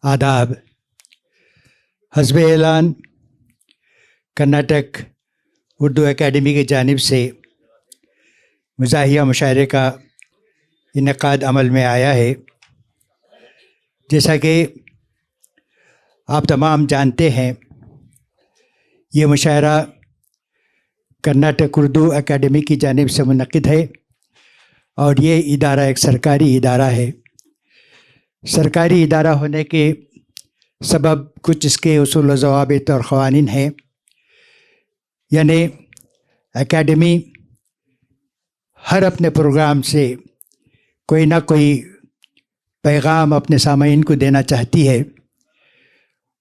आदाब। हस्ब ऐलान कर्नाटक उर्दू एकेडमी की जानिब से मज़ाहिया मुशायरे का इनेकाद अमल में आया है। जैसा कि आप तमाम जानते हैं, ये मुशायरा कर्नाटक उर्दू एकेडमी की जानिब से मुनक़िद है और ये इदारा एक सरकारी इदारा है। सरकारी इदारा होने के सबब कुछ इसके उसूल व ज़वाबित और क़वानीन हैं। यानी एकेडमी हर अपने प्रोग्राम से कोई ना कोई पैगाम अपने सामीन को देना चाहती है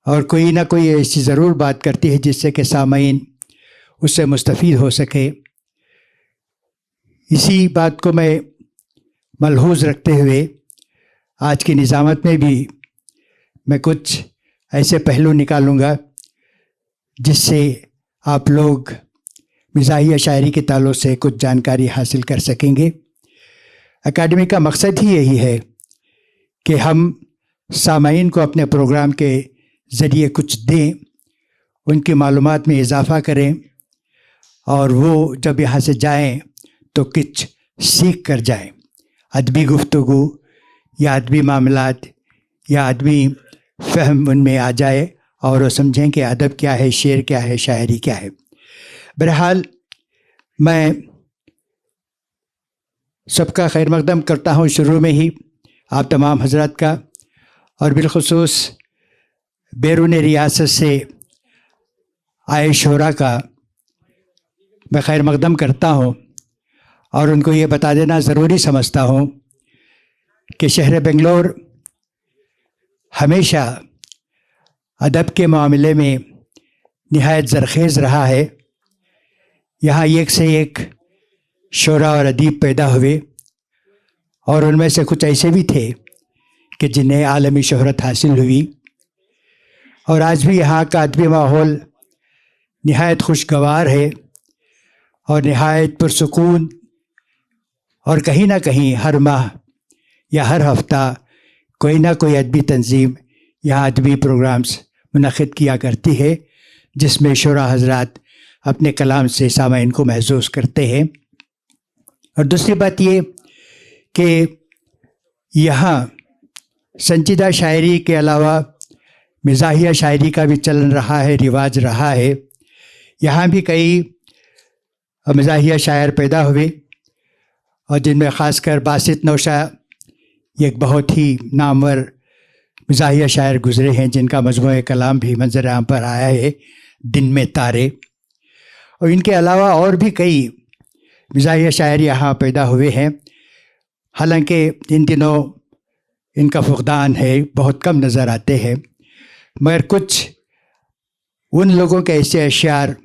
और कोई ना कोई ऐसी ज़रूर बात करती है जिससे कि सामीन उससे मुस्तफ़ीद हो सके। इसी बात को मैं मलहूज़ रखते हुए आज की निज़ामत में भी मैं कुछ ऐसे पहलू निकालूँगा जिससे आप लोग मज़ाहिया शायरी के ताल्लुक़ से कुछ जानकारी हासिल कर सकेंगे। एकेडमी का मकसद ही यही है कि हम सामीन को अपने प्रोग्राम के ज़रिए कुछ दें, उनकी मालूमात में इजाफ़ा करें और वो जब यहाँ से जाएं तो कुछ सीख कर जाएं। अदबी गुफ्तगू या अदबी मामलात या अदबी फ़हम उनमें आ जाए और वो समझें कि अदब क्या है, शेर क्या है, शायरी क्या है। बहरहाल मैं सबका खैर मक़दम करता हूँ शुरू में ही आप तमाम हज़रात का, और बिलख़ुसूस बैरून रियासत से आए शोरा का मैं खैर मक़दम करता हूँ और उनको ये बता देना ज़रूरी समझता हूँ कि शहर बेंगलोर हमेशा अदब के मामले में निहायत ज़रख़ेज़ रहा है। यहाँ एक से एक शोरा और अदीब पैदा हुए और उनमें से कुछ ऐसे भी थे कि जिन्हें आलमी शोहरत हासिल हुई, और आज भी यहाँ का अदबी माहौल निहायत खुशगवार है और निहायत पुरसुकून, और कहीं ना कहीं हर माह या हर हफ्ता कोई ना कोई अदबी तंजीम यहाँ अदबी प्रोग्राम्स मुनक़िद किया करती है जिसमें शोरा हज़रात अपने कलाम से सामीन को महसूस करते हैं। और दूसरी बात ये कि यहाँ संजीदा शायरी के अलावा मज़ाहिया शायरी का भी चलन रहा है, रिवाज रहा है। यहाँ भी कई मज़ाहिया शायर पैदा हुए और जिनमें ख़ासकर बासित नौशा एक बहुत ही नामवर मज़ाहिया शायर गुज़रे हैं जिनका मजमूए कलाम भी मंज़र आम पर आया है, दिन में तारे। और इनके अलावा और भी कई मज़ाहिया शायर यहाँ पैदा हुए हैं। हालांकि इन दिनों इनका फुक़दान है, बहुत कम नज़र आते हैं, मगर कुछ उन लोगों के ऐसे अशियार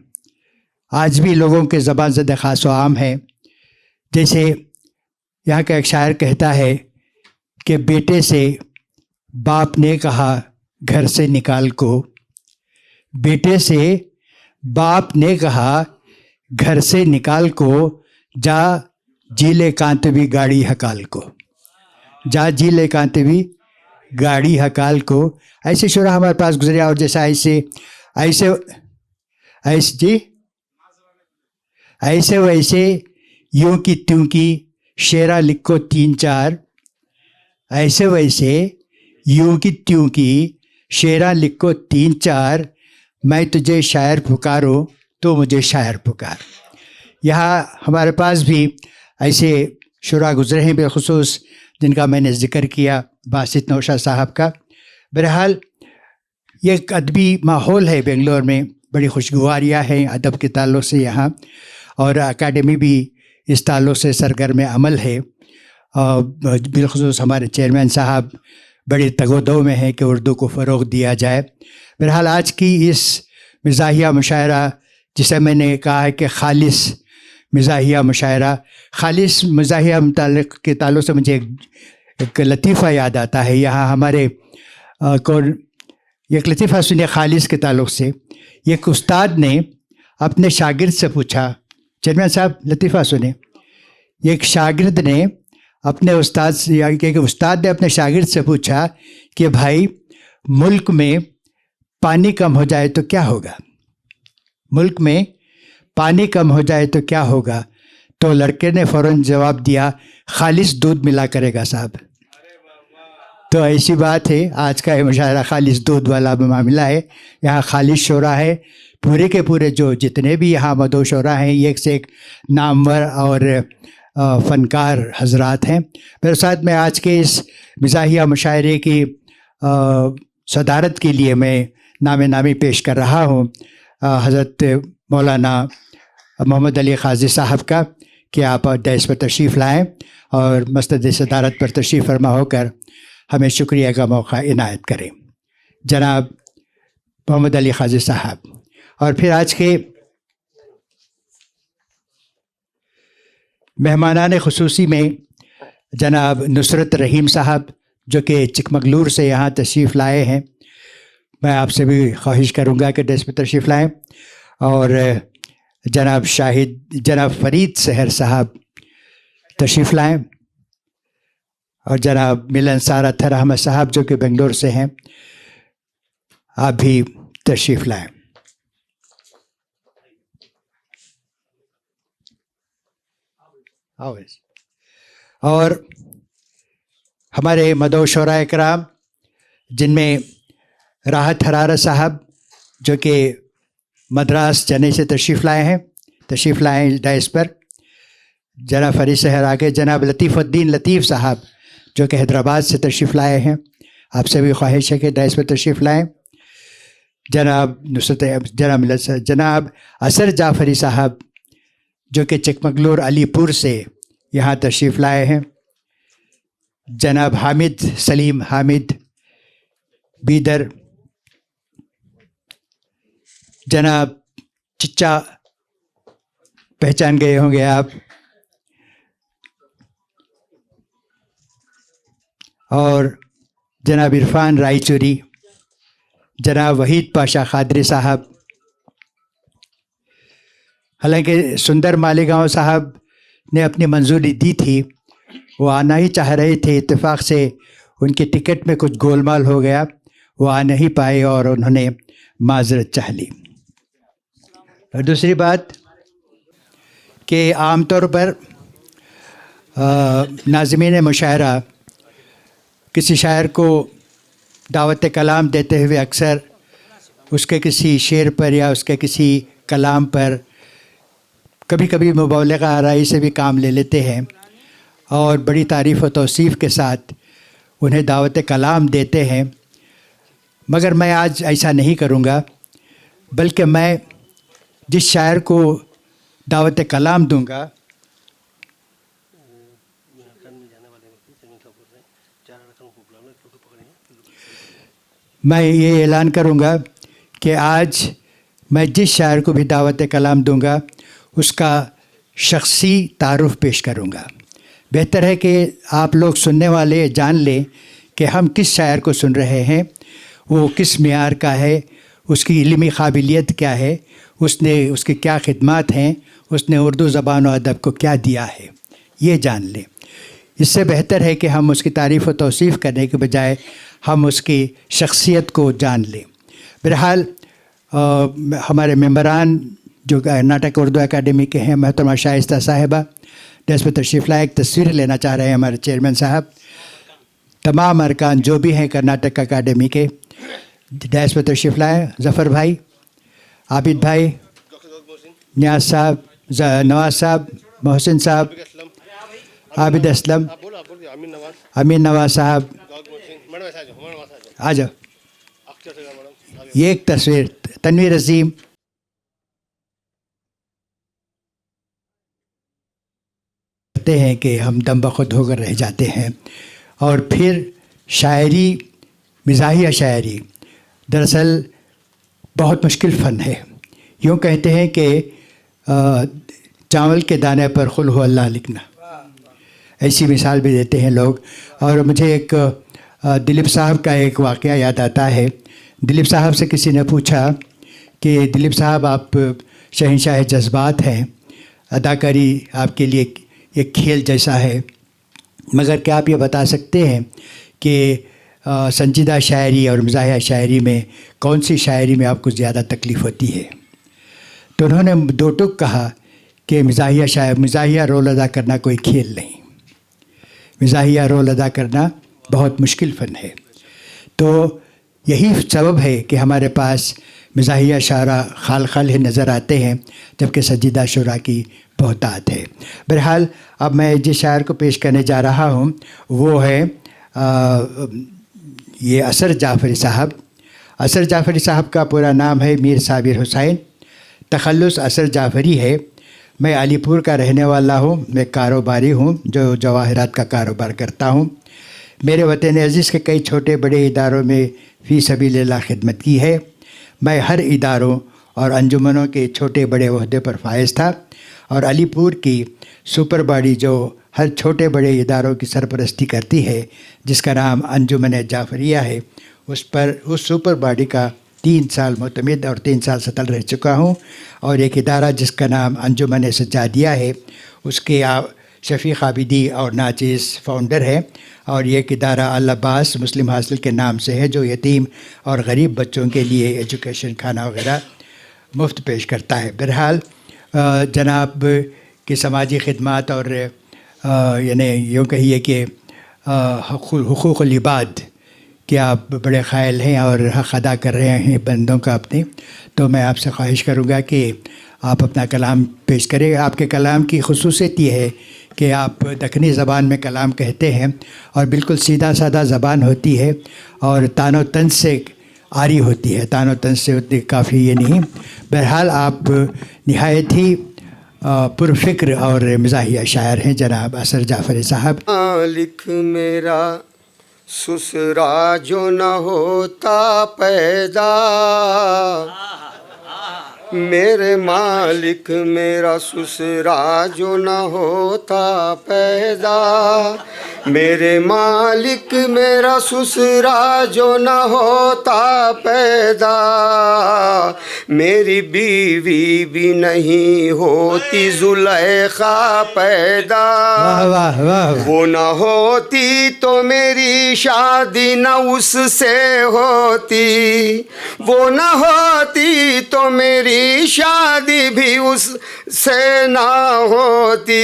आज भी लोगों के ज़बान ज़द ख़ास व आम हैं। जैसे यहाँ का एक शायर कहता है कि बेटे से बाप ने कहा घर से निकाल को, बेटे से बाप ने कहा घर से निकाल को, जा जीले कांतवी गाड़ी हकाल को, जा जीले कांतवी गाड़ी हकाल को। ऐसे शुरा हमारे पास गुजरे। और जैसा ऐसे ऐसे ऐसे जी ऐसे वैसे यूं की त्यों की शेरा लिखो 3-4, ऐसे वैसे यूं की त्यों की शेरा लिखो 3-4, मैं तुझे शायर पुकारो तो मुझे शायर पुकार। यहाँ हमारे पास भी ऐसे शुरा गुज़रे हैं, बिलख़ुसूस जिनका मैंने ज़िक्र किया बासित नौशा साहब का। बहरहाल ये एक अदबी माहौल है बेंगलोर में, बड़ी खुशगवारियाँ हैं अदब के ताल्लुक़ से यहाँ, और एकेडमी भी इस ताल्लुक़ से सरगर्म अमल है। बिलख़ुसूस हमारे चेयरमैन साहब बड़ी तगोदो में है कि उर्दू को फ़रोग़ दिया जाए। बहरहाल आज की इस मज़ाहिया मुशायरा, जिसे मैंने कहा है कि ख़ालिस मज़ाहिया मुशायरा, ख़ालिस मज़ाहिया के ताल्लुक़ से मुझे एक लतीफ़ा याद आता है। यहाँ हमारे कौन एक लतीफ़ा सुनिए ख़ालिस के ताल्लुक़ से। एक उस्ताद ने अपने शागिर्द से पूछा, चेयरमैन साहब लतीफ़ा सुने। एक शागिर्द ने अपने उस्ताद से, या कि उस्ताद ने अपने शागिर्द से पूछा कि भाई मुल्क में पानी कम हो जाए तो क्या होगा, मुल्क में पानी कम हो जाए तो क्या होगा। तो लड़के ने फ़ौरन जवाब दिया, खालिस दूध मिला करेगा साहब। तो ऐसी बात है, आज का ये मुशायरा खालिस दूध वाला मामला है। यहाँ खालिस शोरा है, पूरे के पूरे जो जितने भी यहाँ मदो शोरा हैं, एक से एक नामवर और फ़नकार हजरात हैं। मेरे साथ में आज के इस मिज़ाहिया मुशायरे की सदारत के लिए मैं नामी पेश कर रहा हूँ हज़रत मौलाना मोहम्मद अली क़ाज़ी साहब का, कि आप डैस पर तशरीफ़ लाएँ और मस्जिद सदारत पर तशरीफ़ फरमा होकर हमें शुक्रिया का मौका इनायत करें। जनाब मोहम्मद अली क़ाज़ी साहब। और फिर आज के मेहमानान ख़ुसूसी में जनाब नुसरत रहीम साहब, जो कि चिकमगलूर से यहाँ तशरीफ़ लाए हैं। मैं आपसे भी ख्वाहिश करूँगा कि डैस पर तशरीफ़ लाएँ। और जनाब फ़रीद सहर साहब तशरीफ़ लाएँ। और जनाब मिलन सारा अत्तर अहमद साहब, जो कि बेंगलोर से हैं, आप भी तशरीफ़ लाएँ। और हमारे मदो शोरा इकराम, जिनमें राहत हरारा साहब, जो कि मद्रास चेन्नई से तशरीफ़ लाए हैं डाइस पर। जनाब फ़रीद सहर आगे, जनाब लतीफ़ुद्दीन लतीफ़ साहब, जो कि हैदराबाद से तशरीफ़ लाए हैं, आपसे भी ख्वाहिश है कि डाइस पर तशरीफ़ लाएँ। जनाब असर जाफ़री साहब, जो कि चिकमगलूर अलीपुर से यहाँ तशरीफ़ लाए हैं। जनाब हामिद सलीम हामिद बीदर, जनाब चिच्चा, पहचान गए होंगे आप। और जनाब इरफान रायचूरी, जनाब वहीद पाशा खादरी साहब। हालांकि सुंदर मालेगांव साहब ने अपनी मंजूरी दी थी, वो आना ही चाह रहे थे, इत्तेफाक से उनकी टिकट में कुछ गोलमाल हो गया, वो आ नहीं पाए और उन्होंने माजरत चाह ली। और दूसरी बात कि आम तौर पर नाज़मीन मुशायरा किसी शायर को दावत कलाम देते हुए अक्सर उसके किसी शेर पर या उसके किसी कलाम पर कभी कभी मुबालगा आराई से भी काम ले लेते हैं और बड़ी तारीफ़ व तौसीफ़ के साथ उन्हें दावत कलाम देते हैं। मगर मैं आज ऐसा नहीं करूँगा, बल्कि मैं जिस शायर को दावत कलाम दूँगा मैं ये ऐलान करूँगा कि आज मैं जिस शायर को भी दावत कलाम दूँगा उसका शख्सी तारुफ़ पेश करूँगा। बेहतर है कि आप लोग सुनने वाले जान लें कि हम किस शायर को सुन रहे हैं, वो किस मियार का है, उसकी इल्मी काबिलियत क्या है, उसकी क्या खिदमत हैं, उसने उर्दू ज़बान और अदब को क्या दिया है, ये जान लें। इससे बेहतर है कि हम उसकी तारीफ़ व तौसीफ़ करने के बजाय हम उसकी शख्सियत को जान लें। बहरहाल हमारे मेंबरान जो नाटक उर्दू अकादमी के हैं, मोहतरमा शाइस्ता साहिबा डैस पर तशरीफ़ लाए, एक तस्वीर लेना चाह रहे हैं हमारे चेयरमैन साहब। तमाम अरकान जो भी हैं कर्नाटक अकादमी के डैस पर तशरीफ़ लाए। ज़फ़र भाई, आबिद भाई, नियाज साहब, नवाज साहब, मोहसिन साहब, आबिद असलम, अमीन नवाज साहब, आ जाओ। ये एक तस्वीर तनवीर अजीम, कहते हैं कि हम दम बखुद होकर रह जाते हैं। और फिर शायरी, मिज़ाहिया शायरी दरअसल बहुत मुश्किल फ़न है। यूँ कहते हैं कि चावल के दाने पर खुल हो अल्लाह लिखना, ऐसी मिसाल भी देते हैं लोग। और मुझे एक दिलीप साहब का एक वाक़या याद आता है। दिलीप साहब से किसी ने पूछा कि दिलीप साहब, आप शहंशाह जज्बात हैं, अदाकारी आपके लिए एक खेल जैसा है, मगर क्या आप ये बता सकते हैं कि संजीदा शायरी और मज़ाहिया शायरी में कौन सी शायरी में आपको ज़्यादा तकलीफ़ होती है? तो उन्होंने दो टुक कहा कि मज़ाहिया रोल अदा करना कोई खेल नहीं, मज़ाहिया रोल अदा करना बहुत मुश्किल फ़न है। तो यही सबब है कि हमारे पास मज़ाहिया शायरा खाल खाल नज़र आते हैं, जबकि संजीदा शुरा की बहुतात है। बहरहाल अब मैं जिस शायर को पेश करने जा रहा हूँ वो है ये असर जाफ़री साहब। असर जाफ़री साहब का पूरा नाम है मीर साबिर हुसैन, तखल्लुस असर जाफ़री है। मैं अलीपुर का रहने वाला हूँ, मैं कारोबारी हूँ जो जवाहरात का कारोबार करता हूँ। मेरे वतन अज़ीज़ के कई छोटे बड़े इदारों में फ़ी सबीलिल्लाह खिदमत की है। मैं हर इदारों और अंजुमनों के छोटे बड़े ओहदे पर फायज़ था और अलीपुर की सुपर बॉडी जो हर छोटे बड़े इदारों की सरपरस्ती करती है, जिसका नाम अंजुमन जाफ़रिया है, उस सुपर बॉडी का 3 साल मुतमिद और 3 साल सतल रह चुका हूँ। और एक इदारा जिसका नाम अंजुमन सज्जादिया है, उसके शफ़ीक़ आबिदी और नाचिस फाउंडर है। और ये इदारा अल अब्बास मुस्लिम हास्टल के नाम से है, जो यतीम और गरीब बच्चों के लिए एजुकेशन, खाना वगैरह मुफ्त पेश करता है। बहरहाल जनाब की समाजी खिदमत और यानी यूँ कहिए कि हुकूक़ुल इबाद कि आप बड़े ख़ायल हैं और हक़ अदा कर रहे हैं बंदों का अपने, तो मैं आपसे ख्वाहिश करूँगा कि आप अपना कलाम पेश करें। आपके कलाम की ख़ुसूसियत ये है कि आप दक्कनी ज़बान में कलाम कहते हैं और बिल्कुल सीधा साधा ज़बान होती है और तानो तन से आरी होती है, तानो तन से उतनी काफ़ी ये नहीं। बहरहाल आप निहायत ही पुरफ़िक्र और मज़ाहिया शायर हैं जनाब असर जाफ़री साहब। मालिक मेरा ससुरा जो न होता पैदा, मेरे मालिक मेरा ससुरा जो न होता पैदा, मेरे मालिक मेरा ससुरा जो न होता पैदा, मेरी बीवी भी नहीं होती जुलेखा पैदा। वाह वाह वाह। वो न होती तो मेरी शादी न उससे होती, वो न होती तो मेरी शादी भी उससे ना होती।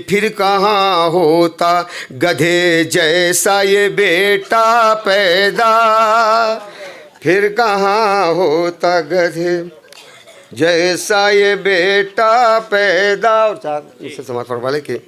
फिर कहाँ होता गधे जैसा ये बेटा पैदा, फिर कहाँ होता गधे जैसा ये बेटा पैदा। और इससे समाज पढ़ वाले के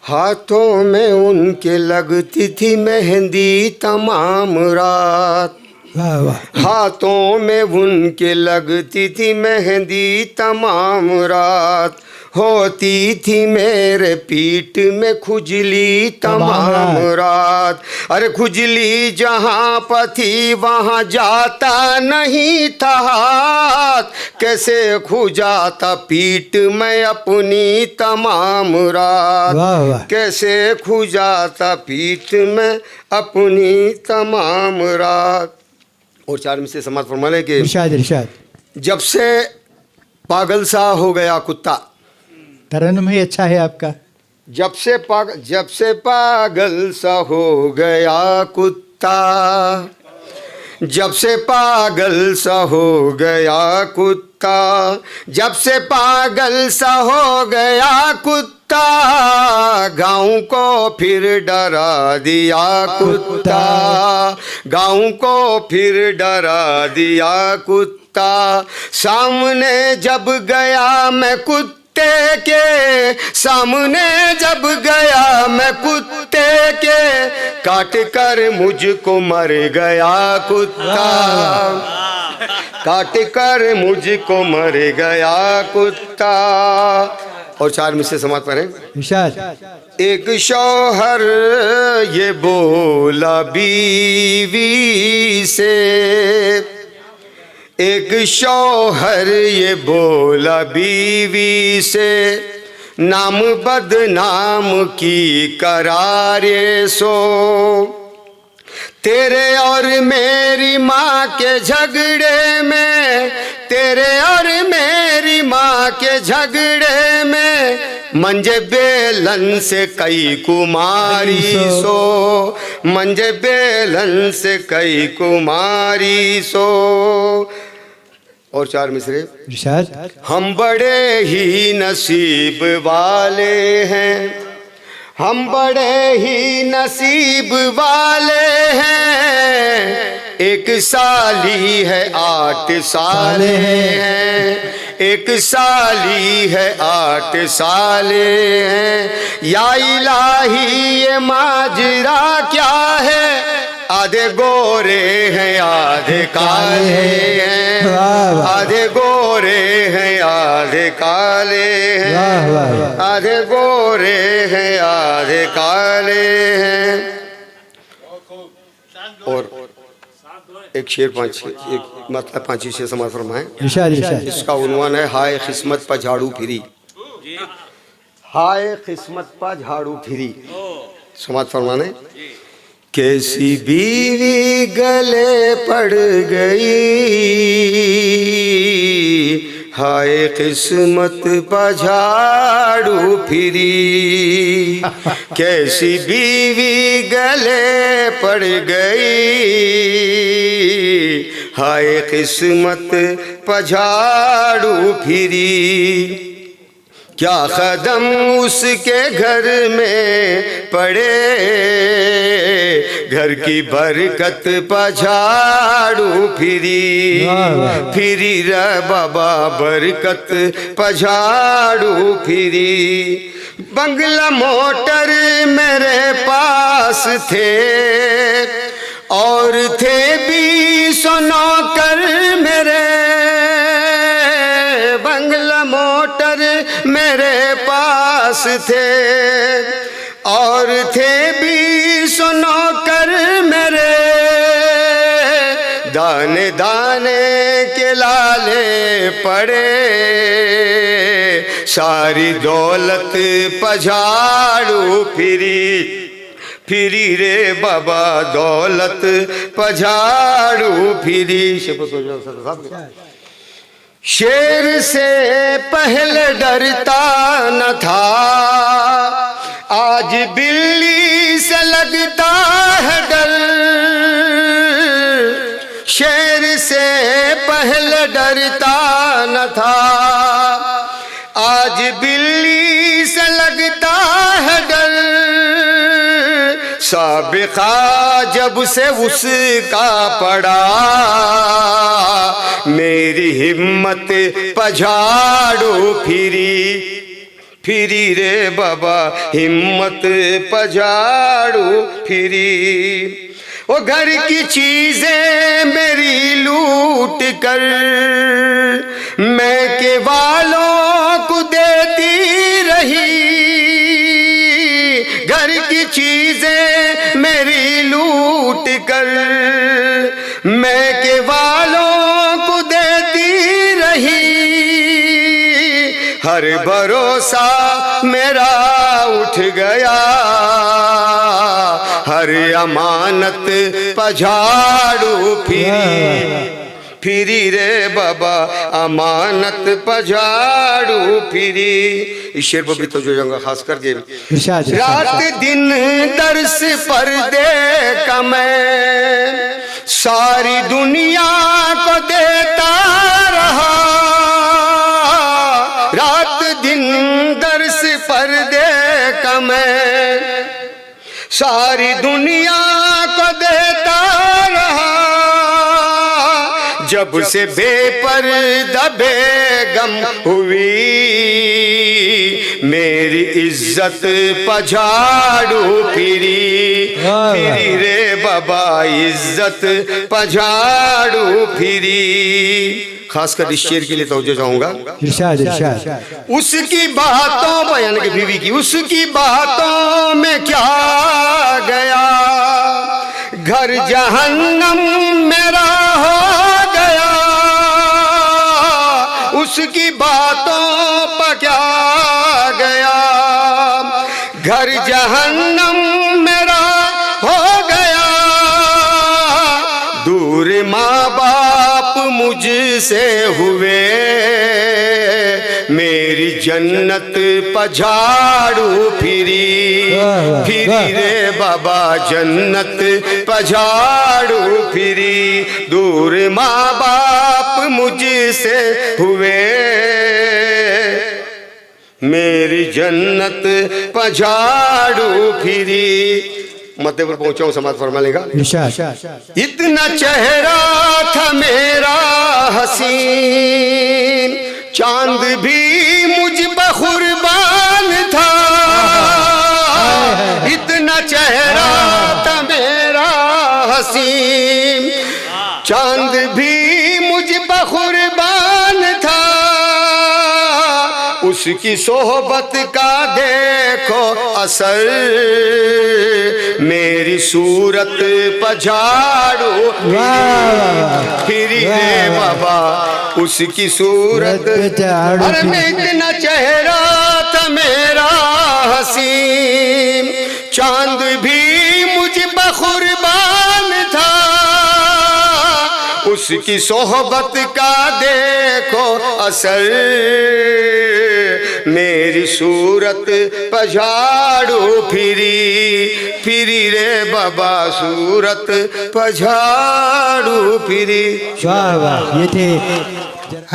हाथों में उनके लगती थी मेहंदी तमाम रात, वाह वाह। हाथों में उनके लगती थी मेहंदी तमाम रात, होती थी मेरे पीठ में खुजली तमाम रात। अरे खुजली जहाँ पर थी वहाँ जाता नहीं था हाथ, कैसे खुजाता पीठ में अपनी तमाम रात, वाह वाह। कैसे खुजाता पीठ में अपनी तमाम रात। और 4 में से समाज फरमाने के इरशाद इरशाद। जब से पागल सा हो गया कुत्ता, तरन्नुम ही अच्छा है आपका। जब से पागल सा हो गया कुत्ता, जब से पागल सा हो गया कुत्ता, जब से पागल सा हो गया कुत्ता, गाँव को फिर डरा दिया कुत्ता, गाँव को फिर डरा दिया कुत्ता। सामने जब गया मैं कुत्ते के, सामने जब गया मैं कुत्ते के, काट कर मुझको मर गया कुत्ता, काट कर मुझको मर गया कुत्ता। और 4 में से समाज पढ़ें इरशाद। एक शौहर ये बोला बीवी से, एक शौहर ये बोला बीवी से, नाम बदनाम की करारे सो, तेरे और मेरी माँ के झगड़े में, तेरे और मेरी माँ के झगड़े में, मंजे बेलन से कई कुमारी सो, मंजे बेलन से कई कुमारी सो। और 4 मिसरे। इरशाद। हम बड़े ही नसीब वाले हैं, हम बड़े ही नसीब वाले हैं। एक साली है 8 साले हैं, एक साली है 8 साले हैं। या इलाही ये माजरा क्या है, आधे गोरे हैं आधे काले हैं, आधे गोरे हैं आधे काले हैं, आधे गोरे हैं आधे काले हैं। और एक शेर 5 एक मतलब 5 शेर समाज फरमाएं। इरशाद इरशाद। इसका उन्वान है हाय किस्मत पर झाड़ू फिरी, हाय किस्मत पर झाड़ू फिरी। समाज फरमाने। कैसी बीवी गले पड़ गई, हाय किस्मत पर झाड़ू फिरी। कैसी बीवी गले पड़ गई, हाय किस्मत पर झाड़ू फिरी। क्या कदम उसके घर में पड़े, घर की बरकत पर झाड़ू फिरी, फिरी रे बाबा बरकत पर झाड़ू फिरी। बंगला मोटर मेरे पास थे, और थे 20 नौकर मेरे। बंगला मोटर मेरे पास थे, और थे 20 नौकर मेरे। दाने दाने के लाले पड़े, सारी दौलत पझाड़ू फिरी, फिरी रे बाबा दौलत पझाड़ू फिरी। शेर से पहले डरता न था, आज बिल्ली से लगता है डर। शेर से पहले डरता न था, आज बिल्ली से लगता है डर। साबिका जब से उसका पड़ा, मेरी हिम्मत पझाड़ू फिरी, फिरी रे बाबा हिम्मत पझाड़ू फिरी। वो घर की चीजें मेरी लूट कर, मैं के वालों को देती रही। घर की चीजें मेरी लूट कर, मैं के वालों को देती रही। हर भरोसा मेरा उठ गया, हर अमानत पझाड़ू फिरी, फिरी रे बाबा अमानत पझाड़ू फिरी। इस शेर पर भी तो जो जाऊंगा खास करके। रात दिन दर्स पर देखा मैं, सारी दुनिया को देता रहा। रात दिन दर्स पर देखा मैं, सारी दुनिया को देता रहा। जब से बेपर्दा बेगम हुई, मेरी इज्जत पझाड़ू फिरी, फिरी रे बाबा इज्जत पझाड़ू फिरी। खासकर इस शेर के लिए तवज्जो चाहूंगा। इरशाद इरशाद। उसकी बातों बयान की बीवी की, उसकी बातों में क्या गया, घर जहन्नम मेरा हो गया। उसकी बातों पर क्या गया, घर जहन्नम मेरा हो गया। दूर माँ बाप मुझसे हुए, मेरी जन्नत पझाड़ू फिरी फिरी रे बाबा जन्नत पझाड़ू फिरी दूर माँ बाप मुझसे हुए मेरी जन्नत पझाड़ू फिरी। मध्य पर पहुंचा हूं, समाज फरमा लेगा। इतना चेहरा था मेरा हसीन चांद भी मुझ पर कुर्बान था। इतना चेहरा था मेरा हसीन चांद भी मुझ पर कुर्बान था। उसकी सोहबत का देखो असर मेरी सूरत पझाड़ू फिरी रे बाबा उसकी सूरत। अरे मैं इतना चेहरा था मेरा हसीन चांद भी मुझ पर कुर्बान था। उसकी सोहबत का देखो असर मेरी सूरत पझाड़ू फिरी फिरी रे बाबा सूरत पझाड़ू फिरी। वाह वाह, ये थे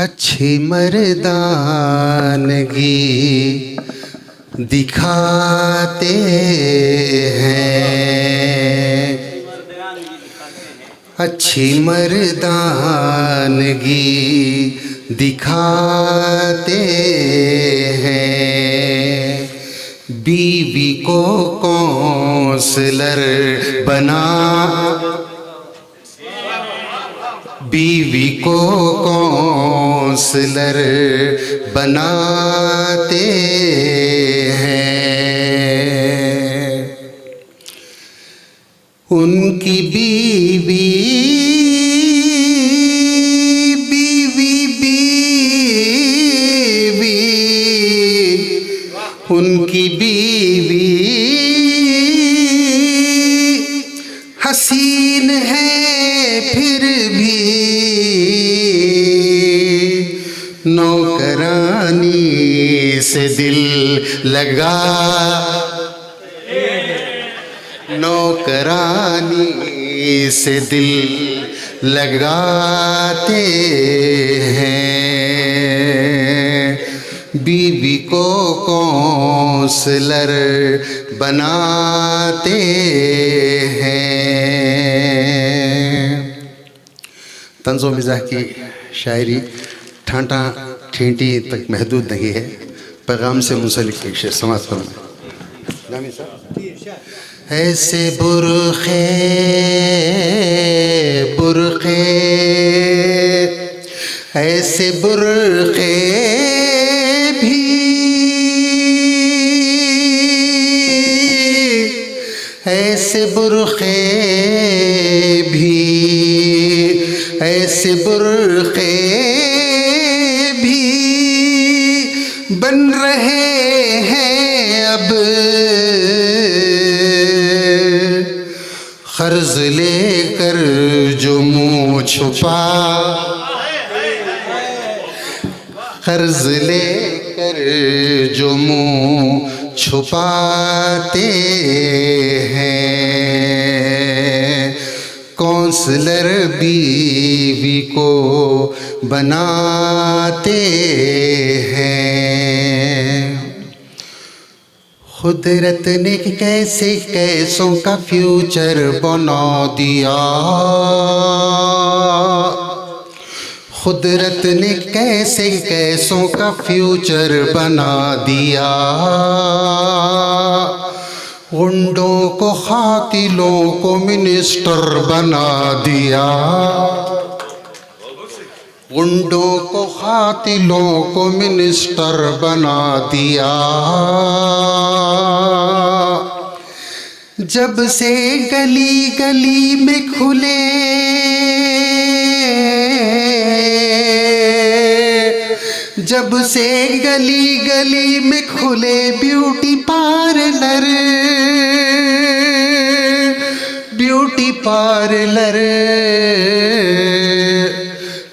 अच्छी मर्दानगी दिखाते हैं। अच्छी मर्दानगी दिखाते हैं। बीवी को काउंसलर बना बीवी को काउंसलर बनाते हैं। उनकी बीवी उनकी बीवी हसीन है फिर भी नौकरानी से दिल लगा नौकरानी से दिल लगाते हैं। बीवी को काउंसलर बनाते हैं। तंज़ो मिज़ाह की शायरी ठांटा ठींटी तक महदूद नहीं है, पैगाम से मुंसलिक एक शेर समाज पर। ऐसे बुरखे बुरखे ऐसे बुरखे भी ऐसे बुरखे भी ऐसे बुरखे भी बन रहे हैं अब कर्ज लेकर जो मुँह छुपा कर्ज लेकर जो मुँह छुपाते हैं। काउंसलर बीवी को बनाते हैं। कुदरत ने कैसे कैसों का फ्यूचर बना दिया। कुदरत ने कैसे कैसों का फ्यूचर बना दिया। गुंडों को कातिलों को मिनिस्टर बना दिया। गुंडों को कातिलों को मिनिस्टर बना दिया। जब से गली गली में खुले जब से गली गली में खुले ब्यूटी पार्लर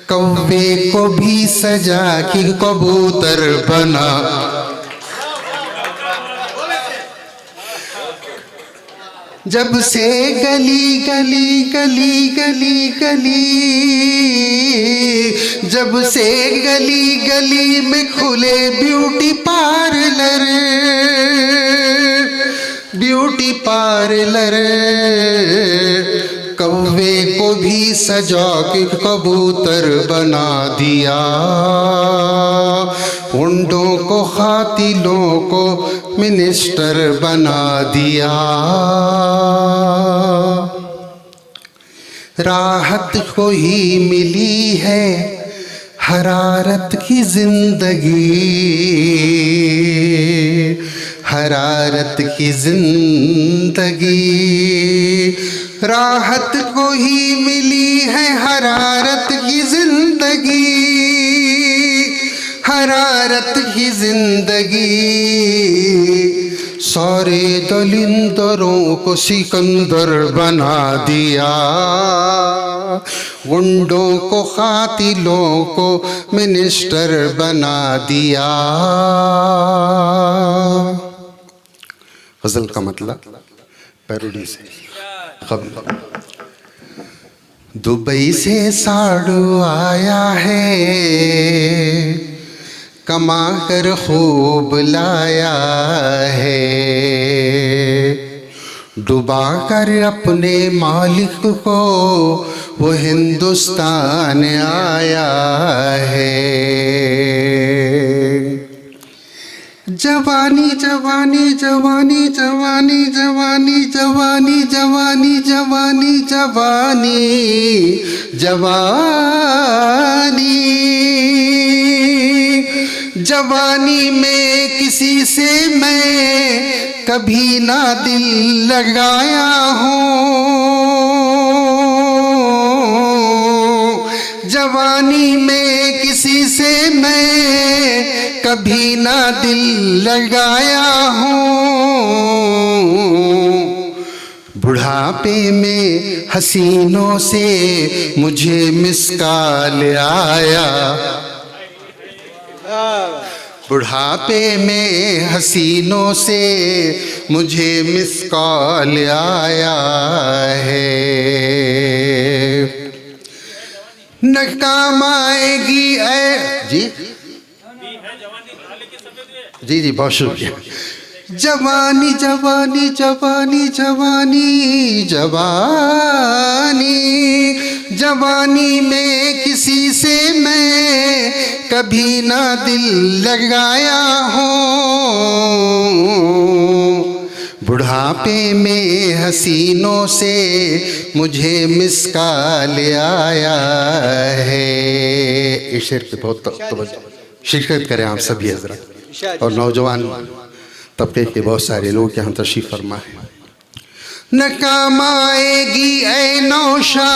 कौवे को भी सजा कि कबूतर बना। जब से गली गली गली गली गली, जब से गली गली में खुले ब्यूटी पार्लर, ब्यूटी पार्लर, कौवे को भी सजा के कबूतर बना दिया। ऊंटों को खातिलों को मिनिस्टर बना दिया। राहत को ही मिली है हरारत की जिंदगी, हरारत की जिंदगी। राहत को ही मिली है हरारत की जिंदगी, हरारत की जिंदगी। सारे दलिंदरों को सिकंदर बना दिया। गुंडों को कातिलों को मिनिस्टर बना दिया। गजल का मतलब पैरोडी से खबर। दुबई से साड़ू आया है, कमा कर खूब लाया है। डुबा कर अपने मालिक को वो हिंदुस्तान आया है। जवानी जवानी जवानी जवानी जवानी जवानी जवानी जवानी जवानी जवानी, जवानी में किसी से मैं कभी ना दिल लगाया हूँ। जवानी में किसी से मैं कभी ना दिल लगाया हूँ। बुढ़ापे में हसीनों से मुझे मिसकाल आया। बुढ़ापे में हसीनों से मुझे मिसकॉल आया है। न काम आएगी जी जी जी बहुत शुक्रिया। जवानी जवानी जवानी जवानी जवानी, जवानी में किसी से मैं कभी ना दिल लगाया हूँ। बुढ़ापे में हसीनों से मुझे मिसकाल आया है। इस शेर पे बहुत शिरकत करें आप सभी हजरत और नौजवान तबके के बहुत सारे लोग यहाँ तशरीफ फरमा है। न काम आएगी ऐ नौशा,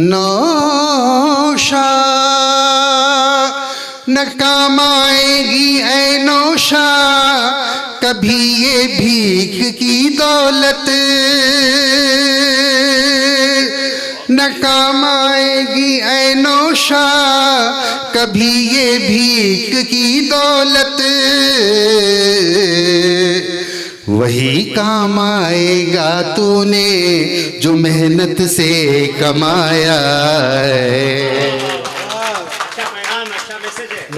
नौशा, न काम आएगी ऐ नौशा कभी ये भीख की दौलत। न काम आएगी ऐ नौशा कभी ये भीख की दौलत। वही काम आएगा तूने जो मेहनत से कमाया है।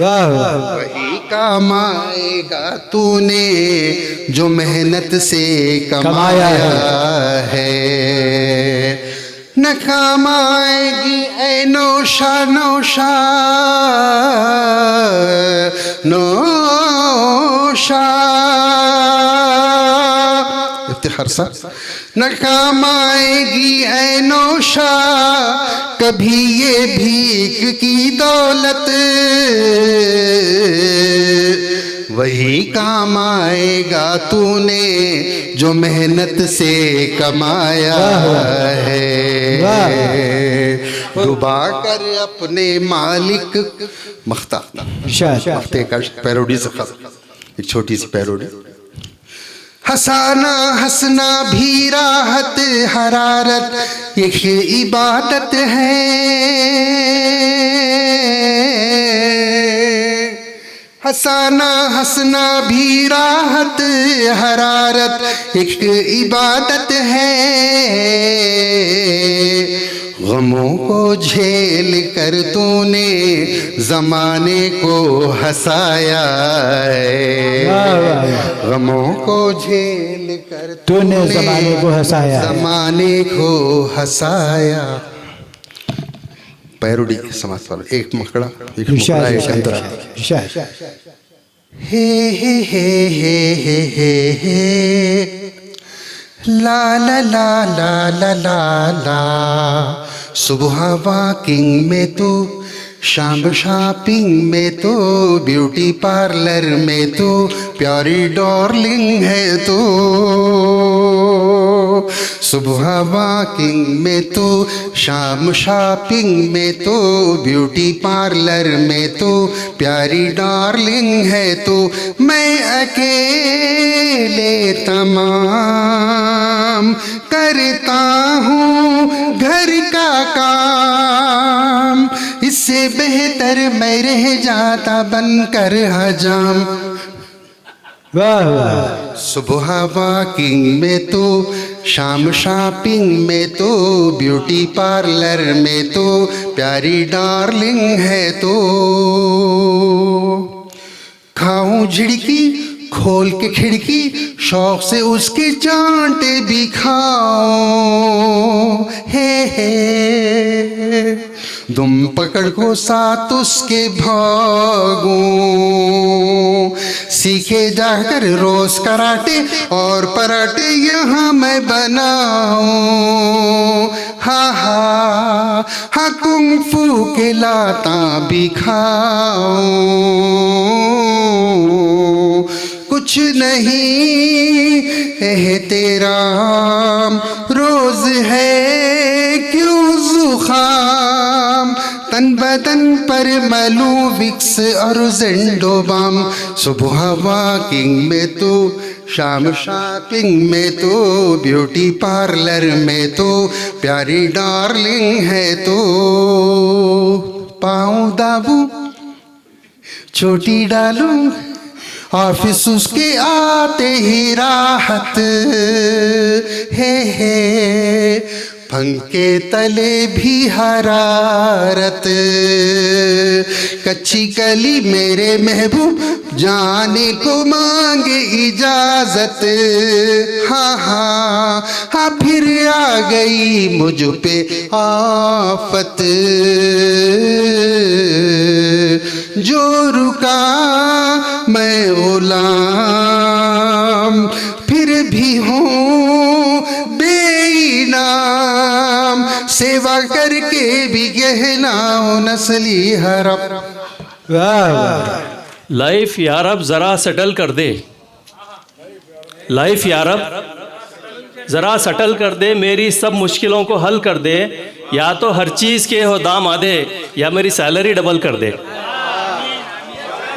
वही काम आएगा तूने जो मेहनत से कमाया है। न काम आएगी ऐ नौशा, नौशा, नौशा, इफ्तिखार सा। न काम आएगी ऐ नौशा कभी ये भीख की दौलत। वही काम आएगा तूने जो मेहनत से कमाया है। डुबा कर अपने मालिक मख्ता मख्ते का पैरोडी से एक छोटी सी पैरोडी। हंसाना हंसना भी राहत हरारत एक इबादत है। हंसाना हंसना भी राहत हरारत एक इबादत है। गमों को झेल कर तूने ज़माने को हंसाया है। गमों को झेल कर तूने ज़माने को हंसाया है। ज़माने को हंसाया। पैरोडी समाज वाला, एक मकड़ा एक मुकड़ा एक अंतरा। हे हे हे हे हे हे हे ला ला ला ला ला ला ला। सुबह वॉकिंग में तू, शाम शॉपिंग में तो, ब्यूटी पार्लर में तो प्यारी डार्लिंग है तो। सुबह वॉकिंग में तो, शाम शॉपिंग में तो, ब्यूटी पार्लर में तो प्यारी डार्लिंग है तो। मैं अकेले तमाम करता हूँ घर का काम, इससे बेहतर मैं रह जाता बनकर हजाम। वाह वाह। सुबह वॉकिंग में तो, शाम शॉपिंग में तो, ब्यूटी पार्लर में तो प्यारी डार्लिंग है तो। खाऊं झिड़की खोल के खिड़की, शौक से उसके चांटे भी खाओ। हे हे दुम पकड़ को साथ उसके भागो। सीखे जाकर रोज कराटे और पराठे यहाँ मैं बनाऊं। हा हा हा कुंग फू के लाता भी खाऊं। कुछ नहीं है तेरा रोज है क्यों जुखाम, तन बदन पर मलू विक्स और जेंडोबाम। सुबह वॉकिंग में तो, शाम शॉपिंग में तो, ब्यूटी पार्लर में तो प्यारी डार्लिंग है तो। पाँव दाबू चोटी डालूं, ऑफिस उसके आते ही राहत है। पंखे तले भी हरारत, कच्ची कली मेरे महबूब जाने को मांगे इजाजत। हाँ हाँ हाँ फिर आ गई मुझ पे आफत, जो रुका मैं गुलाम, फिर भी हूँ बेईनाम। सेवा करके भी कहना नस्ली हरब। वाह वाह। लाइफ यारब ज़रा सेटल कर दे, लाइफ यारब ज़रा सेटल कर दे, मेरी सब मुश्किलों को हल कर दे। या तो हर चीज़ के हो दाम आधे, या मेरी सैलरी डबल कर दे।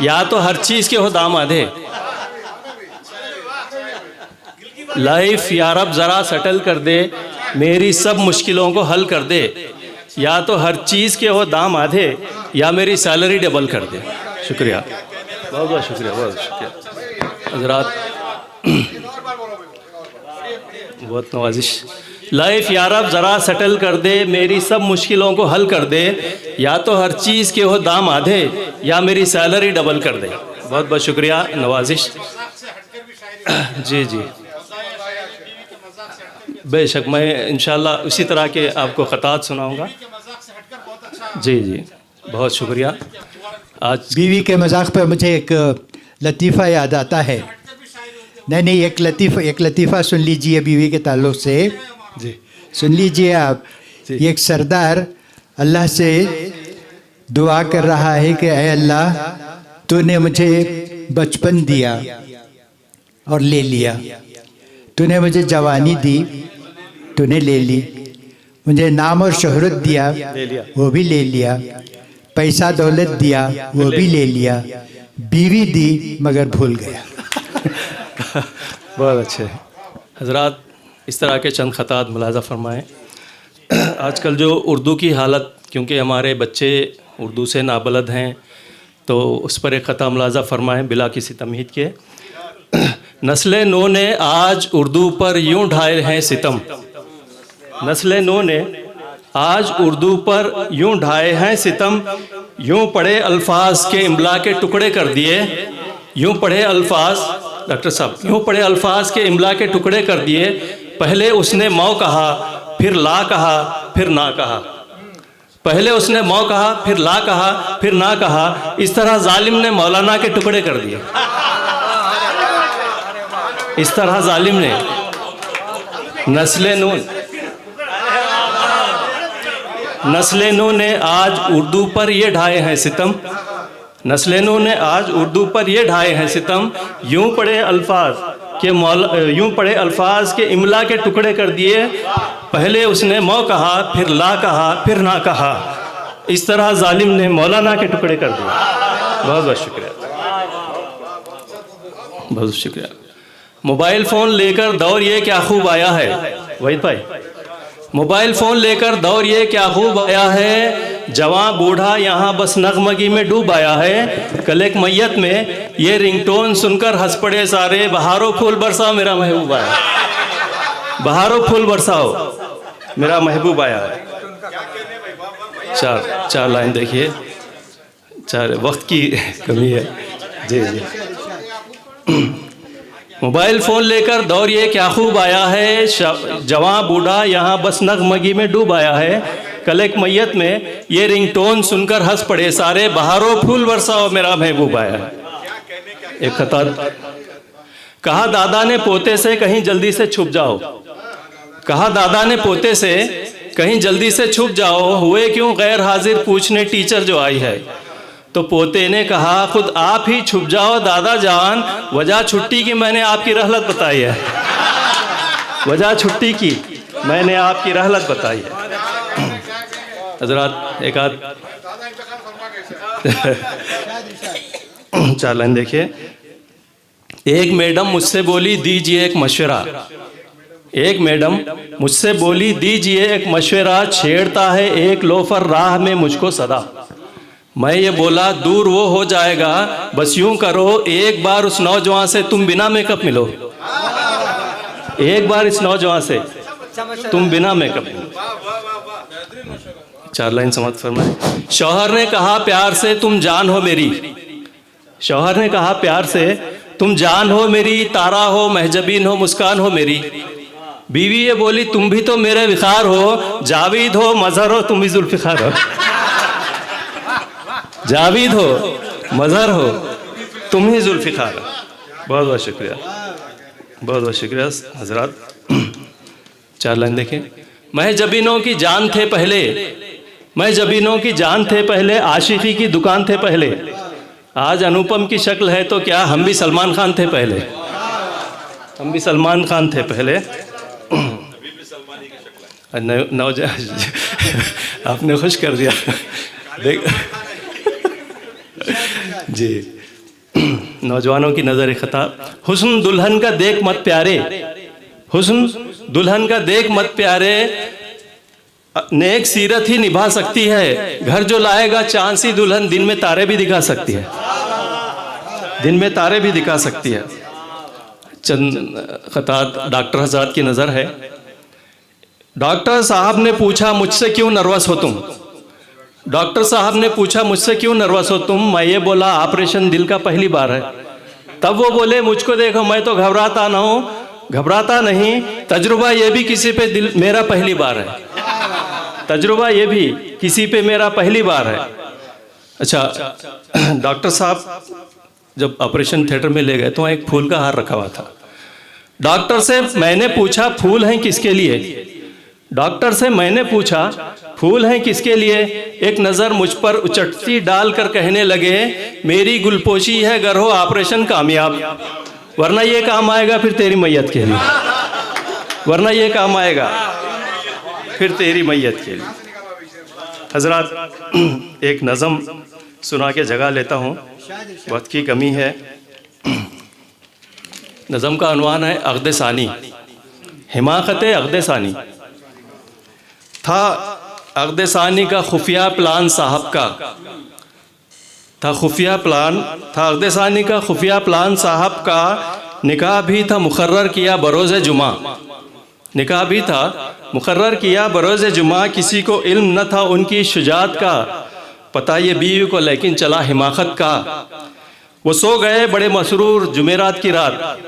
या तो हर चीज़ के हो दाम आधे। लाइफ यारब ज़रा सेटल कर दे, मेरी सब मुश्किलों को हल कर दे। या तो हर चीज़ के हो दाम आधे, या मेरी सैलरी डबल कर दे। शुक्रिया, बहुत बहुत शुक्रिया, बहुत शुक्रिया हज़रात, बहुत नवाजिश। लाइफ यारब ज़रा सेटल कर दे, मेरी सब मुश्किलों को हल कर दे। या तो हर चीज़ के हो दाम आधे, या मेरी सैलरी डबल कर दे। बहुत बहुत शुक्रिया, नवाजिश। जी जी, बेशक मैं इंशाल्लाह उसी तरह के आपको ख़तात सुनाऊंगा। जी जी, बहुत शुक्रिया। आज बीवी के मजाक पे मुझे एक लतीफ़ा याद आता है। नहीं, एक लतीफ़ा सुन लीजिए बीवी के ताल्लुक़ से। जी सुन लीजिए आप। एक सरदार अल्लाह से दुआ कर रहा है कि ऐ अल्लाह, तूने मुझे बचपन दिया और ले लिया, तूने मुझे जवानी दी, तूने ले ली, मुझे नाम और शोहरत दिया, वो भी ले लिया, पैसा दौलत दिया, वो भी ले लिया, बीवी दी मगर भूल गया। बहुत अच्छे हजरात, इस तरह के चंद खतात मुलाजा फरमाएँ। आजकल जो उर्दू की हालत, क्योंकि हमारे बच्चे उर्दू से नाबलद हैं, तो उस पर एक ख़ता मुलाजा फरमाएँ बिला किसी तमहीद के। नस्ल नो ने आज उर्दू पर यूं ढाए हैं सितम, नस्ल नो ने आज उर्दू पर यूं ढाए हैं सितम, यूं पढ़े अल्फाज के इमला के टुकड़े कर दिए, यूं पढ़े अल्फाज, डॉक्टर साहब, यूं पढ़े अल्फाज के इमला के टुकड़े कर दिए। पहले उसने मौ कहा, फिर ला कहा, फिर ना कहा। पहले उसने मौ कहा, फिर ला कहा, फिर ना कहा। इस तरह जालिम ने मौलाना के टुकड़े कर दिए। इस तरह जालिम ने नस्ल नू ने आज उर्दू पर ये ढाए हैं सितम, नस्ल नू ने आज उर्दू पर ये ढाए हैं सितम, यूं पढ़े अल्फाज के इमला के टुकड़े कर दिए। पहले उसने मौ कहा, फिर ला कहा, फिर ना कहा। इस तरह जालिम ने मौलाना के टुकड़े कर दिए। बहुत बहुत शुक्रिया, बहुत शुक्रिया। मोबाइल फ़ोन लेकर दौर ये क्या खूब आया है, वहीद भाई, मोबाइल फ़ोन लेकर दौर ये क्या खूब आया है, जवां बूढ़ा यहाँ बस नगमगी में डूब आया है। कल एक मैयत में ये रिंगटोन सुनकर हंस पड़े सारे, बहारो फूल बरसाओ मेरा महबूब आया, बहारो फूल बरसाओ मेरा महबूब आया है। चार लाइन देखिए, वक्त की कमी है जी जी। मोबाइल फ़ोन लेकर दौर ये क्या खूब आया है, जवां बूढ़ा यहाँ बस नगमगी में डूब आया है। कल एक मैयत में ये रिंगटोन सुनकर हंस पड़े सारे, बहारो फूल बरसाओ मेरा महबूब आया है। एक खतात, कहा दादा ने पोते से कहीं जल्दी से छुप जाओ, कहा दादा ने पोते से कहीं जल्दी से छुप जाओ, हुए क्यों गैर हाजिर पूछने टीचर जो आई है। तो पोते ने कहा खुद आप ही छुप जाओ दादा जान, वजह छुट्टी की मैंने आपकी रहलत बताई है, वजह छुट्टी की मैंने आपकी रहलत बताई है। हजरात एक आध चार लाइन देखिए। एक मैडम मुझसे बोली दीजिए एक मशवरा, एक मैडम मुझसे बोली दीजिए एक मशवरा, छेड़ता है एक लोफर राह में मुझको सदा। मैं ये बोला दूर वो हो जाएगा, बस यूं करो एक बार उस नौजवान से तुम बिना मेकअप मिलो, एक बार इस नौजवान से तुम बिना मेकअप मिलो। चार लाइन समाप्त फरमाए। शौहर ने कहा प्यार से तुम जान हो मेरी, शौहर ने कहा प्यार से तुम जान हो मेरी, तारा हो महजबीन हो मुस्कान हो मेरी। बीवी ये बोली तुम भी तो मेरे विखार हो, जावेद हो मजहर हो तुम भी जुल्फिकार हो, जावेद हो मजहर हो तुम ही जुल्फिकार हो। बहुत बहुत शुक्रिया, बहुत बहुत शुक्रिया हजरात। चार लाइन देखें। मैं जबीनों की जान थे पहले, मैं जबीनों की जान थे पहले, आशिकी की दुकान थे पहले। आज अनुपम की शक्ल है तो क्या हम भी सलमान खान थे पहले, हम भी सलमान खान थे पहले। आपने खुश कर दिया देख जी। नौजवानों की नज़र खता। हुस्न दुल्हन का देख मत प्यारे, हुस्न दुल्हन का देख मत प्यारे, नेक सीरत ही निभा सकती है। घर जो लाएगा चांद सी दुल्हन, दिन में तारे भी दिखा सकती है, दिन में तारे भी दिखा सकती है। चंद खतात डॉक्टर हज़रात की नज़र है। डॉक्टर साहब ने पूछा मुझसे क्यों नर्वस हो तुम, डॉक्टर साहब ने पूछा मुझसे क्यों नर्वस हो तुम। मैं ये बोला ऑपरेशन दिल का पहली बार है। तब वो बोले मुझको देखो मैं तो घबराता ना हूँ, घबराता नहीं, तजुर्बा ये भी किसी पे दिल मेरा पहली बार है, तजुर्बा ये भी किसी पे मेरा पहली बार है। अच्छा, डॉक्टर साहब जब ऑपरेशन थिएटर में ले गए तो एक फूल का हार रखा हुआ था। डॉक्टर से मैंने पूछा फूल हैं किसके लिए, डॉक्टर से मैंने पूछा फूल हैं किसके लिए। एक नज़र मुझ पर उचटती डालकर कहने लगे मेरी गुलपोशी है गर हो ऑपरेशन कामयाब, वरना ये काम आएगा फिर तेरी मैयत के लिए, वरना ये काम आएगा फिर तेरी मैयत के लिए। हजरात एक नज़म सुना के जगह लेता हूँ, वक्त की कमी है। नज़म का अनवान है अक़्द सानी, हिमाकत अक़्द सानी। था अक़्द सानी का खुफिया प्लान साहब का, था खुफिया प्लान, था अक़्द सानी का खुफिया प्लान साहब का। निकाह भी था मुकर्रर किया बरोज़ जुमा, निकाह भी था मुकर्रर किया बरोज़ जुमा। किसी को इल्म न था उनकी शुजात का, पता ये बीवी को लेकिन चला हिमाकत का। वो सो गए बड़े मसरूर जुमेरात की रात,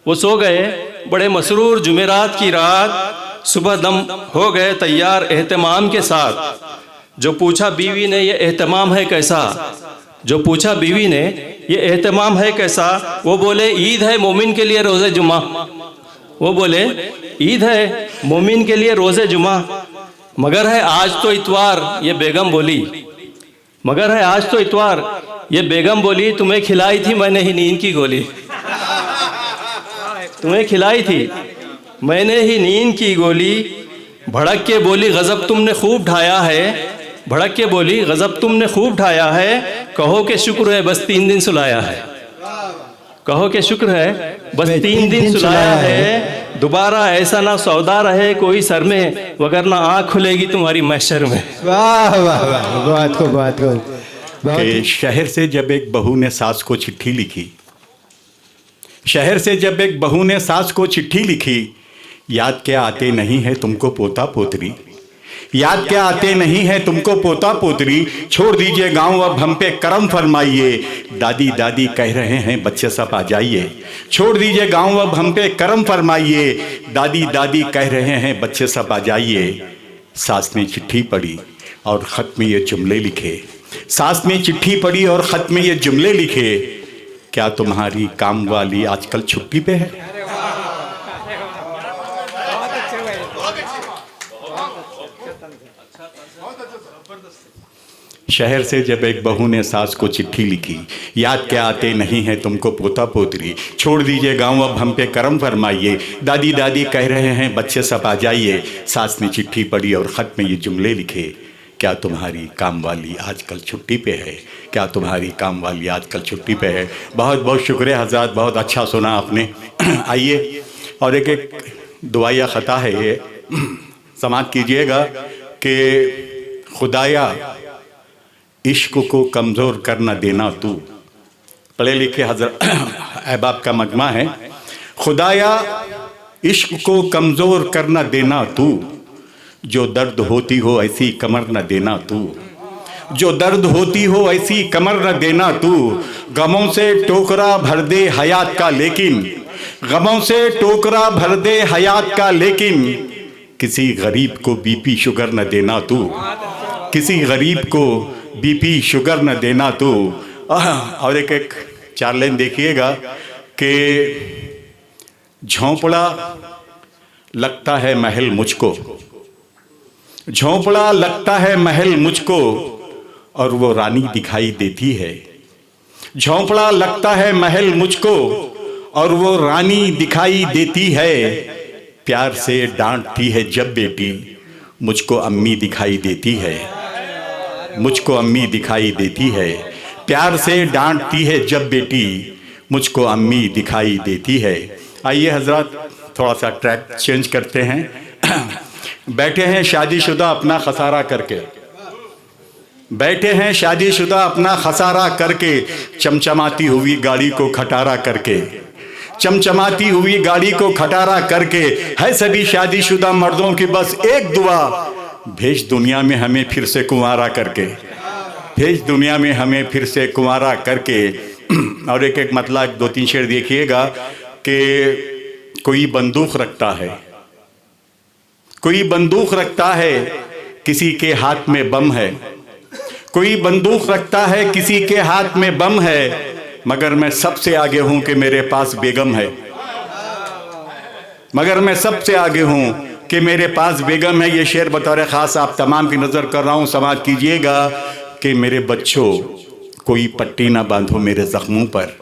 वो सो गए बड़े मसरूर जुमेरात की रात। सुबह दम हो गए तैयार एहतमाम के साथ। जो पूछा बीवी ने ये एहतमाम है कैसा, जो पूछा बीवी ने ये एहतमाम है कैसा। वो बोले ईद है मोमिन के लिए रोज़े जुमा, वो बोले ईद है मोमिन के लिए रोज़े जुमा। मगर है आज तो इतवार, ये बेगम बोली, मगर है आज तो इतवार, ये बेगम बोली। तुम्हें खिलाई थी मैंने ही नींद की गोली, तुम्हें खिलाई थी मैंने ही नींद की गोली। भड़क के बोली गज़ब तुमने खूब ढाया है, भड़क के बोली गज़ब तुमने खूब ढाया है। कहो कि शुक्र है बस 3 दिन सुलाया है, कहो कि शुक्र है बस 3 दिन सुलाया है। दोबारा ऐसा ना सौदा रहे कोई सर में, वगरना आँख खुलेगी तुम्हारी महशर में। वाह वाह वाह, बहुत खूब बहुत खूब। कि शहर से जब एक बहू ने सास को चिट्ठी लिखी, शहर से जब एक बहू ने सास को चिट्ठी लिखी। याद क्या आते नहीं है तुमको पोता पोतरी, याद क्या आते नहीं है तुमको पोता पोतरी। छोड़ दीजिए गांव अब हम पे करम फरमाइए, दादी दादी कह रहे हैं बच्चे सब आ जाइए। छोड़ दीजिए गांव अब हम पे करम फरमाइए, दादी दादी कह रहे हैं बच्चे सब आ जाइए। सास ने चिट्ठी पढ़ी और ख़त में ये जुमले लिखे, सास ने चिट्ठी पढ़ी और ख़त में ये जुमले लिखे। क्या तुम्हारी काम वाली आजकल छुट्टी पे है? शहर से जब एक बहू ने सास को चिट्ठी लिखी। याद क्या आते नहीं है तुमको पोता पोतरी। छोड़ दीजिए गांव अब हम पे करम फरमाइए, दादी दादी कह रहे हैं बच्चे सब आ जाइए। सास ने चिट्ठी पढ़ी और ख़त में ये जुमले लिखे। क्या तुम्हारी काम वाली आजकल छुट्टी पे है? क्या तुम्हारी काम वाली आजकल छुट्टी पे है? बहुत बहुत शुक्रिया हज़रात, बहुत अच्छा सुना आपने। आइए और एक एक दुआया ख़ता है ये, समाप्त कीजिएगा कि खुदाया इश्क को कमज़ोर कर न देना तू। पढ़े लिखे हज़रत अहबाब का मजमा है। खुदाया इश्क को कमज़ोर कर न देना तू, जो दर्द होती हो ऐसी कमर न देना तू, जो दर्द होती हो ऐसी कमर न देना तू। गमों से टोकरा भर दे हयात का लेकिन, गमों से टोकरा भर दे हयात का लेकिन, किसी गरीब को बीपी शुगर न देना तू, किसी गरीब को बीपी शुगर न देना तू। और एक एक 4 लाइन देखिएगा कि झोंपड़ा लगता है महल मुझको, झोंपड़ा लगता है महल मुझको और वो रानी दिखाई देती है। झोंपड़ा लगता है महल मुझको और वो रानी दिखाई देती है। प्यार से डांटती है जब बेटी, मुझको अम्मी दिखाई देती है, मुझको अम्मी दिखाई देती है। प्यार से डांटती है जब बेटी, मुझको अम्मी दिखाई देती है। आइए हजरत थोड़ा सा ट्रैक चेंज करते हैं। बैठे हैं शादीशुदा अपना खसारा करके, बैठे हैं शादीशुदा अपना खसारा करके, चमचमाती हुई गाड़ी को खटारा करके, चमचमाती हुई गाड़ी को खटारा करके। है सभी शादीशुदा मर्दों की बस एक दुआ, भेज दुनिया में हमें फिर से कुंवारा करके, भेज दुनिया में हमें फिर से कुंवारा करके। और एक एक मतलब 2-3 शेर देखिएगा कि कोई बंदूक रखता है, कोई बंदूक रखता है, किसी के हाथ में बम है, कोई बंदूक रखता है, किसी के हाथ में बम है, मगर मैं सबसे आगे हूं कि मेरे पास बेगम है, मगर मैं सबसे आगे हूं कि मेरे पास बेगम है। ये शेर बतौर ख़ास आप तमाम की नज़र कर रहा हूं, समाप्त कीजिएगा कि मेरे बच्चों कोई पट्टी ना बांधो मेरे ज़ख्मों पर,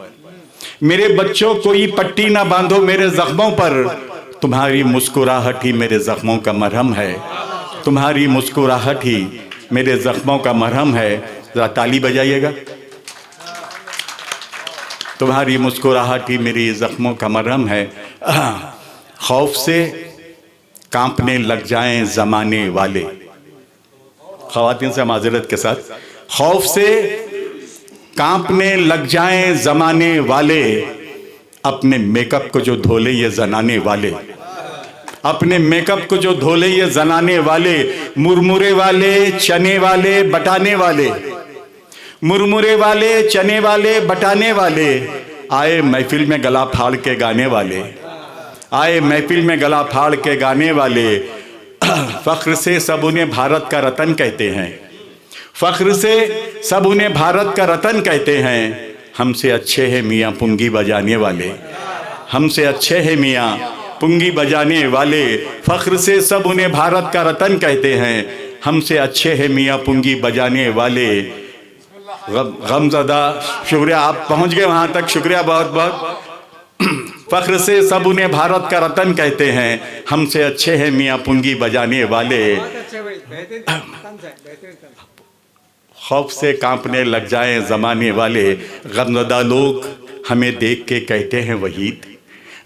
मेरे बच्चों कोई पट्टी ना बांधो मेरे ज़ख्मों पर, तुम्हारी मुस्कुराहट ही मेरे ज़ख्मों का मरहम है, तुम्हारी मुस्कुराहट ही मेरे ज़ख्मों का मरहम है। ज़रा ताली बजाइएगा। तुम्हारी मुस्कुराहट ही मेरी जख्मों का मरहम है। खौफ से कांपने लग जाएं ज़माने वाले, ख़वातीन से माज़रत के साथ, खौफ से कांपने लग जाएं ज़माने वाले, अपने मेकअप को जो धोले ये जनाने वाले, अपने मेकअप को जो धोले ये जनाने वाले, मुरमुरे वाले, चने वाले, बटाने वाले, मुरमुरे वाले, चने वाले, बटाने वाले, आए महफिल में गला फाड़ के गाने वाले, आए महफिल में गला फाड़ के गाने वाले। फ़ख्र से सब उन्हें भारत का रतन कहते हैं, फ़ख्र से सब उन्हें भारत का रतन कहते हैं। हमसे अच्छे हैं मियाँ पुंगी बजाने वाले, हमसे अच्छे हैं मियाँ पुंगी बजाने वाले। फ़ख्र से सब उन्हें भारत का रतन कहते हैं, हमसे अच्छे हैं मियाँ पुंगी बजाने वाले। गमज़दा, शुक्रिया, आप पहुँच गए वहाँ तक, शुक्रिया बहुत बहुत। फ़ख्र से सब उन्हें भारत का रतन कहते हैं, हमसे अच्छे हैं मियाँ पुंगी बजाने वाले। खौफ से कांपने लग जाएं ज़माने वाले। गमज़दा लोग हमें देख के कहते हैं वहीद,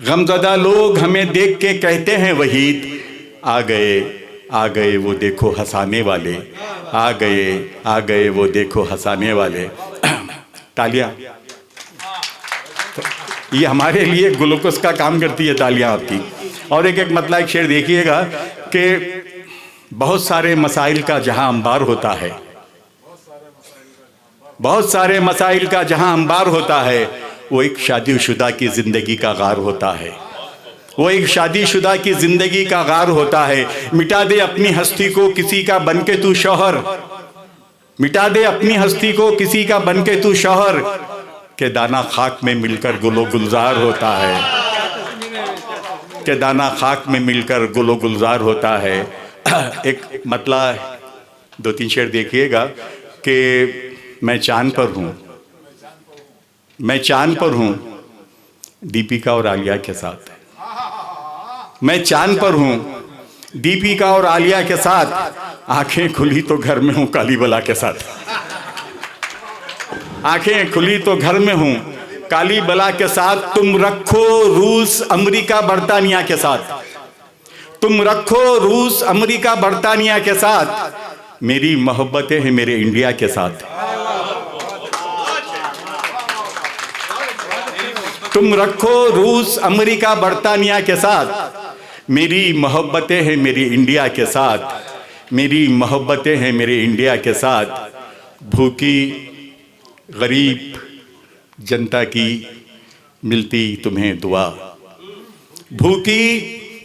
गमज़दा लोग हमें देख के कहते हैं वहीद। आ गए वो देखो हंसाने वाले, आ गए वो देखो हंसाने वाले। तालियां, ये हमारे लिए ग्लूकोज का काम करती है तालियां आपकी। और एक मतलब एक शेर देखिएगा कि बहुत सारे मसाइल का जहां अंबार होता है, बहुत सारे मसाइल का जहां अंबार होता है, वो एक शादीशुदा की जिंदगी का गार होता है, वो एक शादीशुदा की जिंदगी का गार होता है। मिटा दे अपनी हस्ती को किसी का बनके तू शौहर, मिटा दे अपनी हस्ती को किसी का बनके तू शौहर, के दाना खाक में मिलकर गुलो गुलजार होता है, के दाना खाक में मिलकर गुलो गुलजार होता है। एक मतलब 2-3 शेर देखिएगा कि मैं चांद पर हूँ, मैं चांद पर हूँ दीपिका और आलिया के साथ, मैं चांद पर हूँ दीपिका और आलिया के साथ, आंखें खुली तो घर में हूँ कालीबला के साथ, आंखें खुली तो घर में हूँ काली बला के साथ। तुम रखो रूस अमेरिका बरतानिया के साथ, तुम रखो रूस अमेरिका बरतानिया के साथ, मेरी मोहब्बतें हैं मेरे इंडिया के साथ। तुम रखो रूस अमेरिका बरतानिया के साथ, मेरी मोहब्बतें हैं मेरी इंडिया के साथ, मेरी मोहब्बतें हैं मेरे इंडिया के साथ। भूखी गरीब जनता की मिलती तुम्हें दुआ, भूखी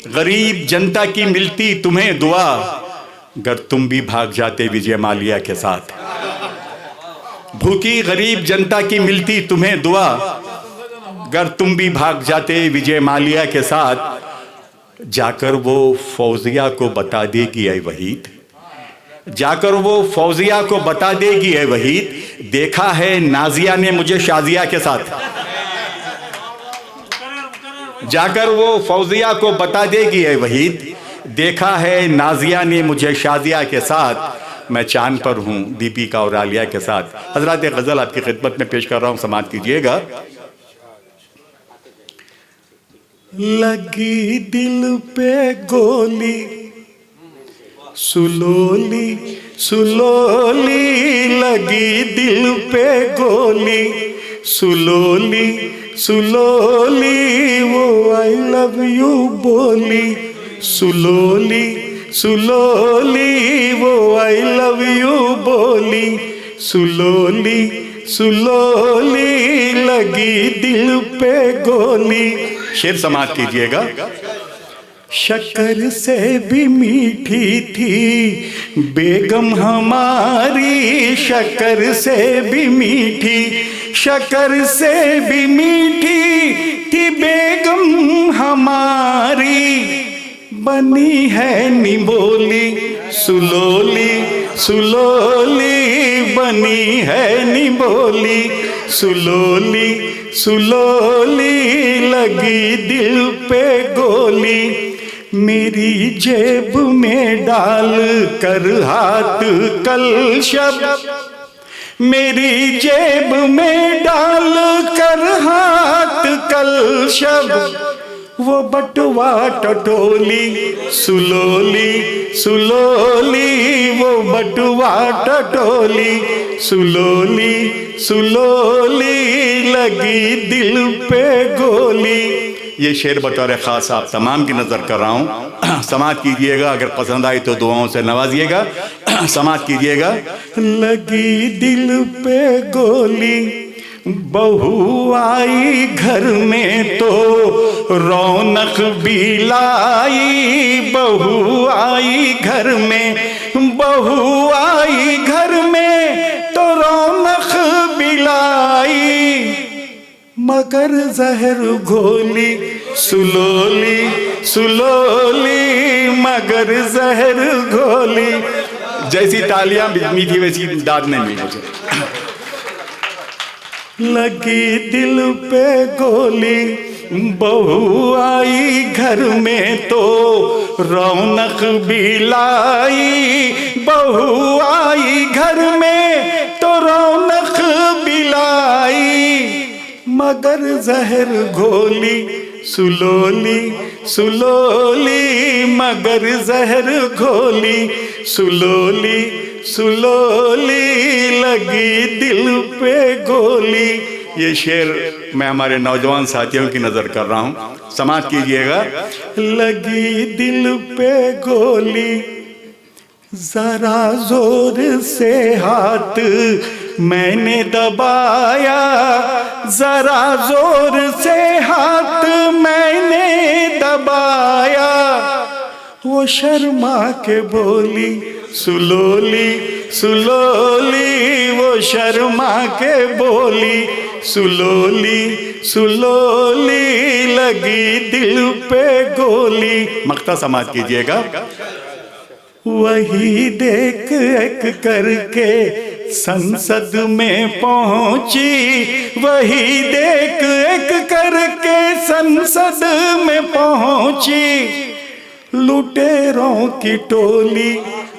गरीब जनता की मिलती तुम्हें दुआ, अगर तुम भी भाग जाते विजय माल्या के साथ। भूखी गरीब जनता की मिलती तुम्हें दुआ, अगर तुम भी भाग जाते विजय माल्या के साथ। जाकर वो फौजिया को बता देगी ऐ वहीद, जाकर वो फौजिया को बता देगी ऐ वहीद, देखा है नाजिया ने मुझे शाजिया के साथ। जाकर वो फौजिया को बता देगी ऐ वहीद, देखा है नाजिया ने मुझे शाजिया के साथ। मैं चांद पर हूँ दीपिका और आलिया के साथ। हजरात गज़ल आपकी खिदमत में पेश कर रहा हूँ, समाअत कीजिएगा। लगी दिल पे गोली सुलोली सुलोली, लगी दिल पे गोली सुलोली सुलोली, वो आई लव यू बोली सुलोली सुलोली, वो आई लव यू बोली सुलोली सुलोली, लगी दिल पे गोली। शेर समाप्त कीजिएगा। शक्कर से भी मीठी थी बेगम हमारी, शक्कर से भी मीठी, शक्कर से भी मीठी थी बेगम हमारी, बनी है निबोली सुलोली सुलोली, बनी है निबोली सुलोली सुलोली, लगी दिल पे गोली। मेरी जेब में डाल कर हाथ कल शब, मेरी जेब में डाल कर हाथ कल शब वो बटुआ टटोली सुलोली सुलोली, वो बटुआ टटोली सुलोली सुलोली, लगी दिल पे गोली। ये शेर बतौर ख़ास आप तमाम की नज़र कर रहा हूँ, समाअत कीजिएगा, अगर पसंद आई तो दुआओं से नवाजिएगा, समाअत कीजिएगा। लगी दिल पे गोली, बहू आई घर में तो रौनक भी लाई, बहू आई घर में, बहू आई घर में तो रौनक भी लाई, मगर जहर घोली सुलोली सुलोली, मगर जहर घोली। जैसी तालियां मीठी वैसी दाद नहीं मिली मुझे। लगी दिल पे गोली, बहू आई घर में तो रौनक भी लाई, बहू आई घर में तो रौनक भी लाई, मगर जहर घोली सुलोली सुलोली, मगर जहर घोली सुलोली सुलोली, लगी दिल पे गोली। ये शेर मैं हमारे नौजवान साथियों की नज़र कर रहा हूँ, समाअत कीजिएगा। लगी दिल पे गोली, जरा जोर से हाथ मैंने दबाया, जरा जोर से हाथ मैंने दबाया, वो शर्मा के बोली सुलोली सुलोली, वो शर्मा के बोली सुलोली सुलोली, लगी दिल पे गोली। मक्ता समाअत कीजिएगा। वही देख एक करके संसद में पहुंची, वही देख एक करके संसद में पहुंची, लुटेरों की टोली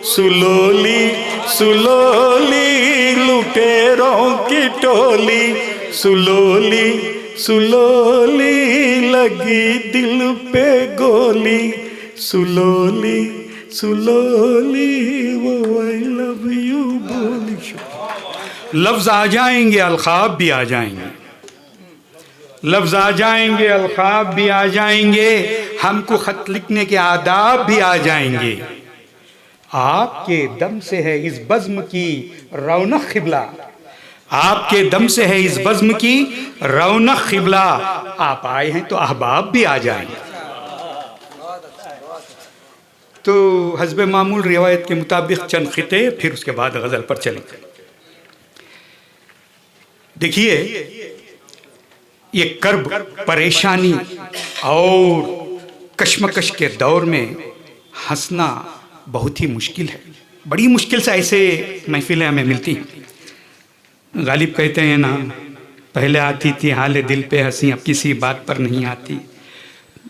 सुलोली सुलोली, लुटेरों की टोली सुलोली सुलोली, लगी दिल पे गोली सुलोली सुलोली, वो आई लव यू बोली। लफ्ज़ आ जाएंगे, अलखाब भी आ जाएंगे, लफ्ज़ आ जाएंगे, अलखाब भी आ जाएंगे, हमको ख़त लिखने के आदाब भी आ जाएंगे। आपके दम से है इस बज़्म की रौनक क़िबला, आपके दम से है इस बज़्म की रौनक क़िबला, आप आए हैं तो अहबाब भी आ जाएंगे। तो हस्ब मामूल रिवायत के मुताबिक चंद खिते, फिर उसके बाद गज़ल पर चलेंगे। देखिए, ये कर्ब, परेशानी और कश्मकश के दौर में हंसना बहुत ही मुश्किल है। बड़ी मुश्किल से ऐसे महफिलें हमें मिलती हैं। गालिब कहते हैं ना, पहले आती थी हाले दिल पे हंसी, अब किसी बात पर नहीं आती।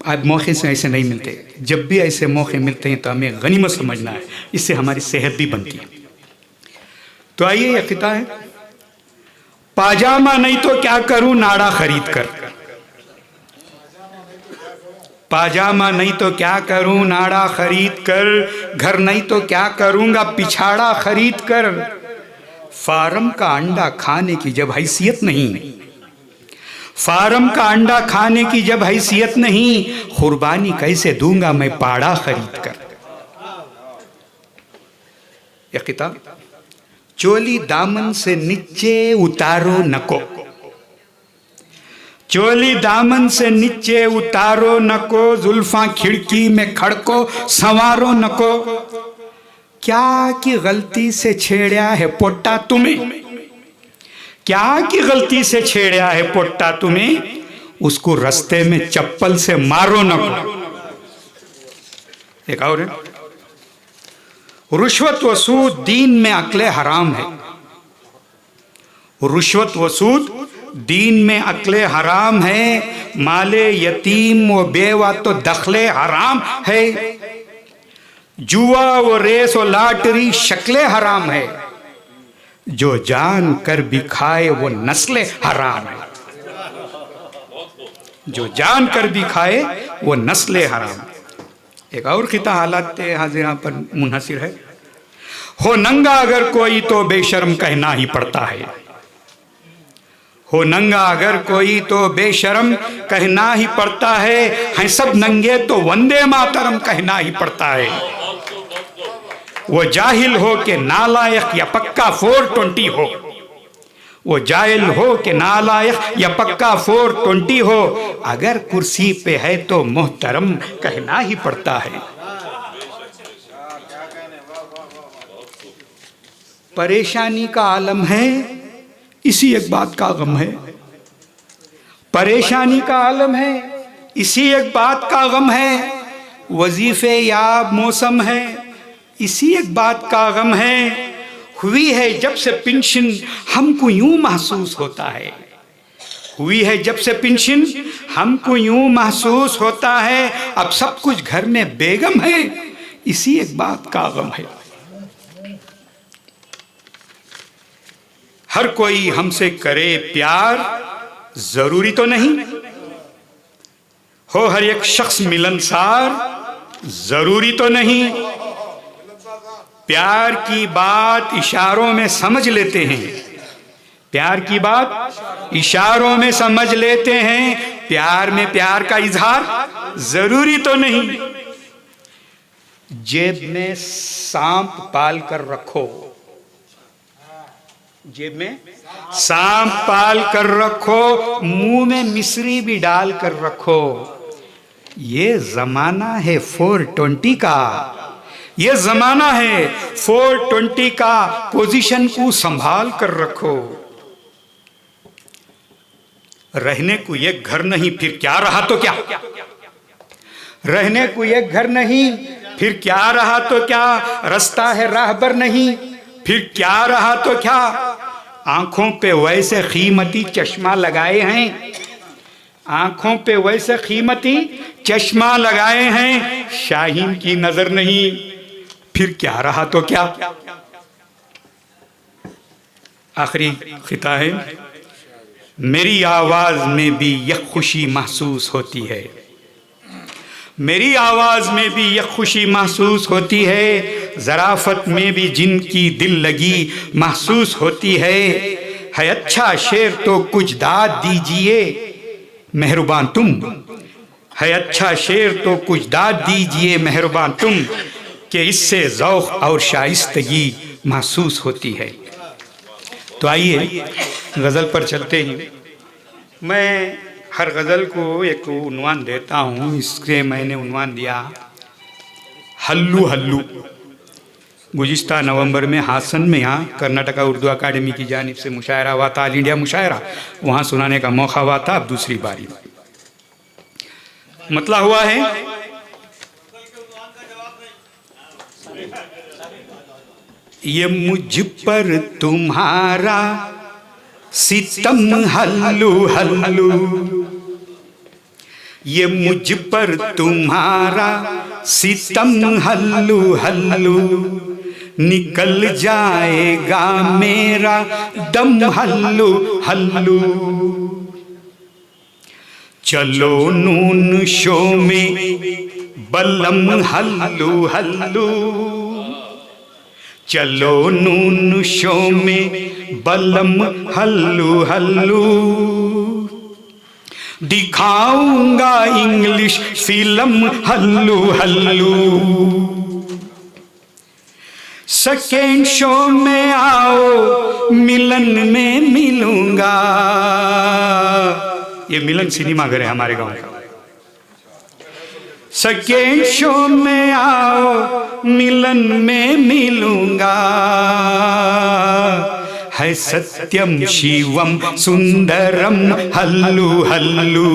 अब मौके से ऐसे नहीं मिलते, जब भी ऐसे मौके मिलते हैं तो हमें गनीमत समझना है, इससे हमारी सेहत भी बनती है। तो आइए, यह खिता है, पाजामा नहीं तो क्या करूं नाड़ा खरीद कर, पाजामा नहीं तो क्या करूं नाड़ा खरीद कर, घर नहीं तो क्या करूंगा पिछाड़ा खरीद कर, फार्म का अंडा खाने की जब हैसियत नहीं, फार्म का अंडा खाने की जब हैसियत नहीं, कुर्बानी कैसे दूंगा मैं पाड़ा खरीद कर। यह किताब, चोली दामन से नीचे उतारो नको, चोली दामन से नीचे उतारो नको, जुल्फा खिड़की में खड़को संवारो नको, क्या की गलती से छेड़ा है पोट्टा तुम्हें, क्या की गलती से छेड़ा है पोट्टा तुम्हें, उसको रास्ते में चप्पल से मारो नको। एक और है, रुश्वत व सूद दीन में अक्ले हराम है, रुश्वत व सूद दीन में अक्ले हराम है, माले यतीम व बेवा तो दखले हराम है, जुआ व रेस व लॉटरी शक्ले हराम है, जो जान कर भी खाए वो नस्ल हराम है। जो जान कर भी खाए वो नस्ल हराम। एक और खिता हालात हाजिरा पर मुनहसिर है। हो नंगा अगर कोई तो बेशर्म कहना ही पड़ता है। हो नंगा अगर कोई तो बेशर्म कहना ही पड़ता है। हैं सब नंगे तो वंदे मातरम कहना ही पड़ता है। वो जाहिल हो के नालायक या पक्का 420 हो। वो जाहिल हो के नालायक या पक्का 420 हो। अगर कुर्सी पे है तो मोहतरम कहना ही पड़ता है। परेशानी का आलम है, इसी एक बात का गम है। परेशानी का आलम है, इसी एक बात का गम है। वजीफे याब मौसम है, इसी एक बात का गम है। हुई है जब से पेंशन हमको यूं महसूस होता है। हुई है जब से पेंशन हमको यूं महसूस होता है। अब सब कुछ घर में बेगम है, इसी एक बात का गम है। हर कोई हमसे करे प्यार, जरूरी तो नहीं। हो हर एक शख्स मिलनसार, जरूरी तो नहीं। प्यार की बात इशारों में समझ लेते हैं। प्यार की बात इशारों में समझ लेते हैं। प्यार में प्यार का इजहार जरूरी तो नहीं। जेब में सांप पाल कर रखो। जेब में सांप पाल कर रखो, मुंह में मिश्री भी डाल कर रखो। ये जमाना है 420 का। ये जमाना है 420 का। पोजीशन को संभाल कर रखो। रहने को एक घर नहीं, फिर क्या रहा तो क्या। रहने को एक घर नहीं, फिर क्या रहा तो क्या। रास्ता है राहबर नहीं, फिर क्या रहा तो क्या। आंखों पे वैसे कीमती चश्मा लगाए हैं। आंखों पे वैसे कीमती चश्मा लगाए हैं। शाहीन की नजर नहीं, फिर क्या रहा तो क्या। आखिरी खिता है। मेरी आवाज में भी यह खुशी महसूस होती है। मेरी आवाज में भी यह खुशी महसूस होती है। ज़राफ़त में भी जिनकी दिल लगी महसूस होती है अच्छा शेर तो कुछ दाद दीजिए मेहरबान तुम। है अच्छा शेर तो कुछ दाद दीजिए मेहरबान तुम, कि इससे ज़ौक़ और शाइस्तगी महसूस होती है। तो आइए गज़ल पर चलते ही। मैं हर गज़ल को एक उन्वान देता हूँ। इसके मैंने उन्वान दिया हल्लू हल्लू। गुज़िश्ता नवंबर में हासन में यहाँ कर्नाटका उर्दू अकादमी की जानिब से मुशायरा हुआ था, ऑल इंडिया मुशायरा। वहाँ सुनाने का मौका हुआ था। अब दूसरी बारी मतला हुआ है। ये मुझ पर तुम्हारा सितम हल्लू हल्लू। ये मुझ पर तुम्हारा सितम हल्लू हल्लू। निकल जाएगा मेरा दम हल्लू हल्लू। चलो नून शो में बलम हल्लू हल्लू। चलो नून शो में बलम हल्लू हल्लू। दिखाऊंगा इंग्लिश फिल्म हल्लू हल्लू। सेकेंड शो में आओ मिलन में मिलूंगा। ये मिलन सिनेमा घर है हमारे गांव का। सेकेंड शो में आओ मिलन में मिलूंगा। है सत्यम शिवम सुंदरम हल्लू हल्लू।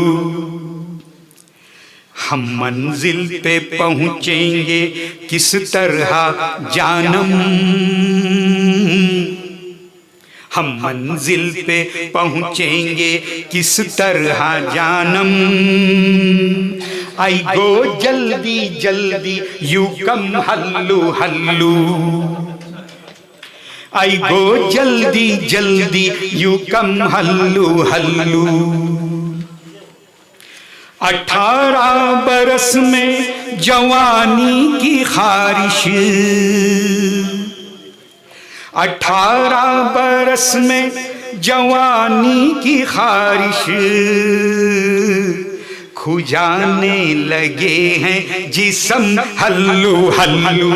हम मंजिल पे पहुंचेंगे किस तरह जानम। हम मंजिल पे पहुंचेंगे किस तरह जानम। आई गो जल्दी जल्दी यू कम हल्लू हल्लू। आई गो जल्दी जल्दी यू कम हल्लू हल्लू। 18 बरस में जवानी की खारिश, 18 बरस में जवानी की खारिश, खुजाने लगे हैं जिस्म हल्लू हल्लू,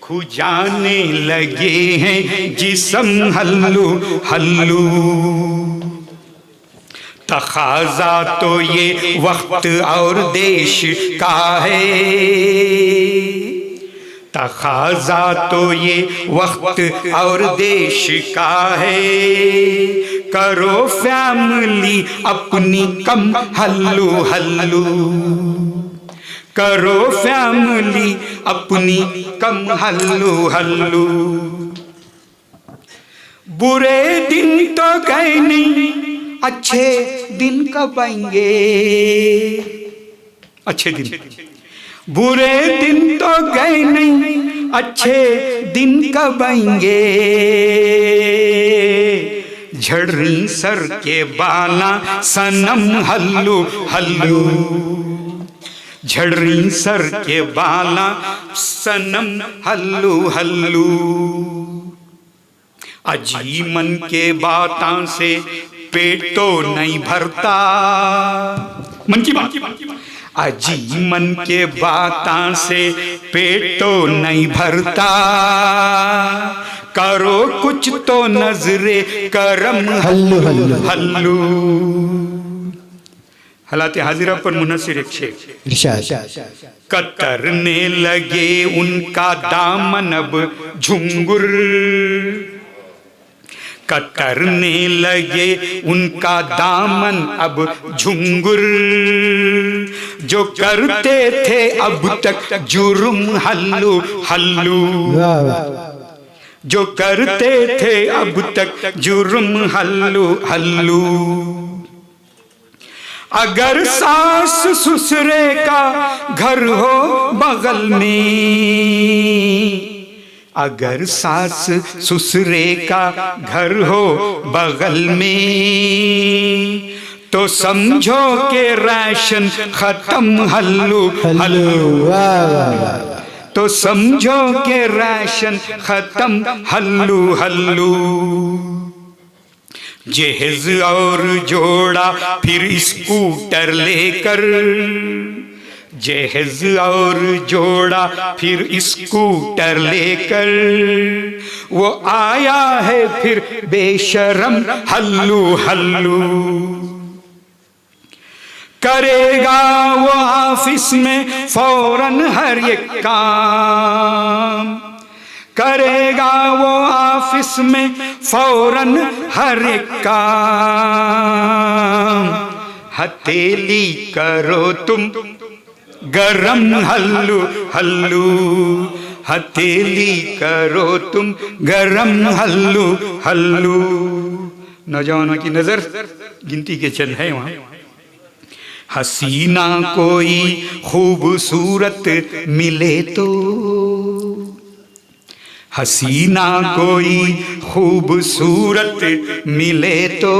खुजाने लगे हैं जिस्म हल्लू हल्लू। तकाज़ा तो ये वक्त और देश का है, तकाज़ा तो ये वक्त और देश का है, करो फैमिली अपनी कम हल्लू हल्लू, करो फैमिली अपनी कम हल्लू हल्लू। बुरे दिन तो गए नहीं, अच्छे दिन कब आएंगे, अच्छे दिन। बुरे दिन तो गए नहीं, अच्छे दिन कब आएंगे, झड़ रही सर के बाला सनम हल्लू हल्लू, झड़ रही सर के बाला सनम हल्लू हल्लू। अजी मन के बातां से पेट तो नहीं भरता, मन की बात, अजी मन के बातां से पेट तो नहीं भरता, करो कुछ तो नजरे करम हल्लू हल्लू हल्लू। हालात हाजिरा पर मुनसिर एक शेर। कतरने लगे उनका दामन अब झुंगुर, कतरने लगे उनका दामन अब झुंगुर, जो करते थे अब तक जुर्म हल्लू हल्लू, जो करते थे अब तक जुर्म हल्लू हल्लू। अगर सास ससुरे का घर हो बगल में, अगर सास ससुरे का घर हो बगल में, तो समझो के राशन खत्म हल्लू हल्लू, तो समझो के राशन खत्म हल्लू हल्लू। जहेज और जोड़ा फिर स्कूटर लेकर, जहेज और जोड़ा फिर स्कूटर लेकर, वो आया है फिर बेशरम हल्लू हल्लू। करेगा वो ऑफिस में फौरन हर एक काम, करेगा वो ऑफिस में फौरन हर एक काम। हथेली करो तुम गरम हल्लू हल्लू, हथेली करो तुम गरम हल्लू हल्लू। नौजवानों की नजर गिनती के चंद है वहां। हसीना कोई खूबसूरत मिले तो, हसीना कोई खूबसूरत मिले तो,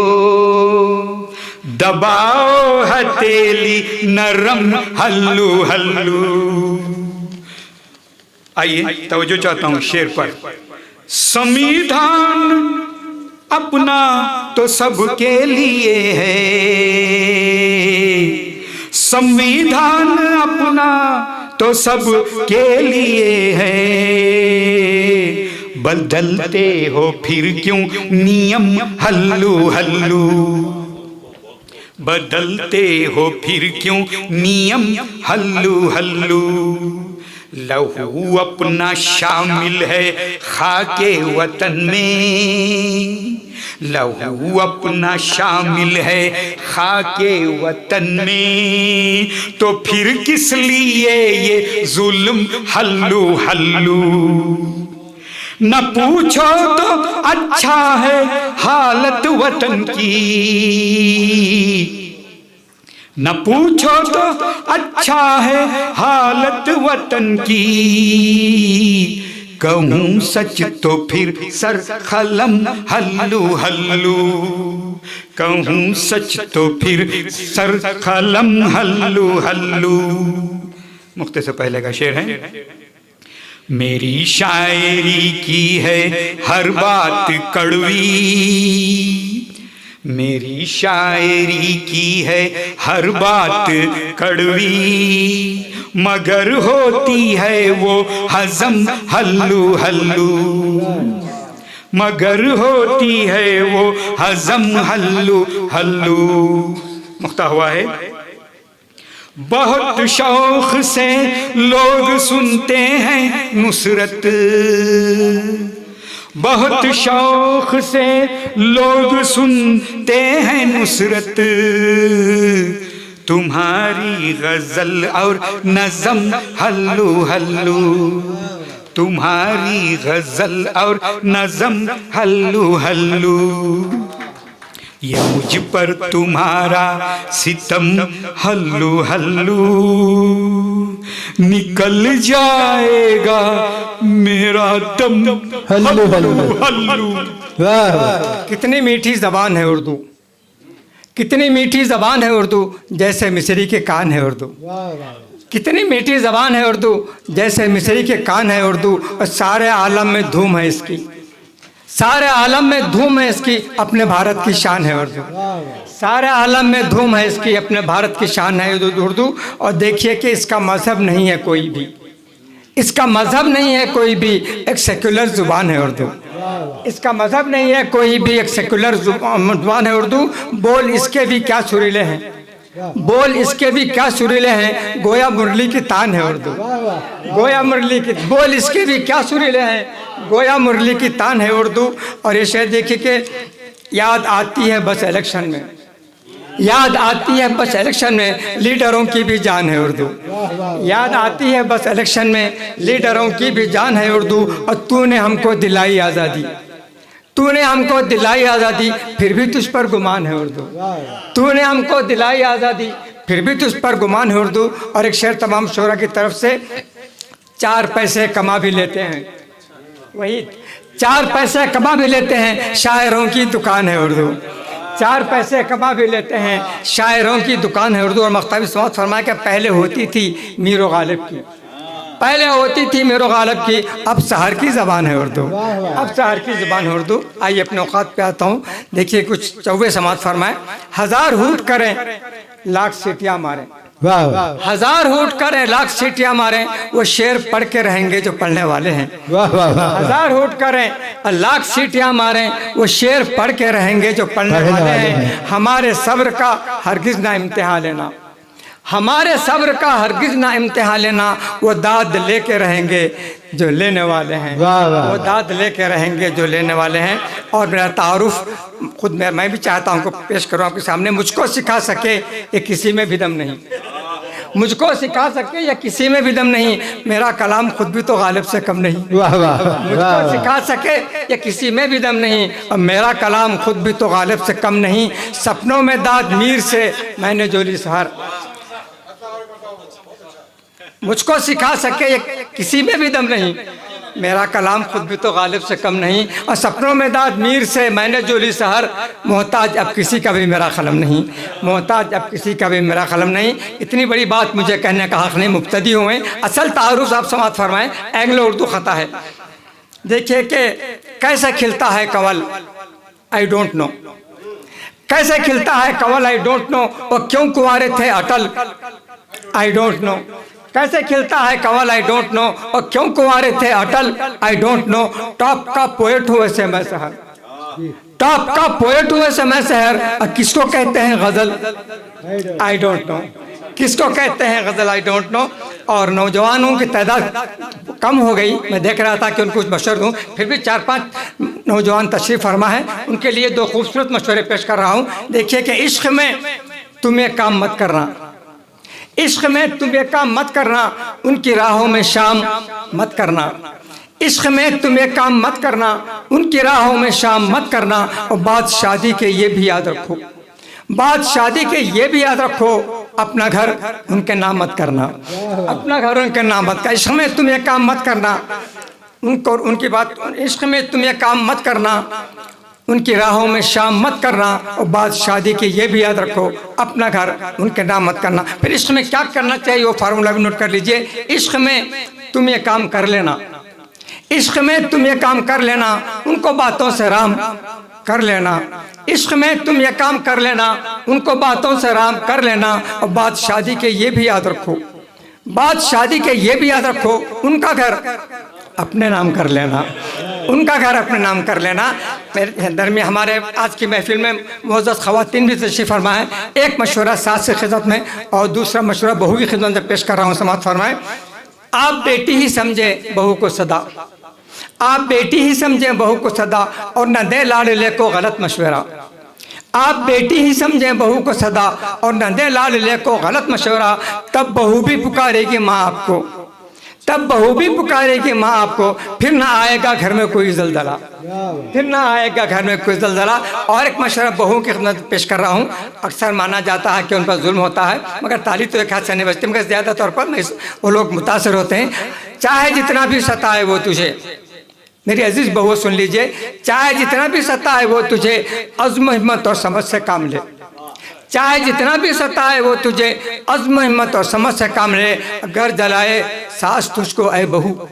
दबाओ हथेली नरम हल्लू हल्लू। आइए तवज्जो चाहता हूं शेर पर। संविधान अपना तो सबके लिए है, संविधान अपना तो सबके लिए है, बदलते हो फिर क्यों नियम हल्लू हल्लू, बदलते हो फिर क्यों नियम हल्लू हल्लू। लहू अपना शामिल है खाके वतन में, लहू अपना शामिल है खाके वतन में, तो फिर किस लिए ये जुल्म हल्लू हल्लू। न पूछो तो अच्छा है हालत वतन की, न पूछो तो अच्छा है हालत वतन की, कहूँ सच तो फिर सर कलम हल्लू हल्लू, कहूँ सच तो फिर सर कलम हल्लू हल्लू। मुक्ते से पहले का शेर है। मेरी शायरी की है हर बात कड़वी, मेरी शायरी की है हर बात कड़वी, मगर होती है वो हजम हल्लू हल्लू, मगर होती है वो हजम हल्लू हल्लू। मुक्ता हुआ है। बहुत शौक से लोग सुनते हैं नुसरत, बहुत शौक से लोग सुनते हैं नुसरत, तुम्हारी गजल और नज़म हल्लू हल्लू, तुम्हारी गजल और नज़म हल्लू हल्लू। ये मुझ पर तुम्हारा सितम हल्लू हल्लू, निकल जाएगा मेरा दम हल्लू हल्लू हल्लू। वाह वाह। कितनी मीठी ज़बान है उर्दू, कितनी मीठी ज़बान है उर्दू, जैसे मिस्री के कान है उर्दू। कितनी मीठी ज़बान है उर्दू, जैसे मिस्री के कान है उर्दू, और सारे आलम में धूम है इसकी, सारे आलम में धूम है इसकी, अपने भारत की शान है उर्दू। सारे आलम में धूम है इसकी, अपने भारत की शान है उर्दू। और देखिए कि इसका मज़हब नहीं है कोई भी, इसका मज़हब नहीं है कोई भी, एक सेक्युलर ज़ुबान है उर्दू। इसका मज़हब नहीं है कोई भी, एक सेक्युलर ज़ुबान है उर्दू। बोल इसके भी क्या सुरीले हैं, बोल इसके भी क्या सुरीले हैं, गोया मुरली की तान है उर्दू। गोया मुरली की बोल इसके भी क्या सुरीले हैं, गोया मुरली की तान है उर्दू। और ये शेर देखिए कि याद आती है बस इलेक्शन में, याद आती है बस इलेक्शन में, लीडरों की भी जान है उर्दू। याद आती है बस इलेक्शन में, लीडरों की भी जान है उर्दू। और तूने हमको दिलाई आज़ादी, तूने हमको दिलाई आज़ादी, फिर भी तुझ पर गुमान है उर्दू। तूने हमको दिलाई आज़ादी, फिर भी तुझ पर गुमान है उर्दू। और एक शेर तमाम शोरा की तरफ से, 4 पैसे कमा भी लेते हैं, वही 4 पैसे कमा भी लेते हैं, शायरों की दुकान है उर्दू। 4 पैसे कमा भी लेते हैं, शायरों की दुकान है उर्दू। और मख्ताबी समात फरमाया कि पहले होती थी मीरो गालिब की, पहले होती थी मीरो गालिब की, अब शहर की ज़बान है उर्दू, अब शहर की ज़बान है उर्दू। आइए अपने औकात पे आता हूँ। देखिए कुछ चौवे समात फरमाए। 1000 हूट करें लाख सीटियाँ मारें, वाह वाह 1000 हूट करें लाख सीटियाँ मारें, वो शेर पढ़ के रहेंगे जो पढ़ने वाले हैं। वाह वाह वाह। 1000 हूट करें और लाख सीटियाँ मारें, वो शेर पढ़ के रहेंगे जो पढ़ने वाले हैं। हमारे सब्र का हरगिज़ ना इम्तिहान लेना, हमारे सब्र का हरगिज़ ना इम्तिहान लेना, वो दाद लेके रहेंगे जो लेने वाले हैं। वाह वाह। वो दाद लेके रहेंगे जो लेने वाले हैं। और मेरा तारुफ खुद मैं भी चाहता हूँ को पेश करूँ आपके सामने। मुझको सिखा सके ये किसी में भी दम नहीं, मुझको सिखा सके या किसी में भी दम नहीं, मेरा कलाम खुद भी तो गालिब से कम नहीं। वाह वाह वाह। मुझको सिखा सके या किसी में भी दम नहीं, और मेरा कलाम खुद भी तो गालिब से कम नहीं। सपनों में दाद मीर से मैंने जो ली सहर, मुझको सिखा सके या किसी में भी दम नहीं, मेरा कलाम खुद भी तो गालिब से कम नहीं। और सपनों में दाद मीर से मैंने जो ली सहर, मोहताज अब किसी का भी मेरा कलम नहीं, मोहताज अब किसी का भी मेरा कलम नहीं। इतनी बड़ी बात मुझे कहने का हक़ नहीं, मुब्तदी हुए। असल तारुफ आप समात फरमाएं, एंग्लो उर्दू ख़ता है। देखिए कि कैसे खिलता है कंवल, आई डोंट नो, कैसे खिलता है कंवल आई डोंट नो, और क्यों कुंवारे थे अटल आई डोंट नो। कैसे खिलता है कंवल आई डोंट नो, और क्यों कुंवारे थे अटल आई डोंट नो। टॉप का पोएट हुए से मैं शहर, टॉप का पोएट हुए से मैं शहर, और किसको कहते हैं गजल आई डोंट नो, किसको कहते हैं गजल आई डोंट नो। और नौजवानों की तादाद कम हो गई, मैं देख रहा था कि उनको कुछ मशवरे दूँ, फिर भी 4-5 नौजवान तशरीफ़ फरमा है, उनके लिए 2 खूबसूरत मशवरे पेश कर रहा हूँ। देखिए कि इश्क में तुम ये काम मत करना, इश्क में तुम ये काम मत करना, उनकी राहों में शाम मत करना। इश्क में तुम ये काम मत करना, उनकी राहों में शाम मत करना। और बात शादी के ये भी याद रखो, बात शादी के ये भी याद रखो, अपना घर उनके नाम मत करना, अपना घर उनके नाम मत करना। इश्क में तुम ये काम मत करना, उनको उनकी बात, इश्क में तुम ये काम मत करना, उनकी राहों में शाम मत करना, और बात शादी की ये भी याद रखो, अपना घर उनके नाम मत करना। फिर इश्क में क्या करना चाहिए वो फार्मूला भी नोट कर लीजिए। इश्क में तुम ये काम कर लेना, इश्क में तुम ये काम कर लेना, उनको बातों से राम कर लेना। इश्क में तुम ये काम कर लेना, उनको बातों से राम कर लेना, और बात शादी के ये भी याद रखो, बात शादी के ये भी याद रखो, उनका घर अपने नाम कर लेना, उनका घर अपने नाम कर लेना। मेरे दरमियान हमारे आज की महफिल में मुअज़्ज़ज़ ख़वातीन भी तशरीफ़ फरमाएँ। एक मशवरा सास की खिदमत में और दूसरा मशवरा बहू की खिदमत में पेश कर रहा हूँ, समाअत फरमाएँ। आप बेटी ही समझे बहू को सदा, आप बेटी ही समझे बहू को सदा, और न दे लाडले को गलत मशवरा। आप बेटी ही समझे बहू को सदा, और न दे लाडले को गलत मशवरा। तब बहू भी पुकारेगी माँ आपको, तब बहू भी पुकारेगी माँ आपको, फिर ना आएगा घर में कोई जलजला, फिर ना आएगा घर में कोई जलजला। और एक मशवरा बहू की खिदमत पेश कर रहा हूँ। अक्सर माना जाता है कि उन पर जुल्म होता है, मगर ताली तो एक हाथ से नहीं बजती, मगर ज़्यादा तौर पर वो लोग मुतासर होते हैं। चाहे जितना भी सताए वो तुझे, मेरी अजीज बहू सुन लीजिए, चाहे जितना भी सताए वो तुझे, अज़्म हिम्मत और समझ से काम ले। चाहे जितना भी सताए वो तुझे, अज़्म हिम्मत और समझ से काम ले। घर जलाए सास तुझको ऐ बहू,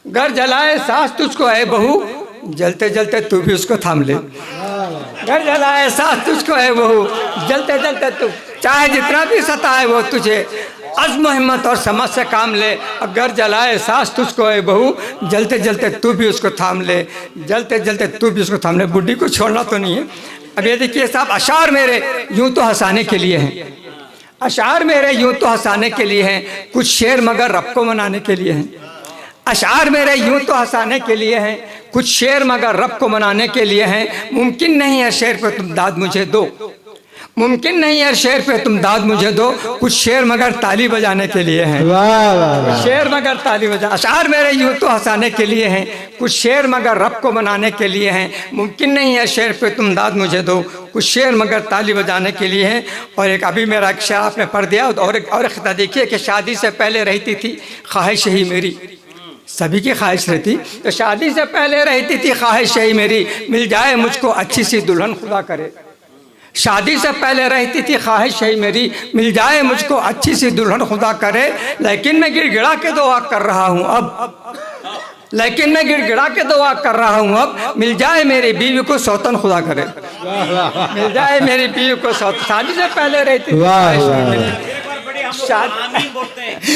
घर जलाए सास तुझको ऐ बहू, जलते जलते तू भी उसको थाम ले। घर जलाए सास तुझको ऐ बहू, जलते जलते तू, चाहे जितना भी सताए वो तुझे, अज़्म हिम्मत और समझ से काम ले। अगर जलाए सास तुझको ऐ बहू, जलते जलते तू भी उसको थाम ले, जलते जलते तू भी उसको थाम ले। बुढ़ी को छोड़ना तो नहीं है। अब ये देखिए साहब, अशार मेरे यूं तो हंसाने के लिए हैं, अशार मेरे यूं तो हंसाने के लिए हैं, कुछ शेर मगर रब को मनाने के लिए हैं। अशार मेरे यूं तो हंसाने के लिए हैं, कुछ शेर मगर रब को मनाने के लिए हैं। मुमकिन नहीं है शेर पे तुम दाद मुझे दो, मुमकिन नहीं है शेर पे तुम दाद मुझे दो, कुछ शेर मगर ताली बजाने के लिए हैं। शेर मगर ताली बजा, अशार मेरे यूं तो हंसाने के लिए हैं, कुछ शेर मगर रब को मनाने के लिए हैं। मुमकिन नहीं है शेर पे तुम दाद मुझे दो, कुछ शेर मगर ताली बजाने के लिए हैं। और एक अभी मेरा एक शेर आपने पढ़ दिया। और एक खिता देखिए कि शादी से पहले रहती थी ख्वाहिश ही मेरी, सभी की ख्वाहिश रहती, तो शादी से पहले रहती थी ख्वाहिश ही मेरी, मिल जाए मुझको अच्छी सी दुल्हन खुदा करे। शादी से पहले रहती थी ख्वाहिश है मेरी, मिल जाए मुझको अच्छी सी दुल्हन खुदा करे। लेकिन मैं गिड़गिड़ा के दुआ कर रहा हूँ अब, लेकिन मैं गिड़गिड़ा के दुआ कर रहा हूँ अब, मिल जाए मेरी बीवी को सौतन खुदा करे। मिल जाए मेरी बीवी को सौतन, शादी से पहले रहती थी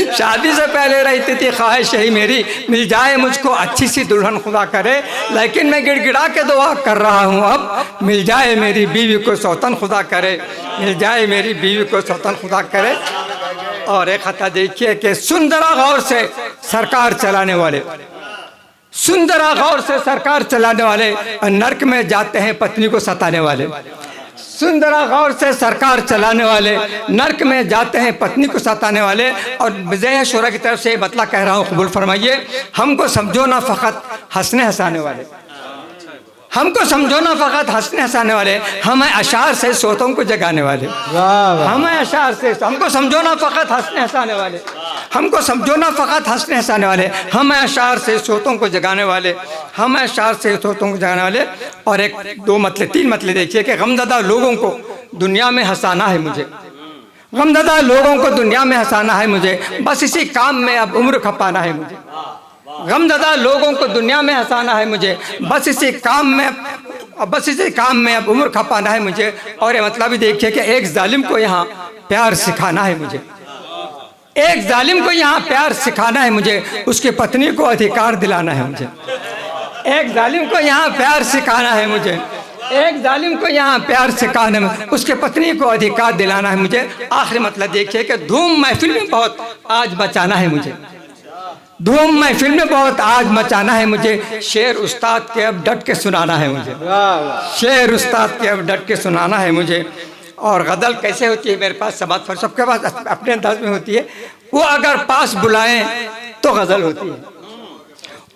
शादी से पहले रहती थी ख्वाहिश ही मेरी, मिल जाए मुझको अच्छी सी दुल्हन खुदा करे। लेकिन मैं गिड़गिड़ा के दुआ कर रहा हूँ अब, मिल जाए मेरी बीवी को सौतन खुदा करे, मिल जाए मेरी बीवी को सौतन खुदा करे। और एक खता देखिए कि सुंदरा गौर से सरकार चलाने वाले, सुंदरा गौर से सरकार चलाने वाले, नर्क में जाते हैं पत्नी को सताने वाले। सुंदरा गौर से सरकार चलाने वाले, नर्क में जाते हैं पत्नी को सताने वाले। और बज़ेह शुरा की तरफ से मतला कह रहा हूँ, कबूल फरमाइए। हमको समझो ना फ़कत हंसने हंसाने वाले, हमको समझो ना फ़कत हंसने हंसाने वाले, हमें अशार से सोतों को जगाने वाले। हमें अशार से, हमको समझो ना फ़कत हंसने हंसाने वाले, हमको समझो ना फ़कत हंसने हंसाने वाले, हमें अशार से सोतों को जगाने वाले, हमें अशार से सोतों को जगाने वाले। और एक दो मतले, तीन मतले देखिए कि गमज़दा लोगों को दुनिया में हंसाना है मुझे, गमज़दा लोगों को दुनिया में हंसाना है मुझे, बस इसी काम में अब उम्र खपाना है मुझे। गमज़दा लोगों को दुनिया में हंसाना है मुझे, बस इसी काम में, बस इसी काम में अब उम्र खपाना है मुझे। और ये मतलब भी देखिए कि एक जालिम को यहाँ प्यार सिखाना है मुझे, एक जालिम को यहाँ प्यार सिखाना है मुझे, उसकी पत्नी को अधिकार दिलाना है मुझे। एक जालिम को यहाँ प्यार सिखाना है मुझे, एक जालिम को यहाँ प्यार सिखाने में, उसके पत्नी को अधिकार दिलाना है मुझे। आखिरी मतलब देखिए कि धूम महफिल में बहुत आज मचाना है मुझे, धूम महफिल में बहुत आज मचाना है मुझे। शेर उस्ताद के अब डट के सुनाना है मुझे, शेर उस्ताद के अब डट के सुनाना है मुझे। और गज़ल कैसे होती है मेरे पास, समाज पर सबके पास अपने अंदाज में होती है। वो अगर पास बुलाएं तो गज़ल होती है,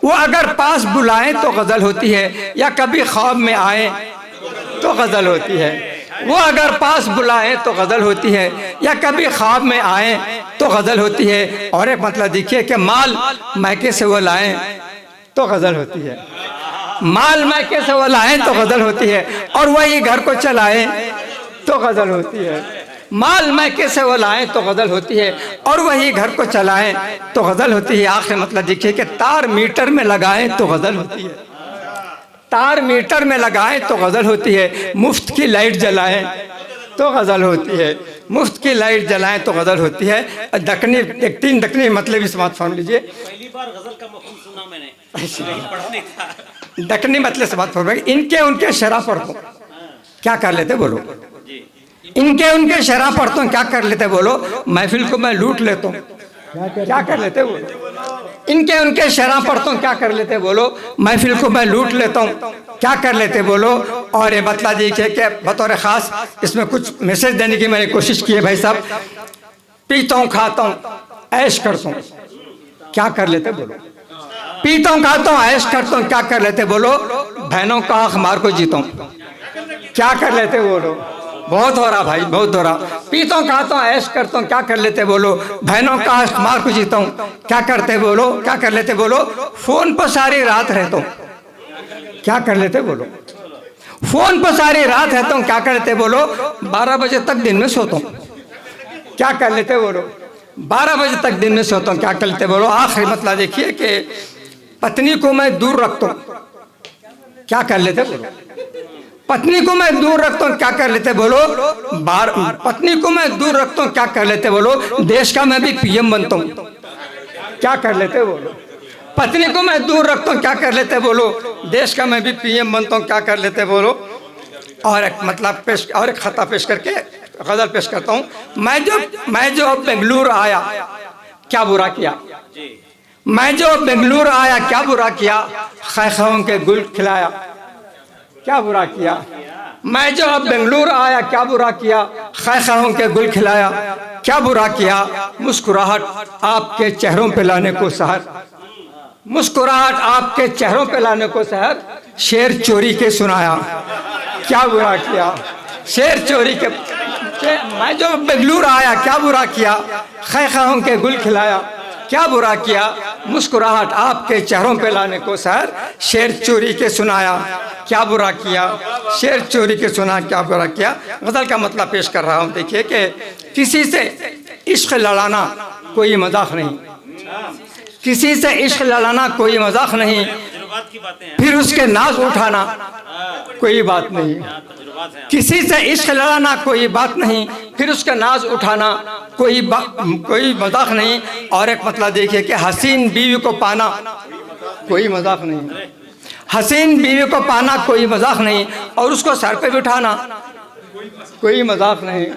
वो अगर पास बुलाएं तो गज़ल होती है, या कभी ख्वाब में आए तो गज़ल होती है। वो अगर पास बुलाएं तो गज़ल होती है, या कभी ख्वाब में आए तो गज़ल होती है। और एक मतलब देखिए कि माल मैके से वो लाएं तो गज़ल होती है। माल मैके से वो लाएं तो गज़ल होती है, और वही घर को चलाएं तो गज़ल होती है। माल मैके से वो लाएं तो गज़ल होती है, और वही घर को चलाएं तो गज़ल होती है। आखिर मतलब देखिए कि तार मीटर में लगाएं तो गज़ल होती है, तार मीटर में लगाएं तो गज़ल होती है। मुफ्त की लाइट जलाएं तो गज़ल होती है, मुफ्त की लाइट जलाएं तो गज़ल होती है। दकनी एक 3 दकनी मतलब इस बात समझ लीजिए। पहली बार गजल का मफहूम सुना मैंने, पढ़ा नहीं था। दकनी मतलब से बात समझ, इनके उनके शराब पढ़तो क्या कर लेते बोलो, इनके उनके शराब पढ़तो क्या कर लेते बोलो, महफिल को मैं लूट लेता हूँ क्या कर लेते बोलो, इनके उनके शराब पढ़तो क्या कर लेते बोलो, महफिल को मैं लूट लेता हूँ क्या कर लेते बोलो। और ये बतला दीजिए कि बतौर ख़ास इसमें कुछ मैसेज देने की मैंने कोशिश की है भाई साहब। पीता हूँ खाता हूँ ऐश करता हूँ क्या कर लेते बोलो, पीता हूँ खाता हूँ ऐश करता हूँ क्या कर लेते बोलो। बहनों का हक मार को जीता हूँ क्या कर लेते बोलो। बहुत हो रहा भाई, बहुत हो रहा। पीता हूँ खाता हूँ ऐश करता हूँ क्या कर लेते बोलो। बहनों का हक मार को जीता हूँ क्या करते बोलो, क्या कर लेते बोलो। फोन पर सारी रात रहता हूँ क्या कर लेते बोलो, फोन पर सारी रात रहता हूँ क्या कर लेते बोलो। 12 बजे तक दिन में सोता हूँ क्या कर लेते बोलो, 12 बजे तक दिन में सोता हूँ क्या कर लेते बोलो। आखिरी मतलब देखिए कि पत्नी को मैं दूर रखता हूँ क्या कर लेते बोलो, पत्नी को मैं दूर रखता हूँ क्या कर लेते बोलो। पत्नी को मैं दूर रखता हूँ क्या कर लेते बोलो। देश का मैं भी पीएम बनता हूँ क्या कर लेते बोलो। पत्नी को मैं दूर रखता हूँ क्या कर लेते बोलो। देश का मैं भी पीएम बनता हूँ क्या कर लेते बोलो। और एक मतलब पेश, और एक खता पेश करके गज़ल पेश करता हूँ। मैं जो बेंगलुरु आया क्या बुरा किया, मैं जो बेंगलुरु आया क्या बुरा किया। खैखाओं के गुल खिलाया क्या बुरा किया। मैं जो अब बेंगलुरु आया क्या बुरा किया। खैखाओं के गुल खिलाया क्या बुरा किया। मुस्कुराहट आपके चेहरों पे लाने को सहर, मुस्कुराहट आपके चेहरों पे लाने को सहर। शेर चोरी के सुनाया क्या बुरा किया। शेर चोरी के मैं जो बेंगलुरु आया क्या बुरा किया। खैखाओं के गुल खिलाया क्या बुरा किया। मुस्कुराहट आपके चेहरों पे लाने को सहर। शेर चोरी के सुनाया क्या बुरा किया। शेर चोरी के सुना क्या बुरा किया। गज़ल का मतलब पेश कर रहा हूँ। देखिए कि किसी से इश्क लड़ाना कोई मजाक नहीं, किसी से इश्क लड़ाना कोई मजाक नहीं। फिर उसके नाज उठाना कोई बात नहीं, किसी से इश्क लड़ाना कोई बात नहीं। फिर उसका नाज उठाना कोई मजाक नहीं। और एक मतलब देखिए कि हसीन बीवी को पाना कोई मजाक नहीं, हसीन बीवी को पाना कोई मजाक नहीं। और उसको सर पे बिठाना कोई मजाक नहीं।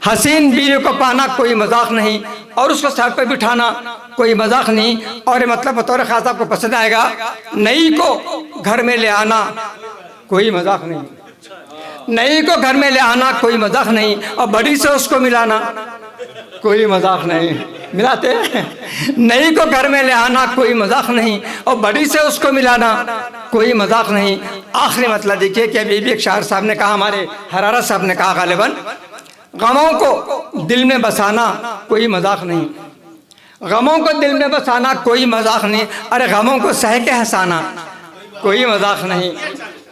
हसीन बीवी को पाना कोई मजाक नहीं, और उसको सर पे बिठाना कोई मजाक नहीं। और मतलब बतौर खास आपको पसंद आएगा। नई को घर में ले आना कोई मजाक नहीं, नई को घर में ले आना कोई मजाक नहीं। और बड़ी से उसको मिलाना कोई मजाक नहीं, मिलाते नई को घर में ले आना कोई मजाक नहीं। और बड़ी से उसको मिलाना कोई मजाक नहीं। आखिरी मतलब देखिए कि अभी भी एक शायर साहब ने कहा, हमारे हरारा साहब ने कहा गालिबन, गमों को दिल में बसाना कोई मजाक नहीं, गमों को दिल में बसाना कोई मजाक नहीं। अरे गमों को सह के हंसाना कोई मजाक नहीं,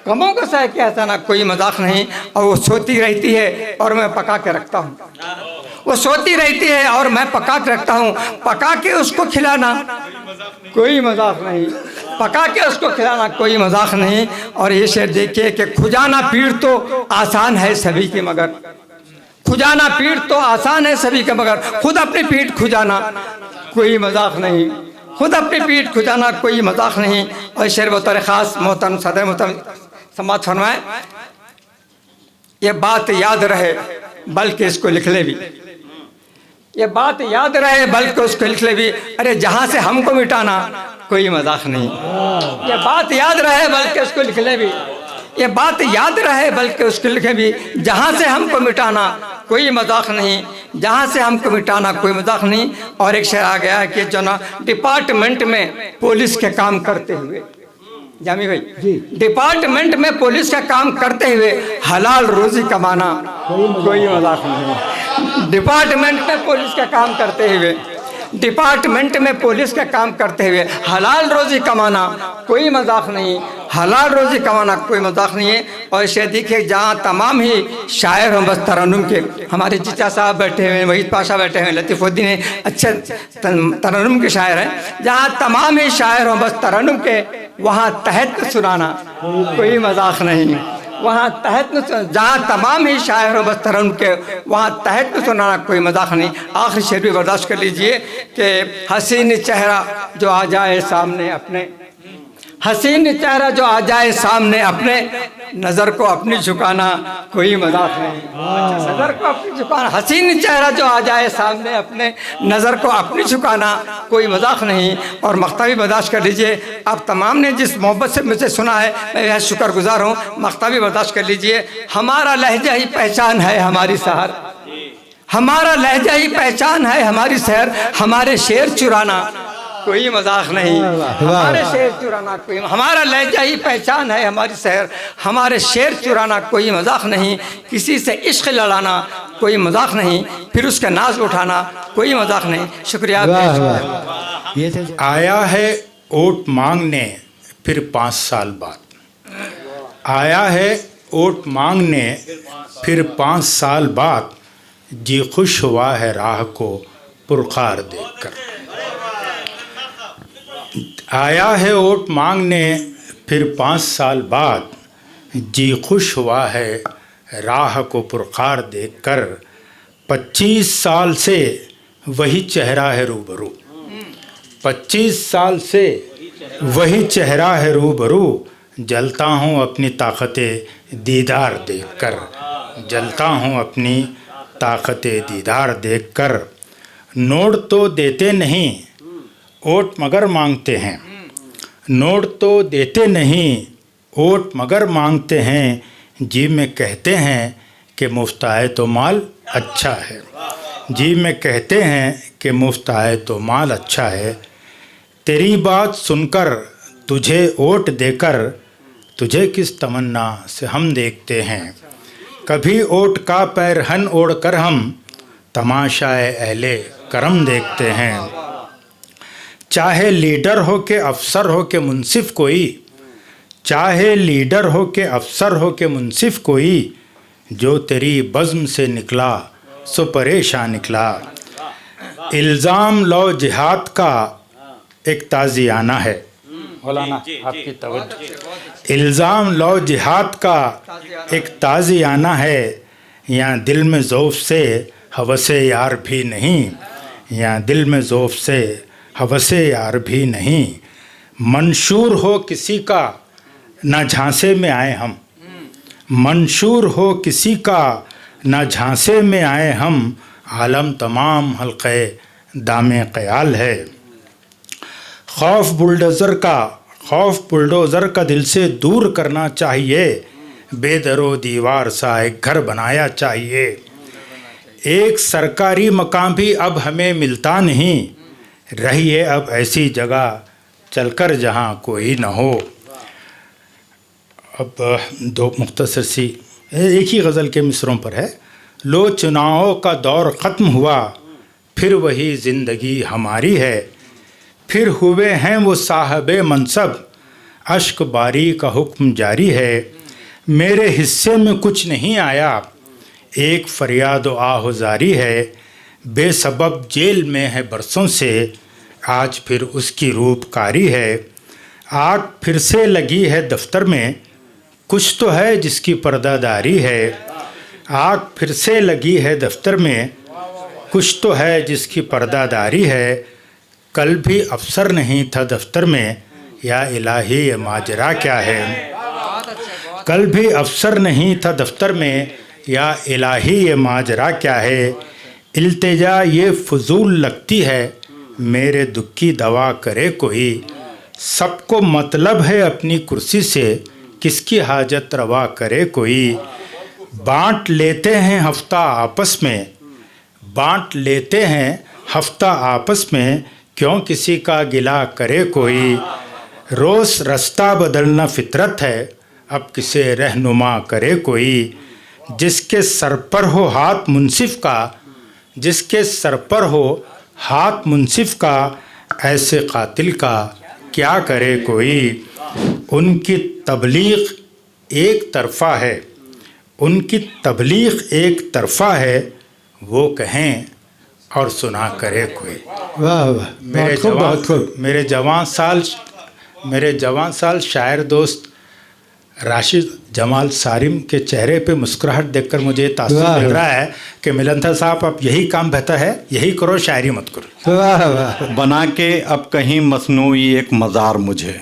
गमों को सह के हंसाना कोई मजाक नहीं। और वो सोती रहती है और मैं पका के रखता हूँ, वो सोती रहती है और मैं पका के रखता हूँ। पका के उसको खिलाना कोई मजाक नहीं, पका के उसको खिलाना कोई मजाक नहीं। और ये शेर देखिए कि खुजाना पीठ तो आसान है सभी की, मगर खुजाना पीठ तो आसान है सभी का, मगर खुद अपनी पीठ खुजाना कोई मजाक नहीं, खुद अपनी पीठ खुजाना कोई मजाक नहीं। और शेर बतौर ख़ास मोहतरम सदर मोहतरम समाज फरमाए, ये बात याद रहे बल्कि इसको लिख ले भी, ये बात याद रहे बल्कि उसको लिख ले भी। अरे जहाँ से हमको मिटाना कोई मजाक नहीं, ये बात याद रहे बल्कि उसको लिख ले भी, ये बात याद रहे बल्कि उसको लिखे भी। जहाँ से हमको मिटाना कोई मजाक नहीं, जहाँ से हमको मिटाना कोई मजाक नहीं। और एक शेर आ गया है कि जो ना डिपार्टमेंट में पुलिस के काम करते हुए, जामी भाई डिपार्टमेंट में पुलिस का काम करते हुए हलाल रोजी कमाना कोई मजाक नहीं, डिपार्टमेंट में पुलिस का काम करते हुए डिपार्टमेंट में पुलिस का काम करते हुए हलाल रोज़ी कमाना कोई मजाक नहीं, हलाल रोज़ी कमाना कोई मजाक नहीं है। और इसे देखिए जहाँ तमाम ही शायर हों, बस तरन्नुम के हमारे चीचा साहब बैठे हुए हैं, वहीद पाशा बैठे हुए हैं, लतीफ़ुद्दीन है, अच्छे तरन्नुम के शायर हैं। जहाँ तमाम ही शायर हों बस तरन्नुम के, वहाँ तहत सुनाना कोई मजाक नहीं। वहाँ तहत जहाँ तमाम ही शायर हो बस तरन्नुम के, वहाँ तहत सुनाना कोई मजाक नहीं। आखिरी शेर भी बर्दाश्त कर लीजिए कि हसीन चेहरा जो आ जाए सामने अपने, हसीन चेहरा जो आ जाए सामने अपने, नज़र को अपनी झुकाना कोई मजाक नहीं। नज़र को अपनी झुकाना, हसीन चेहरा जो आ जाए सामने अपने, नज़र को अपनी झुकाना कोई मजाक नहीं। और मख्ता भी बर्दाश्त कर लीजिए। आप तमाम ने जिस मोहब्बत से मुझसे सुना है, मैं यह शुक्रगुजार हूँ। मख्ता भी बर्दाश्त कर लीजिए। हमारा लहजा ही पहचान है हमारी शहर, हमारा लहजा ही पहचान है हमारी शहर, हमारे शेर चुराना कोई मजाक नहीं, हमारे शेर चुराना कोई, हमारा लहजा ही पहचान है हमारी शहर, हमारे शेर चुराना कोई मजाक नहीं। किसी से इश्क लड़ाना कोई मजाक नहीं, फिर उसका नाज उठाना कोई मजाक नहीं। शुक्रिया। ये थे आया है वोट मांगने फिर 5 साल बाद, आया है वोट मांगने फिर 5 साल बाद, जी खुश हुआ है राह को पुरखार देखकर। आया है वोट मांगने फिर 5 साल बाद, जी खुश हुआ है राह को पुरखार देखकर। 25 साल से वही चेहरा है रूबरू, 25 साल से वही चेहरा है रूबरू, जलता हूँ अपनी ताकते दीदार देखकर, जलता हूँ अपनी ताकते दीदार देखकर। नोट तो देते नहीं वोट मगर मांगते हैं, नोट तो देते नहीं वोट मगर मांगते हैं, जी में कहते हैं कि मुफ्त आए तो माल अच्छा है, जी में कहते हैं कि मुफ्त आए तो माल अच्छा है। तेरी बात सुनकर तुझे वोट देकर, तुझे किस तमन्ना से हम देखते हैं, कभी वोट का पैरहन ओढ़ कर हम तमाशाए अहले करम देखते हैं। चाहे लीडर हो के अफसर हो के मुंसिफ कोई, चाहे लीडर हो के अफसर हो के मुंसिफ कोई, जो तेरी बज़्म से निकला सो परेशान निकला। इल्ज़ाम लो जिहाद का एक ताज़ियाना है, मौलाना आपकी तवज्जो। इल्ज़ाम लो जिहाद का एक ताज़ियाना है, यहाँ दिल में ज़ौफ़ से हवसे यार भी नहीं, यहाँ दिल में ज़ौफ़ से हवसे यार भी नहीं। मंशूर हो किसी का ना झांसे में आए हम, मंशूर हो किसी का ना झांसे में आए हम, आलम तमाम हल्क़े दामे क़याल है। खौफ बुलडोज़र का दिल से दूर करना चाहिए, बेदरो दीवार सा एक घर बनाया चाहिए। एक सरकारी मकाम भी अब हमें मिलता नहीं, रहिए अब ऐसी जगह चलकर जहाँ कोई न हो। अब दो मुख्तसर सी एक ही गज़ल के मिसरों पर है। लो चुनावों का दौर ख़त्म हुआ, फिर वही ज़िंदगी हमारी है, फिर हुए हैं वो साहबे मनसब, अश्क बारी का हुक्म जारी है। मेरे हिस्से में कुछ नहीं आया, एक फरियाद आहुजारी है, बेसबब जेल में है बरसों से, आज फिर उसकी रूपकारी है। आग फिर से लगी है दफ्तर में, कुछ तो है जिसकी पर्दादारी है। आग फिर से लगी है दफ्तर में, कुछ तो है जिसकी पर्दादारी है। कल भी अफसर नहीं था दफ्तर में, या इलाही ये माजरा क्या है। कल भी अफसर नहीं था दफ्तर में, या इलाही ये माजरा क्या है। इल्तिजा ये फजूल लगती है, मेरे दुख की दवा करे कोई। सबको मतलब है अपनी कुर्सी से, किसकी हाजत रवा करे कोई। बांट लेते हैं हफ्ता आपस में, बांट लेते हैं हफ्ता आपस में, क्यों किसी का गिला करे कोई। रोज़ रास्ता बदलना फितरत है, अब किसे रहनुमा करे कोई। जिसके सर पर हो हाथ मुंसिफ का, जिसके सर पर हो हाथ मुंसिफ का ऐसे कातिल का क्या करे कोई। उनकी तबलीग एक तरफा है, उनकी तबलीग एक तरफा है, वो कहें और सुना करे कोई। वाह वाह, बहुत खूब बहुत खूब। मेरे जवान साल शायर दोस्त राशिद जमाल सारिम के चेहरे पे मुस्कुराहट देखकर मुझे तासुर वाह। लग रहा है कि मिलंथा साहब अब यही काम बेहतर है, यही करो, शायरी मत करो। वाह वाह, बना के अब कहीं मसनूई एक मज़ार मुझे,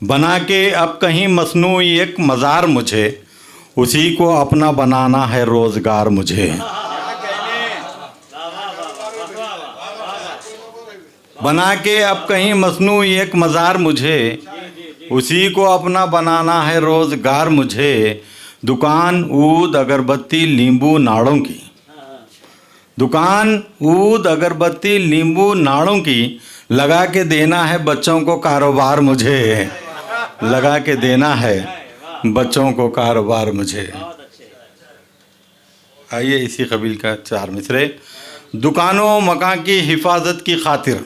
बना के अब कहीं मसनूई एक मज़ार मुझे, उसी को अपना बनाना है रोज़गार मुझे। बना के अब कहीं मसनूई एक मज़ार मुझे, उसी को अपना बनाना है रोज़गार मुझे। दुकान ऊद अगरबत्ती नींबू नाड़ों की, दुकान ऊद अगरबत्ती नींबू नाड़ों की, लगा के देना है बच्चों को कारोबार मुझे, लगा के देना है बच्चों को कारोबार मुझे। आइए इसी कबील का 4 मिसरे। दुकानों मकान की हिफाजत की खातिर,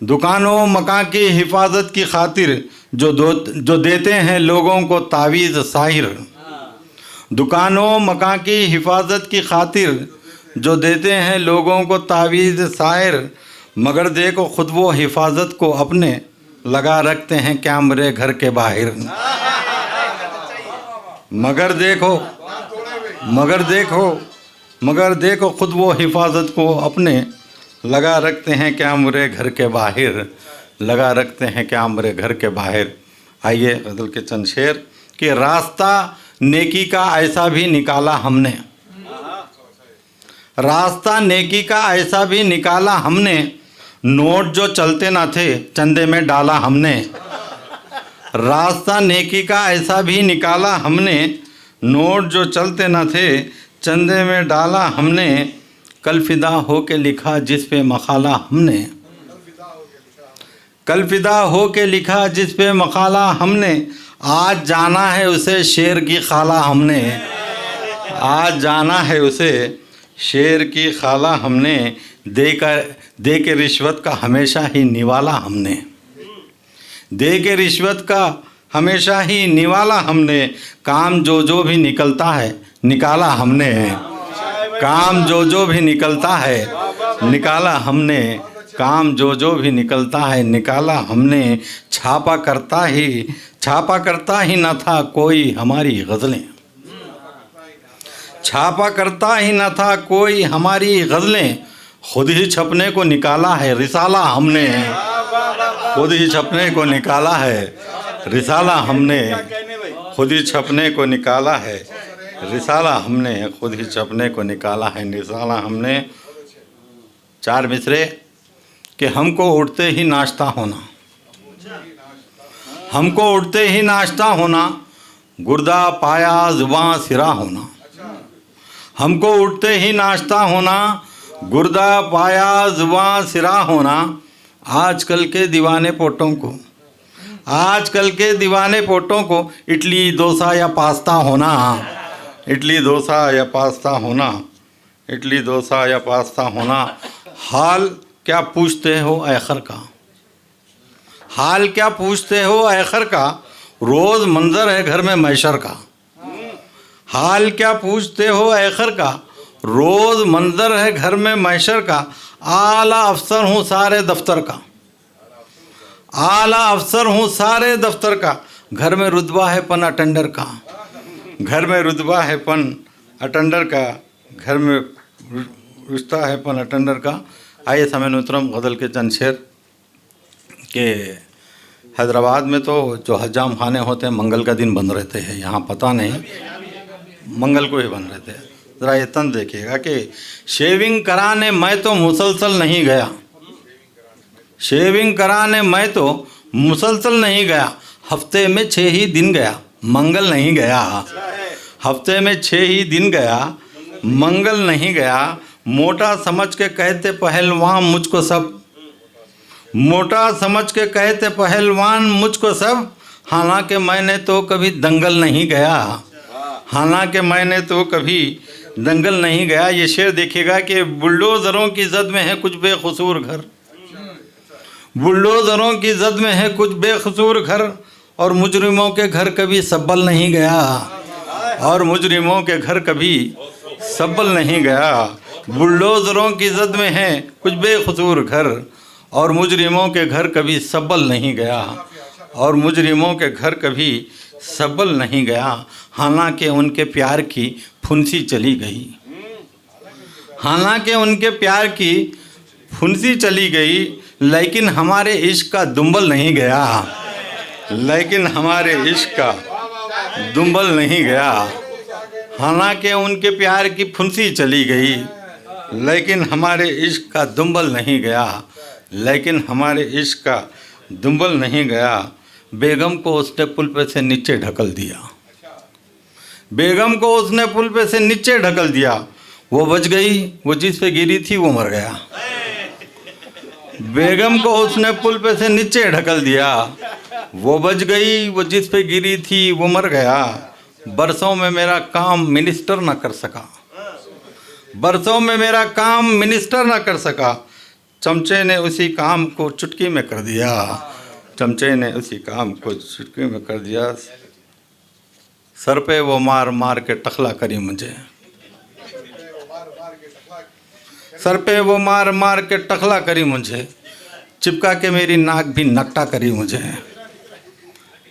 दुकानों मकान की हिफाजत की खातिर, जो देते हैं लोगों को तावीज़ साहिर। दुकानों मकान की हिफाजत की खातिर, जो देते हैं लोगों को तावीज़ साहिर, मगर देखो खुद वो हिफाजत को अपने लगा रखते हैं कैमरे घर के बाहर। मगर देखो खुद वो हिफाजत को अपने लगा रखते हैं कैमरे घर के बाहर, लगा रखते हैं कैमरे घर के बाहर। आइए गज़ल के चंद शेर कि रास्ता नेकी का ऐसा भी निकाला हमने, रास्ता नेकी का ऐसा भी निकाला हमने, नोट जो चलते ना थे चंदे में डाला हमने। रास्ता नेकी का ऐसा भी निकाला हमने, नोट जो चलते ना थे चंदे में डाला हमने। कल फिदा हो के लिखा जिस पे मकाला हमने, कल फिदा हो के लिखा जिस पे मकाला हमने, आज जाना है उसे शेर की खाला हमने, आज जाना है उसे शेर की खाला हमने। दे के रिश्वत का हमेशा ही निवाला हमने, दे के रिश्वत का हमेशा ही निवाला हमने। काम जो भी निकलता है निकाला हमने, काम जो भी निकलता है निकाला हमने, काम जो भी निकलता है निकाला हमने। छापा करता ही न था कोई हमारी गज़लें, छापा करता ही न था कोई हमारी गज़लें, खुद ही छपने को निकाला है रिसाला हमने, खुद ही छपने को निकाला है रिसाला हमने, खुद ही छपने को निकाला है रिसाला हमने, खुद ही छपने को निकाला है रिसाला हमने। 4 मिसरे कि हमको उठते ही नाश्ता होना, हमको उठते ही नाश्ता होना, गुर्दा पाया ज़ुबां सिरा होना। हमको उठते ही नाश्ता होना, गुर्दा पाया ज़ुबां सिरा होना। आजकल के दीवाने पोटों को, आजकल के दीवाने पोटों को इडली डोसा या पास्ता होना, इडली डोसा या पास्ता होना, इडली डोसा या पास्ता होना। हाल क्या पूछते हो आखिर का, हाल क्या पूछते हो आखिर का, रोज़ मंजर है घर में मैशर का। हाल क्या पूछते हो आखिर का, रोज़ मंजर है घर में मैशर का। आला अफसर हूँ सारे दफ्तर का, आला अफसर हूँ सारे दफ्तर का। घर में रुतबा है पन अटेंडर का, घर में रुतबा है पन अटेंडर का, घर में रिश्ता है पन अटेंडर का। आइए समय नुतरम गज़ल के चंद शेर के हैदराबाद में तो जो हजाम खाने होते हैं मंगल का दिन बंद रहते हैं, यहाँ पता नहीं मंगल को ही बंद रहते हैं। ज़रा ये तंज देखिएगा कि शेविंग कराने मैं तो मुसलसल नहीं गया, शेविंग कराने मैं तो मुसलसल नहीं गया। हफ्ते में 6 ही दिन गया मंगल नहीं गया, हफ्ते में 6 ही दिन गया मंगल नहीं गया। मोटा समझ के कहते पहलवान मुझको सब, मोटा समझ के कहते पहलवान मुझको सब। हालांकि मैंने तो कभी दंगल नहीं गया, हालांकि मैंने तो कभी दंगल नहीं गया। ये शेर देखिएगा कि बुलडोज़रों की जद में है कुछ बेकसूर घर, बुलडोज़रों की जद में है कुछ बेकसूर घर, और मुजरिमों के घर कभी सब्बल नहीं गया, और मुजरिमों के घर कभी सब्बल नहीं गया। बुलडोज़रों की जद में है कुछ बेकसूर घर, और मुजरिमों के घर कभी सब्बल नहीं गया, और मुजरिमों के घर कभी सब्बल नहीं गया। हालांकि उनके प्यार की फुंसी चली गई, हालांकि उनके प्यार की फुंसी चली गई, लेकिन हमारे इश्क का दुम्बल नहीं गया, लेकिन हमारे इश्क का दुम्बल नहीं गया। हालांकि उनके प्यार की फुंसी चली गई, लेकिन हमारे इश्क का दुम्बल नहीं गया, लेकिन हमारे इश्क का दुम्बल नहीं गया। बेगम को उसने पुल पे से नीचे ढकल दिया, बेगम को उसने पुल पे से नीचे ढकल दिया। वो बच गई, वो जिस पे गिरी थी वो मर गया। बेगम को उसने पुल पे से नीचे ढकल दिया, वो बच गई, वो जिस पे गिरी थी वो मर गया। बरसों में मेरा काम मिनिस्टर ना कर सका, बरसों में मेरा काम मिनिस्टर ना कर सका, चमचे ने उसी काम को चुटकी में कर दिया, चमचे ने उसी काम को चुटकी में कर दिया। सर पे वो मार मार के टखला करी मुझे, सर पे वो मार मार के टखला करी मुझे, चिपका के मेरी नाक भी नकटा करी मुझे,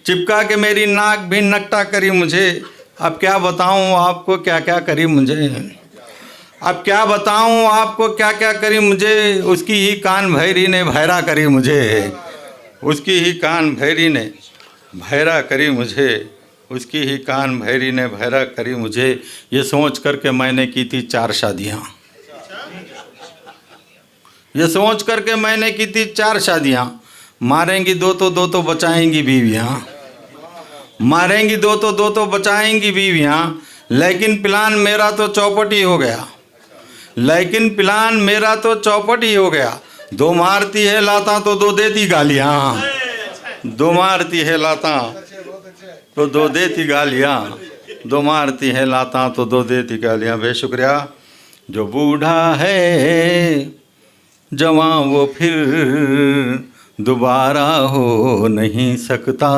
चिपका के मेरी नाक भी नकटा करी मुझे। अब क्या बताऊं आपको क्या क्या करी मुझे, अब क्या बताऊं आपको क्या क्या करी मुझे। उसकी ही कान भैरी ने भैरा करी मुझे, उसकी ही कान भैरी ने भैरा करी मुझे, उसकी ही कान भैरी ने भैरा करी मुझे। ये सोच कर के मैंने की थी 4 शादियाँ, ये सोच कर के मैंने की थी 4 शादियाँ। मारेंगी दो तो बचाएंगी बीवियाँ, मारेंगी दो तो बचाएंगी बीवियाँ। लेकिन प्लान मेरा तो चौपट ही हो गया, लेकिन प्लान मेरा तो चौपट ही हो गया। 2 मारती है लाता तो 2 देती गालियाँ, 2 मारती है लाता तो 2 देती गालियाँ, 2 मारती है लाता तो 2 देती गालियाँ। बेशुक्रिया। जो बूढ़ा है जवां वो फिर दोबारा हो नहीं सकता,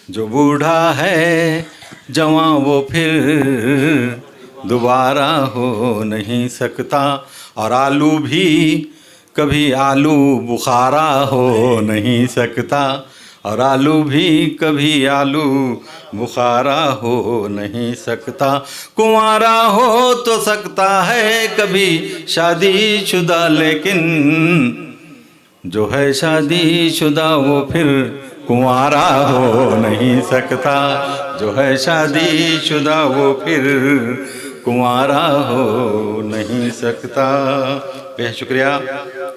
जो बूढ़ा है जवां वो फिर दोबारा हो नहीं सकता। और आलू भी कभी आलू बुखारा हो नहीं सकता, और आलू भी कभी आलू बुखारा हो नहीं सकता। कुंवारा हो तो सकता है कभी शादीशुदा, लेकिन जो है शादीशुदा वो फिर कुंवारा हो नहीं सकता, जो है शादीशुदा वो फिर कुंवारा हो नहीं सकता। बेहद शुक्रिया।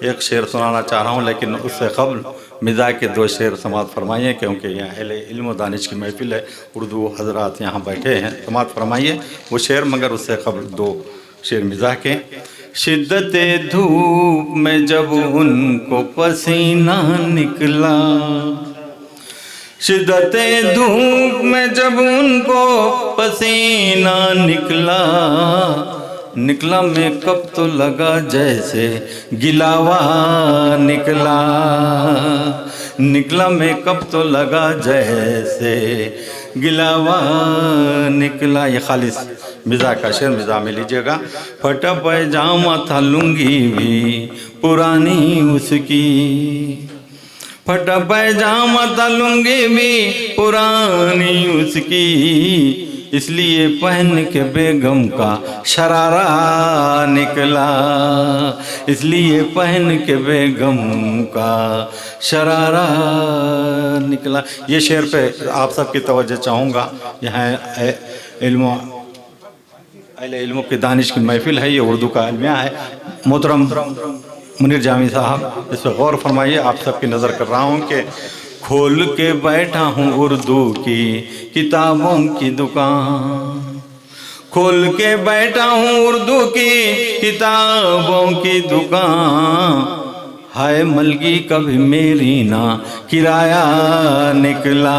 एक शेर सुनाना चाह रहा हूँ, लेकिन उससे कबल मिजाज के 2 शेर समात फरमाइए, क्योंकि यहाँ अहले इल्म व दानिश की महफिल है, उर्दू हजरात यहाँ बैठे हैं। समात फरमाइए वो शेर, मगर उससे कबल 2 शेर मिजाज के। शिद्दते धूप में जब उनको पसीना निकला, शिद्दते धूप में जब उनको पसीना निकला, निकला मेकअप तो लगा जैसे गिलावा निकला, निकला मेकअप तो लगा जैसे गिलावा निकला। ये खालिस मिजाज का शेर, मिजाज में लीजिएगा। फटा पैजामा था लुंगी भी पुरानी उसकी, फटा पैजामा था लुंगी भी पुरानी उसकी, इसलिए पहन के बेगम का शरारा निकला, इसलिए पहन के बेगम का शरारा निकला। ये शेर पे आप सबकी तवज्जो चाहूँगा। यहाँ इल्मों की दानिश की महफिल है, ये उर्दू का अलमिया है। मोहतरम मुनीर जामी साहब, इस पर गौर फरमाइए। आप सबकी नज़र कर रहा हूँ कि खोल के बैठा हूँ उर्दू की किताबों की दुकान, खोल के बैठा हूँ उर्दू की किताबों की दुकान। हाय मलगी कभी मेरी ना किराया निकला,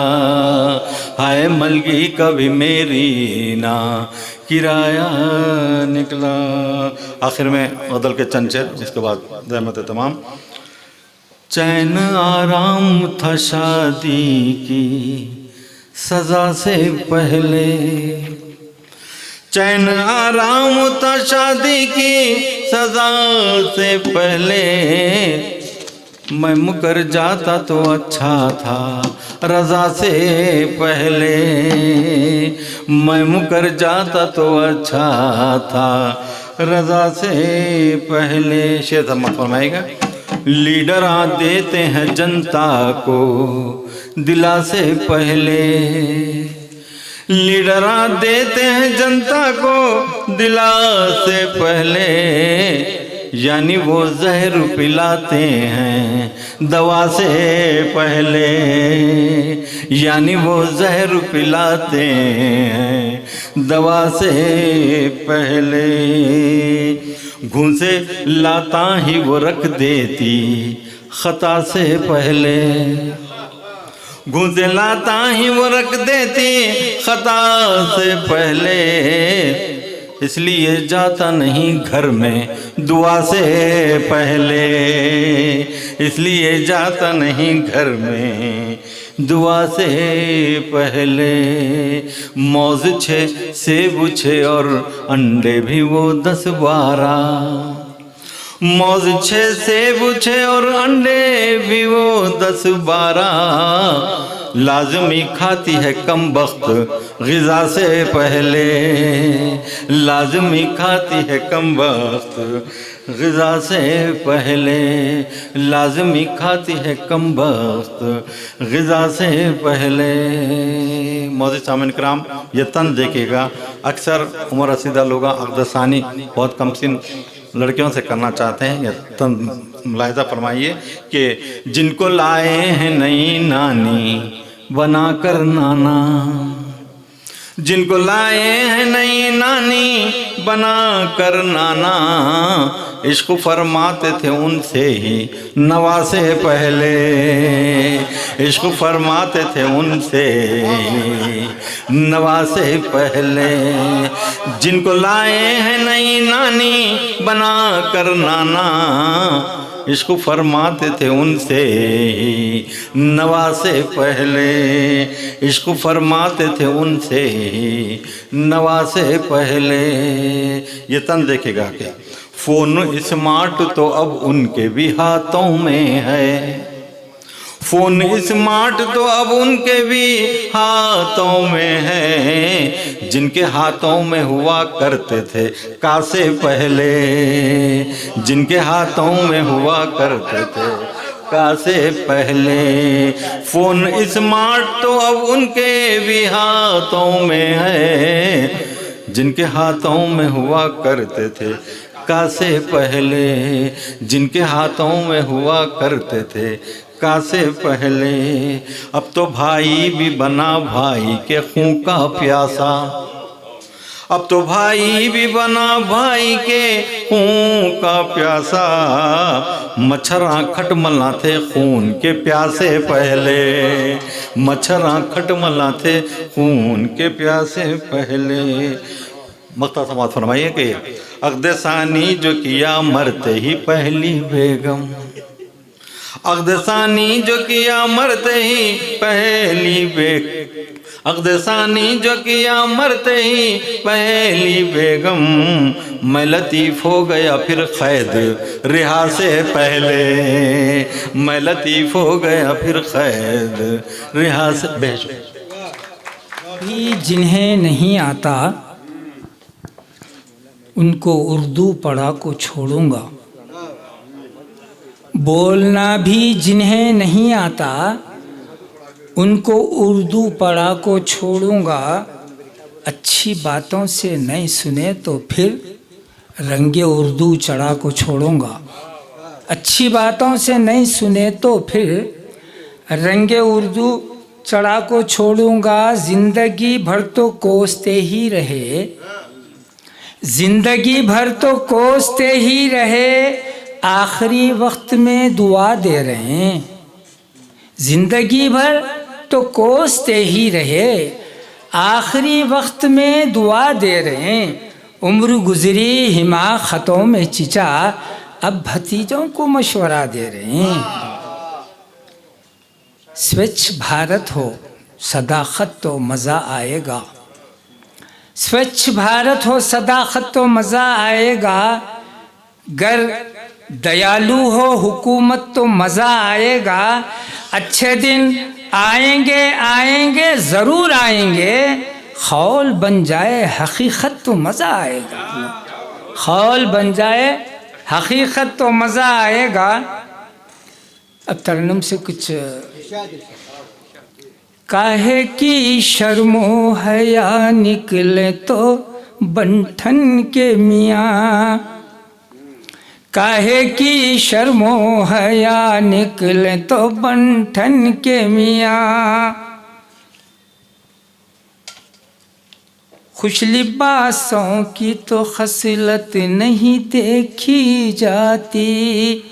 हाय मलगी कभी मेरी ना किराया निकला। आखिर में गज़ल के चंद शेर, उसके बाद रहमत तमाम। चैन आराम था शादी की सज़ा से पहले, चैन आराम था शादी की सज़ा से पहले, मैं मुकर जाता तो अच्छा था रज़ा से पहले, मैं मुकर जाता तो अच्छा था रज़ा से पहले। शेर मत फरमाएगा। लीडर देते हैं जनता को दिला से पहले, लीडर देते हैं जनता को दिला से पहले, यानी वो जहर पिलाते हैं दवा से पहले, यानी वो जहर पिलाते हैं दवा से पहले। घूंसे लाता ही वो रख देती खता से पहले, घूंसे लाता ही वो रख देती खता से पहले, इसलिए जाता नहीं घर में दुआ से पहले, इसलिए जाता नहीं घर में दुआ से पहले। मौज 6 सेब 6 और अंडे भी वो 10-12, मौज 6 सेब 6 और अंडे भी वो 10-12, लाजमी खाती है कम वक्त ग़िज़ा से पहले, लाजमी खाती है कम वक्त ग़िज़ा से पहले, लाजमी खाती है कम वक्त ग़िज़ा से पहले। मौज़ सामिन कराम, ये तन देखिएगा, अक्सर उमर रसीदा लोग अक़दसानी बहुत कम सिन लड़कियों से करना चाहते हैं। यह तन मुलाहिज़ा फरमाइए कि जिनको लाए हैं नई नानी बना कर नाना, जिनको लाए हैं नई नानी बना कर नाना, इश्क फरमाते थे उनसे ही नवा से पहले, इश्क फरमाते थे उनसे नवा से पहले। जिनको लाए हैं नई नानी बना कर नाना, इश्क फरमाते थे उनसे नवा से पहले, इश्क फरमाते थे उनसे नवा से पहले। ये तन देखेगा कि फ़ोन स्मार्ट तो अब उनके भी हाथों में है, फ़ोन स्मार्ट तो अब उनके भी हाथों में है, जिनके हाथों में हुआ करते थे कासे पहले, जिनके हाथों में हुआ करते थे कासे पहले। फ़ोन स्मार्ट तो अब उनके भी हाथों में है, जिनके हाथों में हुआ करते थे कासे पहले, जिनके हाथों में हुआ करते थे कासे पहले। अब तो भाई भी बना भाई के खून का प्यासा, अब तो भाई भी बना भाई के खून का प्यासा, मच्छरां खटमला थे खून के प्यासे पहले, मच्छरां खटमला थे खून के प्यासे पहले। मक्ता समात फरमाइए कि अक़दसानी जो किया मरते ही पहली बेगम, अक़दसानी जो किया मरते ही पहली बेगम, अक़दसानी जो किया मरते ही पहली बेगम, मैं लतीफ़ हो गया फिर क़ैद रिहा से पहले, मैं लतीफ़ हो गया फिर क़ैद रिहा से। भी जिन्हें नहीं आता उनको उर्दू पढ़ा को छोड़ूंगा, बोलना भी जिन्हें नहीं आता उनको उर्दू पढ़ा को छोड़ूंगा, अच्छी बातों से नहीं सुने तो फिर रंगे उर्दू चढ़ा को छोड़ूंगा, अच्छी बातों से नहीं सुने तो फिर रंगे उर्दू चढ़ा को छोड़ूंगा। ज़िंदगी भर तो कोसते ही रहे, ज़िंदगी भर तो कोसते ही रहे, आखिरी वक्त में दुआ दे रहे हैं। जिंदगी भर तो कोसते ही रहे, आखिरी वक्त में दुआ दे रहे हैं। उम्र गुजरी हिमा खतों में चिचा, अब भतीजों को मशवरा दे रहे हैं। स्वच्छ भारत हो सदाकत तो मज़ा आएगा, स्वच्छ भारत हो सदाकत तो मज़ा आएगा। गर दयालु हो हुकूमत तो मज़ा आएगा। अच्छे दिन आएंगे आएंगे ज़रूर आएंगे, खौल बन जाए हकीकत तो मज़ा आएगा। खौल बन जाए हकीकत तो मज़ा आएगा। अब तरन्नुम से कुछ काहे की शर्मो हया निकले तो बंठन के मियाँ, काहे की शर्मो हया निकले तो बंठन के मियाँ। खुश लिबासों की तो खसलत नहीं देखी जाती,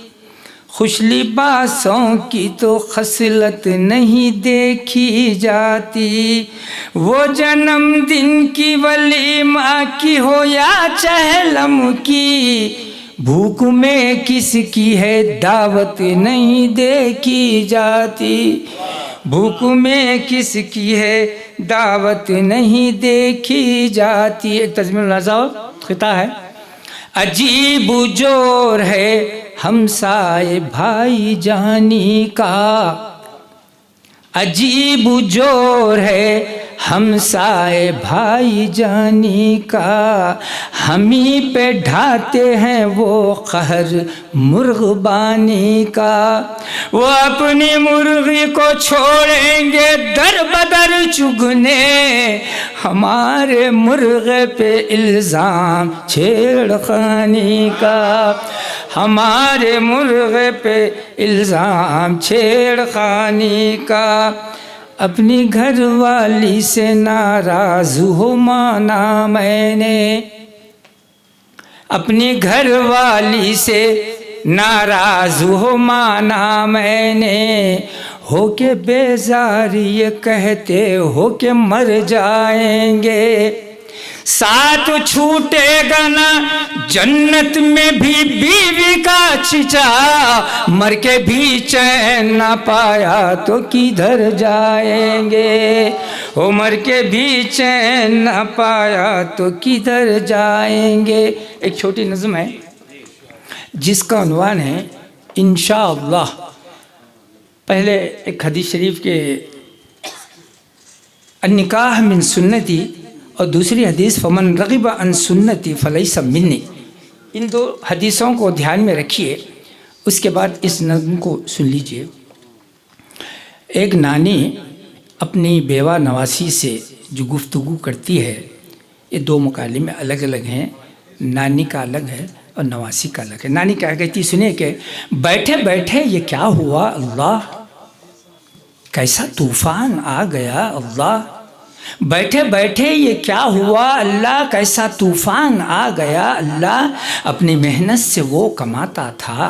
खुश लिबासों की तो खसलत नहीं देखी जाती। वो जन्मदिन की वलीमा की हो या चहलम की, भूख में किसकी है दावत नहीं देखी जाती। भूख में किसकी है दावत नहीं देखी जाती। एक तज़मीर नज़ाओ खिता है। अजीब जोर है हमसाए भाई जानी का, अजीब जोर है हमसाए भाई जानी का। हमी पे ढाते हैं वो कहर मुर्गबानी का। वो अपनी मुर्गी को छोड़ेंगे दर बदर चुगने, हमारे मुर्गे पे इल्ज़ाम छेड़खानी का। हमारे मुर्गे पे इल्ज़ाम छेड़खानी का। अपनी घरवाली से नाराज़ हो माना मैंने, अपनी घरवाली से नाराज़ हो माना मैंने। हो के बेजार ये कहते हो के मर जाएंगे, साथ छूटेगा ना जन्नत में भी बीवी का चिचा। मर के भी चैन ना पाया तो किधर जाएंगे, ओ मर के भी चैन ना पाया तो किधर जाएंगे। एक छोटी नज़्म है जिसका उन्वान है इंशाअल्लाह। पहले एक हदीस शरीफ के अन्निकाह मिन सुन्नती और दूसरी हदीस फमन रग़िब अन सुन्नती फलैसा मिन्नी। इन दो हदीसों को ध्यान में रखिए, उसके बाद इस नज़्म को सुन लीजिए। एक नानी अपनी बेवा नवासी से जो गुफ्तगू करती है, ये दो मुकाले में अलग अलग हैं। नानी का अलग है और नवासी का अलग है। नानी क्या कहती सुनिए कि बैठे बैठे ये क्या हुआ अल्लाह, कैसा तूफ़ान आ गया अल्लाह। बैठे बैठे ये क्या हुआ अल्लाह, कैसा तूफ़ान आ गया अल्लाह। अपनी मेहनत से वो कमाता था,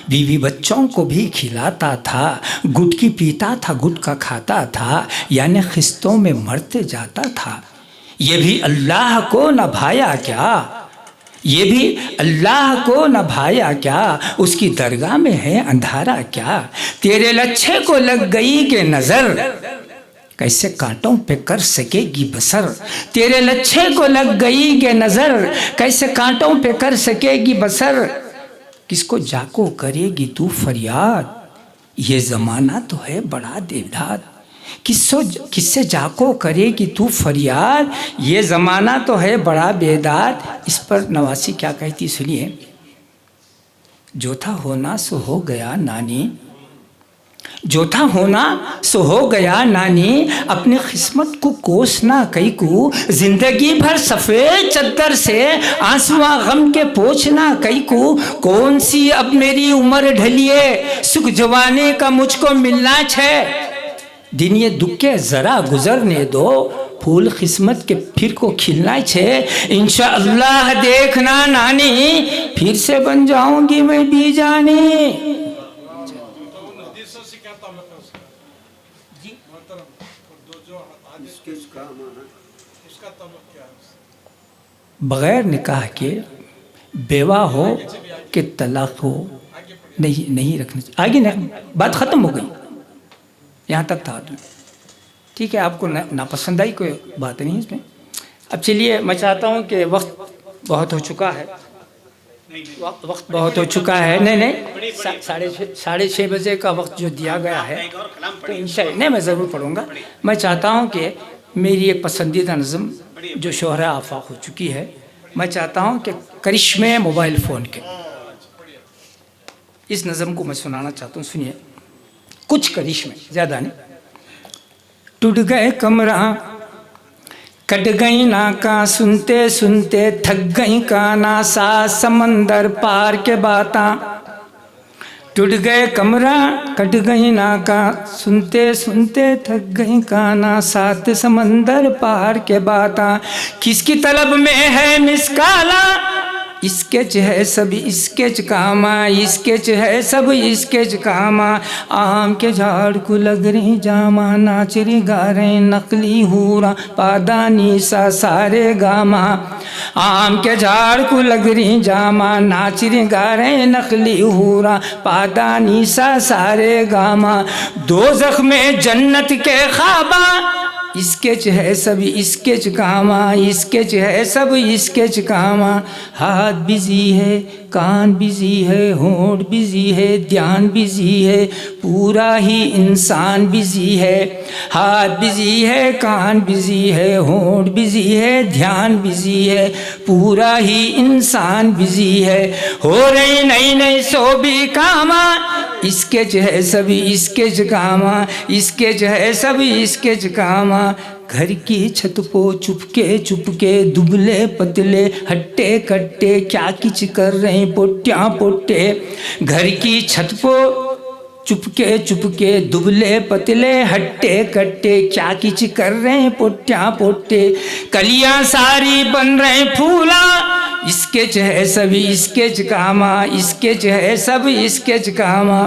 बीवी बच्चों को भी खिलाता था, गुटकी पीता था, गुटखा खाता था, यानी खिस्तों में मरते जाता था। ये भी अल्लाह को न भाया क्या, ये भी अल्लाह को न भाया क्या। उसकी दरगाह में है अंधारा क्या। तेरे लच्छे को लग गई के नज़र, कैसे कांटों पे कर सकेगी बसर। तेरे लच्छे को लग गई के नज़र, कैसे कांटों पे कर सकेगी बसर। किसको जाको करेगी तू फरियाद, ये ज़माना तो है बड़ा देवदार। किससे जाको करेगी तू फरियाद, ये ज़माना तो है बड़ा बेदाद। इस पर नवासी क्या कहती सुनिए। जो था होना सो हो गया नानी, जो था होना सो हो गया नानी। अपनी किस्मत को कोसना कई को, जिंदगी भर सफ़ेद चद्दर से आंसुआ गम के पोंछना कई को। कौन सी अब मेरी उम्र ढलिए, सुख जवानी का मुझको मिलना छे। दिन ये दुख के ज़रा गुजरने दो, फूल किस्मत के फिर को खिलना छे। इंशाअल्लाह देखना नानी, फिर से बन जाऊंगी मैं बीजानी। बगैर निकाह के बेवा हो कि तलाक हो नहीं रखनी चाहिए। आगे ना बात ख़त्म हो गई, यहाँ तक था। ठीक है, आपको नापसंद आई, कोई बात नहीं इसमें। अब चलिए, मैं चाहता हूँ कि वक्त बहुत हो चुका है, वक्त बहुत हो चुका है। नहीं, 6:30 बजे का वक्त जो दिया गया है, तो इंशाअल्लाह नहीं, मैं ज़रूर पढ़ूँगा। मैं चाहता हूँ कि मेरी एक पसंदीदा नज़म जो शोहरा आफाक हो चुकी है, मैं चाहता हूँ कि करिश्मे मोबाइल फ़ोन के, इस नज़म को मैं सुनाना चाहता हूँ। सुनिए, कुछ करिश्मे, ज़्यादा नहीं। टूट गए कमरा, कट गई नाका, सुनते सुनते थक गई काना, सा समंदर पार के बाता। टूट गए कमरा, कट गई नाका, सुनते सुनते थक गई काना, सात समंदर पार के बाता। किसकी तलब में है मिसकाला, स्केच है सब स्केच कामा, स्केच है सब स्केच कामा। आम के झाड़ को लग रही जामा, नाच रही गा रहे नकली हूरा, पादानी सा सारे गामा। आम के झाड़ को लग रही जामा, नाच रही गा रहे नकली हूरा, पादानी सा सारे गामा। दोज़ख में जन्नत के ख्वाबा, स्केच है सब स्केच कामा, स्केच है सब स्केच कामा। हाथ बिजी है, कान बिजी है, होंठ बिजी है, ध्यान बिजी है, पूरा ही इंसान बिजी है। हाथ बिजी है, कान बिजी है, होंठ बिजी है, ध्यान बिजी है, पूरा ही इंसान बिजी है। हो रही नई नई सोबी कामा, स्केच है सभी स्केच कामा, स्केच है सभी स्केच कामा। घर की छत को चुपके चुपके दुबले पतले हट्टे कट्टे क्या किच कर रहे पोट्या पोट्टे। घर की छत को चुपके चुपके दुबले पतले हट्टे कट्टे क्या किच कर रहे पोट्या पोट्टे। कलियां सारी बन रहे फूला, स्केच है सभी स्केच कामा, स्केच है सब स्केच कामा।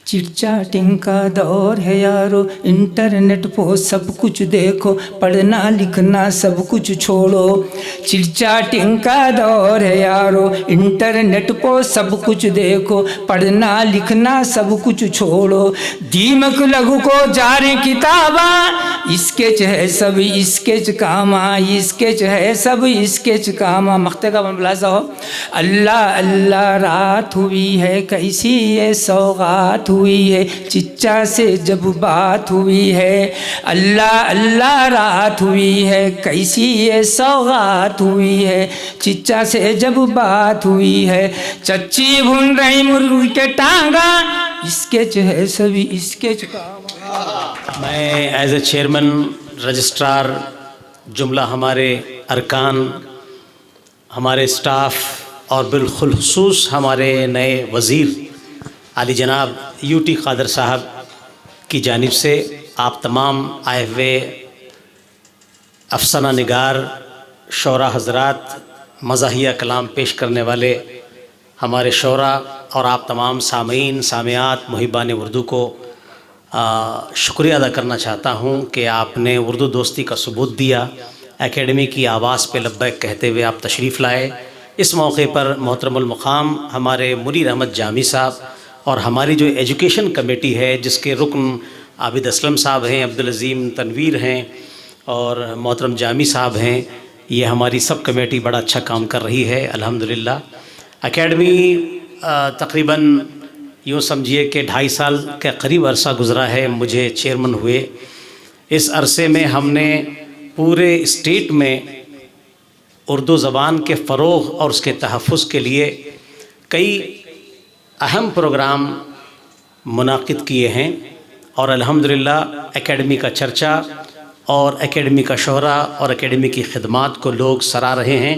चिटचाटिंग का दौर है यारो, इंटरनेट पर सब कुछ देखो, पढ़ना लिखना सब कुछ छोड़ो। चिटचाटिंग का दौर है यारो, इंटरनेट पर सब कुछ देखो, पढ़ना लिखना सब कुछ छोड़ो। दीमक लघु को जारे किताबा, स्केच है सब स्केच कामा, स्केच है सब स्केच कामा। मख्ते का मुलाजा हो। अल्लाह अल्लाह रात हुई है, कैसी ये सौगात हुई है, चिच्चा से जब बात हुई है। अल्लाह अल्लाह रात हुई है, कैसी ये सौगात हुई है, चिच्चा से जब बात हुई है। चच्ची भून रही मुर्गी के टांगा, स्केच है सभी स्केच कामा। मैं एज ए चेयरमैन रजिस्ट्रार, जुमला हमारे अरकान, हमारे स्टाफ और बिलखुसूस हमारे नए वज़ीर आली जनाब यूटी क़ादर साहब की जानिब से आप तमाम आए हुए अफसाना निगार, शौरा हज़रात, मज़ाहिया कलाम पेश करने वाले हमारे शौरा और आप तमाम सामीन सामियात मुहिबान उर्दू को शुक्रिया अदा करना चाहता हूँ कि आपने उर्दू दोस्ती का सबूत दिया। एकेडमी की आवाज़ पे लब्बैक कहते हुए आप तशरीफ़ लाए। इस मौके पर मोहतरमुल मुक़ाम हमारे मुनीर अहमद जामी साहब और हमारी जो एजुकेशन कमेटी है जिसके रुकन आबिद असलम साहब हैं, अब्दुल अज़ीम तनवीर हैं और मोहतरम जामी साहब हैं, ये हमारी सब कमेटी बड़ा अच्छा काम कर रही है अल्हम्दुलिल्लाह। एकेडमी तकरीबन यूँ समझिए कि 2.5 साल के करीब अरसा गुज़रा है मुझे चेयरमैन हुए। इस अरसे में हमने पूरे स्टेट में उर्दू ज़बान के फ़रोग़ और उसके तहफ़्फ़ुज़ के लिए कई अहम प्रोग्राम मुनाकिद किए हैं और अल्हम्दुलिल्लाह एकेडमी का चर्चा और एकेडमी का शोहरा और एकेडमी की खिदमात को लोग सराह रहे हैं।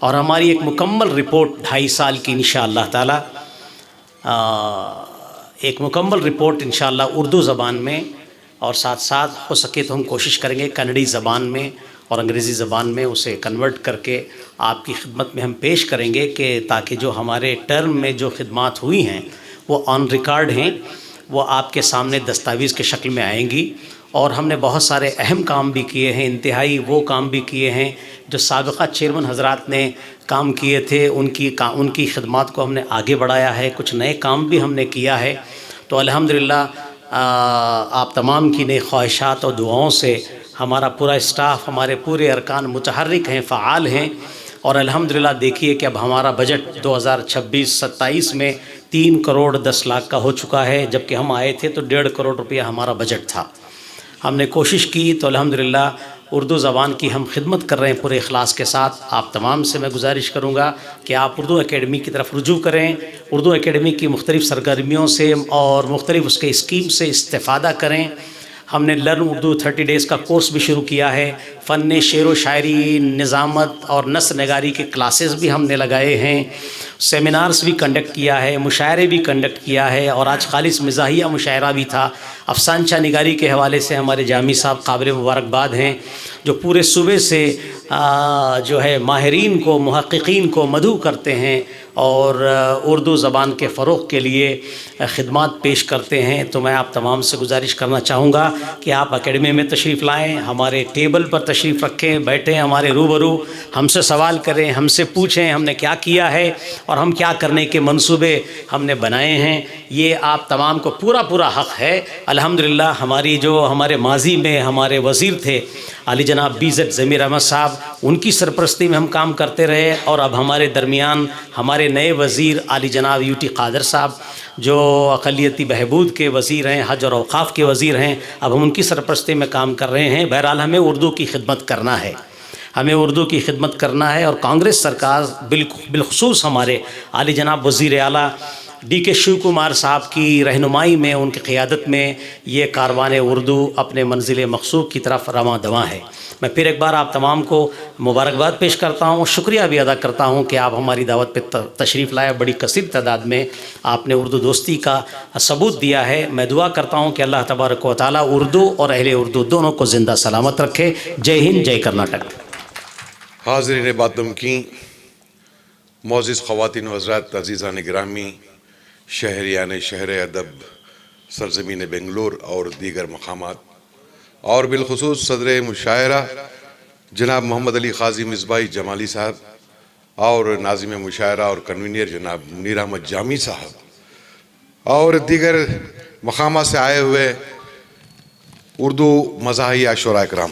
और हमारी एक मुकम्मल रिपोर्ट 2.5 साल की इंशाअल्लाह ताला एक मुकम्मल रिपोर्ट इंशाअल्लाह उर्दू ज़बान में और साथ साथ हो सके तो हम कोशिश करेंगे कन्नड़ी ज़बान में और अंग्रेज़ी ज़बान में उसे कन्वर्ट करके आपकी खिदमत में हम पेश करेंगे कि ताकि जो हमारे टर्म में जो खिदमात हुई हैं वो ऑन रिकॉर्ड हैं, वो आपके सामने दस्तावेज़ के शक्ल में आएंगी। और हमने बहुत सारे अहम काम भी किए हैं, इंतहाई वो काम भी किए हैं जो साबिक़ा चेयरमैन हज़रात ने काम किए थे, उनकी खिदमात को हमने आगे बढ़ाया है। कुछ नए काम भी हमने किया है। तो अल्हम्दुलिल्लाह आप तमाम की नई ख्वाहिशात और दुआओं से हमारा पूरा स्टाफ, हमारे पूरे अरकान मुतहर्रिक हैं, फ़आल हैं। और अल्हम्दुलिल्लाह देखिए कि अब हमारा बजट 2026-27 में 3 करोड़ 10 लाख का हो चुका है, जबकि हम आए थे तो 1.5 करोड़ रुपया हमारा बजट था। हमने कोशिश की तो अल्हम्दुलिल्लाह उर्दू ज़बान की हम खिदमत कर रहे हैं पूरे इखलास के साथ। आप तमाम से मैं गुजारिश करूँगा कि आप उर्दू एकेडमी की तरफ रुजू करें, उर्दू एकेडमी की मुख्तलिफ़ सरगर्मियों से और मुख्तलिफ़ उसके स्कीम से इस्तेफ़ादा करें। हमने लर्न उर्दू 30 डेज़ का कोर्स भी शुरू किया है। फ़न शेर व शायरी, निज़ामत और नस्र नगारी के क्लासेस भी हमने लगाए हैं, सेमिनार्स भी कंडक्ट किया है, मुशायरे भी कंडक्ट किया है। और आज खालिस मिज़ाहिया मुशायरा भी था। अफसानचा निगारी के हवाले से हमारे जामी साहब काबिल मुबारकबाद हैं, जो पूरे सूबे से जो है माहिरीन को, मुहक्किकीन को मदऊ करते हैं और उर्दू ज़बान के फ़रोग़ के लिए ख़िदमत पेश करते हैं। तो मैं आप तमाम से गुजारिश करना चाहूँगा कि आप एकेडमी में तशरीफ़ लाएँ, हमारे टेबल पर तशरीफ़ रखें, बैठें हमारे रूबरू, हमसे सवाल करें, हमसे पूछें हमने क्या किया है और हम क्या करने के मंसूबे हमने बनाए हैं। ये आप तमाम को पूरा हक़ है। अल्हम्दुलिल्लाह हमारे माजी में हमारे वज़ीर थे अली जनाब BZ ज़मीर अहमद साहब, उनकी सरपरस्ती में हम काम करते रहे। और अब हमारे दरमियान हमारे नए वज़ीर अली जनाब UT क़ादर साहब, जो अक़लियती बहबूद के वज़ीर हैं, हज और औक़ाफ़ के वज़ीर हैं, अब हम उनकी सरपरस्ती में काम कर रहे हैं। बहरहाल हमें उर्दू की खिदमत करना है, हमें उर्दू की खिदमत करना है। और कांग्रेस सरकार बिलख़ुसूस हमारे आली जनाब वज़ीर आला DK शिव कुमार साहब की रहनुमाई में, उनकी क़ियादत में ये कारवान उर्दू अपने मंजिल मक़सूद की तरफ रवां दवां है। मैं फिर एक बार आप तमाम को मुबारकबाद पेश करता हूँ, शुक्रिया भी अदा करता हूँ कि आप हमारी दावत पे तशरीफ़ लाए। बड़ी कसीर तादाद में आपने उर्दू दोस्ती का सबूत दिया है। मैं दुआ करता हूँ कि अल्लाह तबारक व तआला उर्दू और अहले उर्दू दोनों को ज़िंदा सलामत रखे। जय हिंद, जय कर्नाटक। हाज़रीन बातम की मोअज़्ज़िज़ ख़वातीन व हज़रात, अज़ीज़ान गिरामी, शहरियान शहर अदब सरज़मीन बेंगलोर और दीगर मकामात, और बिलख़ुसूस सदर मुशायरा जनाब मोहम्मद अली क़ाज़ी मिसबाही जमाली साहब और नाज़िम मुशायरा और कन्वीनर जनाब मुनीर अहमद जामी साहब और दीगर मकामात से आए हुए उर्दू मज़ाहिया शुरा कराम,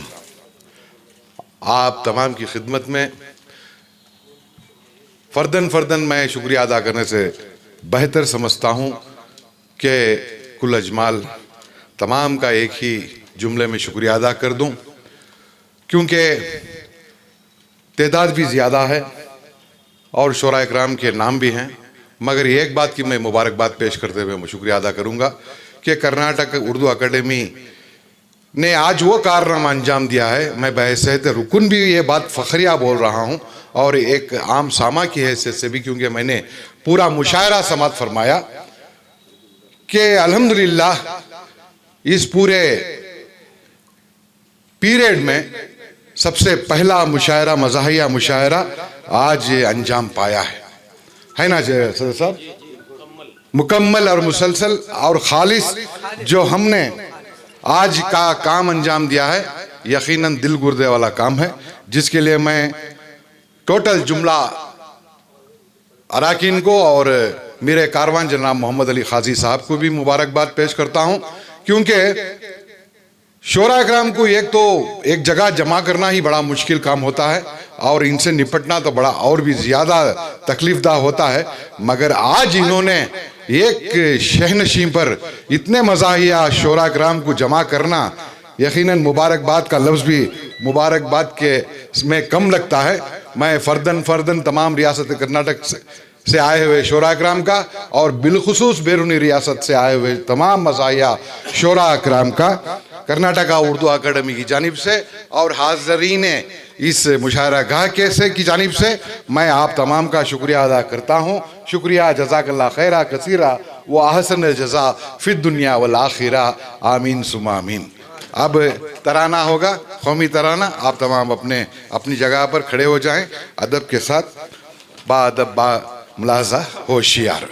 आप तमाम की खिदमत में फ़र्दन मैं शुक्रिया अदा करने से बेहतर समझता हूँ कि कुल अजमाल तमाम का एक ही जुमले में शुक्रिया अदा कर दूँ, क्योंकि तादाद भी ज़्यादा है और शुरा इकराम के नाम भी हैं। मगर एक बात की मैं मुबारकबाद पेश करते हुए मैं शुक्रिया अदा करूँगा कि कर्नाटक उर्दू अकेडमी ने आज वो कारनामा अंजाम दिया है। मैं बहैसियत रुकन भी ये बात फ़ख्रिया बोल रहा हूँ और एक आम सामा की हैसियत से भी, क्योंकि मैंने पूरा मुशायरा समात फरमाया कि अल्हम्दुलिल्लाह इस पूरे पीरियड में सबसे पहला मुशायरा, मज़ाहिया मुशायरा आज अंजाम पाया है ना सदर साहब? मुकम्मल और मुसलसल और खालिस जो हमने आज का काम अंजाम दिया है, यकीनन दिल गुर्दे वाला काम है, जिसके लिए मैं टोटल जुमला अराकीन को और मेरे कारवान जनाब मोहम्मद अली क़ाज़ी साहब को भी मुबारकबाद पेश करता हूँ, क्योंकि शोरा इकराम को एक जगह जमा करना ही बड़ा मुश्किल काम होता है और इनसे निपटना तो बड़ा और भी ज़्यादा तकलीफ़दा होता है। मगर आज इन्होंने एक शहनशीं पर इतने मज़ाहिया शोरा इकराम को जमा करना, यकीनन मुबारकबाद का लफ्ज़ भी मुबारकबाद के में कम लगता है। मैं फ़र्दन तमाम रियासत कर्नाटक से आए हुए शोरा इकराम का और बिलखुसूस बैरूनी रियासत से आए हुए तमाम मज़ाहिया शोरा इकराम का कर्नाटका उर्दू अकादमी की जानिब से और हाज़रीन इस मुशायरा गाह कैसे की जानिब से मैं आप तमाम का शुक्रिया अदा करता हूँ। शुक्रिया, जज़ाकल्लाह खैरा कसीरा व अहसन जज़ा फिद दुनिया वल आखिरा, आमीन सुमा आमीन। अब तराना होगा, कौमी तराना। आप तमाम अपने अपनी जगह पर खड़े हो जाएं, अदब के साथ, बाअदब बा मुलाज़ा होशियार।